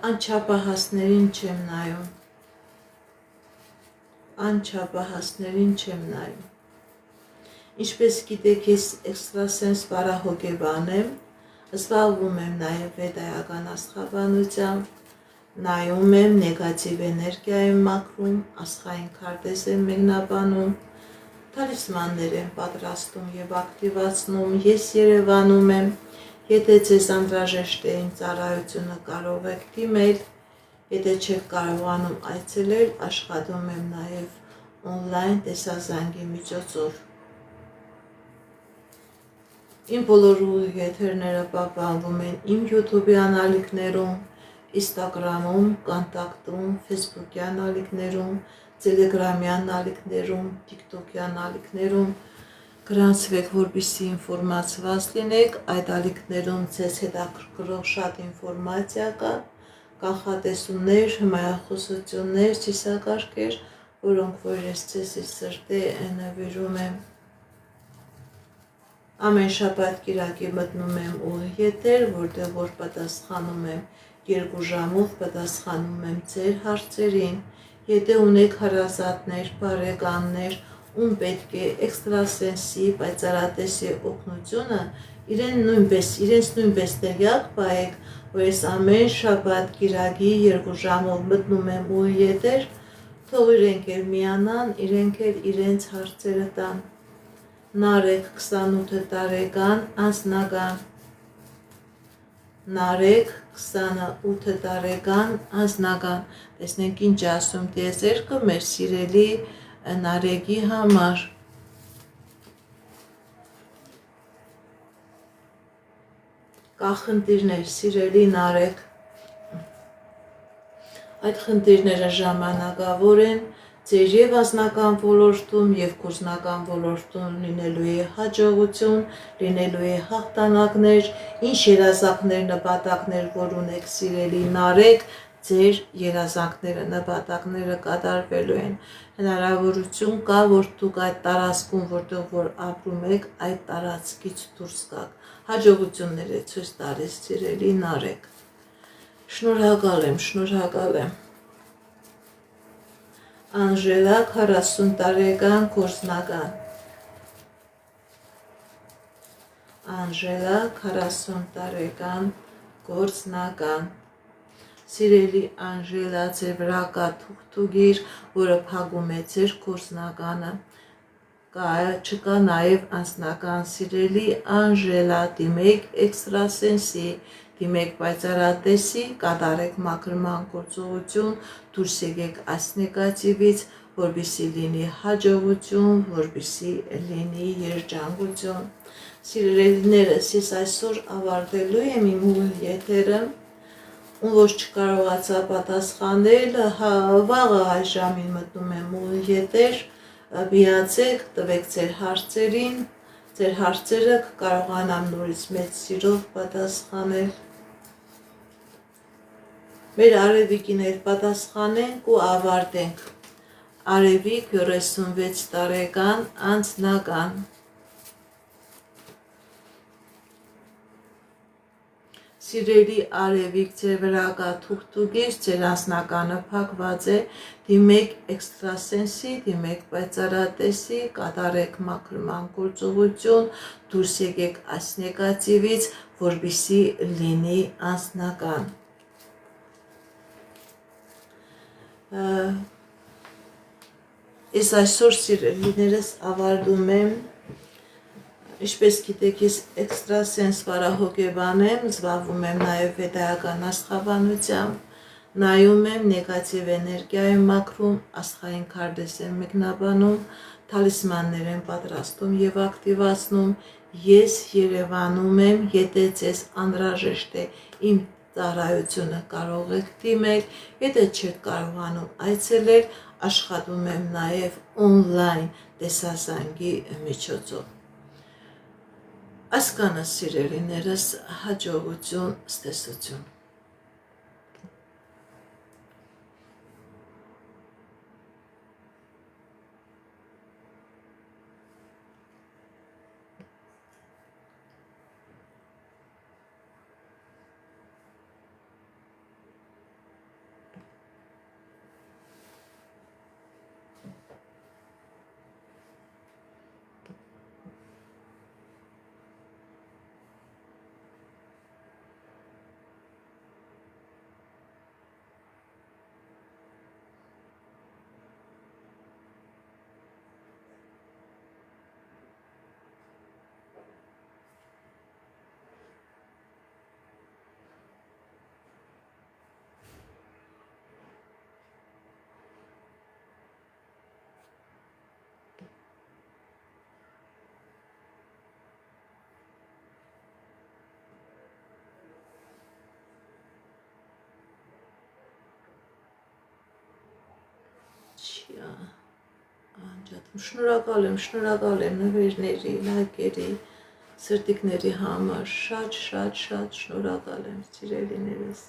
անչափահասներին չեմ նայում, անչափահասներին չեմ նայում։ Ինչպես գիտեք, ես էքստրասենս բարահոգեբան եմ, զբաղվում եմ նաև վեդայական աստղաբանությամբ, նայում եմ, նեգատիվ էներգիա եմ մաքրում, աստղային քարտեզ եմ մեկնաբանում, թալիսմաններ եմ պատրաստում եւ ակտիվացնում, ես Երևանում եմ, եթե ձեզ անհրաժեշտ է իմ ծառայությունը կարող եք դիմել, եթե չեք կարողանում այցելել, աշխատում եմ նաև օնլայն տեսազանգի միջոցով։ Իմ բոլոր եթերները պահպանվում են իմ YouTube-ի անալիքներում, Instagram-ում, Կոնտակտում, Facebook-ի անալիքներում, Տելեգրամյան ալիքներում, TikTok-յան ալիքներում գրանցվեք, որպեսզի ինֆորմացված լինեք, այդ ալիքներում ձեզ հետաքրքրող շատ ինֆորմացիա կա, կանխատեսումներ, հմայախոսություններ, ծիսակարգեր, որոնք որ ես ձեզի սրտե նվիրում եմ։ Ամեն շաբաթ կիրակի մտնում եմ ուղիղ եթեր, որտեղ որ պատասխանում եմ 2 ժամով, պատասխանում եմ ձեր հարցերին։ Եթե ունեք հարազատներ, բարեկամներ, ում պետք է էքստրասենսի, պայծառատեսի օգնությունը, իրենց նույնպես տեղյակ պահեք, որ ես ամեն շաբաթ կիրակի 2 ժամով մտնում եմ ուղիղ եթեր, թող իրենք էլ միանան, իրենք էլ իրենց հարցերը տան։ Նարեկ 28 տարեկան անձնական, Նարեկ 28 տարեկան անձնական, տեսնենք ինչ ասում տիեզերքը մեր սիրելի Նարեկի համար։ Կա խնդիրներ, սիրելի Նարեկ, այդ խնդիրները ժամանակավոր են, ձեր եւ անձնական ոլորտում եւ գործնական ոլորտում լինելու է հաջողություն, լինելու է հաղթանակներ, ինչ երազանքներ, նպատակներ, որ ունեք սիրելի Նարեկ, ձեր երազանքները, նպատակները կատարվելու են։ Հնարավորություն կա, որ դուք այդ տարածքում, որտեղ որ ապրում եք, այդ տարածքից դուրս գաք։ Հաջողություններ է ցույց տալիս սիրելի Նարեկ։ Շնորհակալ եմ։ Անժելա 40 տարեկան գործնական, Անժելա 40 տարեկան գործնական, սիրելի Անժելա, ձեր վրա կա թուղթուգիր, որը փակում է ձեր գործնականը, չկա նաև անձնական, սիրելի Անժելա, դիմեք էքստրասենսի, դիմեք պայծառատեսի, կատարեք մաքրման գործողություն, դուրս եկեք այս նեգատիվից, որպեսզի լինի հաջողություն, որպեսզի լինի երջանկություն։ Սիրելիներս, ես այսօր ավարտելու եմ իմ ուղիղ եթերը, ում որ չկարողացա պատասխանել, վաղը այս ժամին մտնում եմ ուղիղ եթեր, միացեք, տվեք ձեր հարցերին, ձեր հարցերը կկարողանամ նորից մեծ սիրով պատասխանել։ Մեր Արևիկին էլ պատասխանենք ու ավարտենք։ Արևիկ 36 տարեկան անձնական, սիրելի Արևիկ, ձեր վրա կա թուղթուգիր, ձեր անձնականը փակված է, դիմեք էքստրասենսի, դիմեք պայծառատեսի, կատարեք մաքրման գործողություն, դուրս եկեք այս նեգատիվից, որպեսզի լինի անձնական։ Ես այսօր սիրելիներս ավարտում եմ, ինչպես գիտեք, ես էքստրասենս վարահոգեբան եմ, զբաղվում եմ նաև վեդայական աստղաբանությամբ, նայում եմ նեգատիվ էներգիա եմ մաքրում, աստղային քարտեզ եմ մեկնաբանում, թալիսմաններ եմ պատրաստում եւ ակտիվացնում, ես Երևանում եմ, եթե ձեզ անհրաժեշտ է իմ ծառայությունը կարող եք դիմել, եթե չեք կարողանում այցելել, աշխատում եմ նաև օնլայն տեսազանգի միջոցով։ Այսքանը սիրելիներս, հաջողություն, ստեսություն։ անջատում։ Շնորհակալ եմ նվերների, լայքերի, սրտիկների համար, շատ շնորհակալ եմ, սիրելիներս։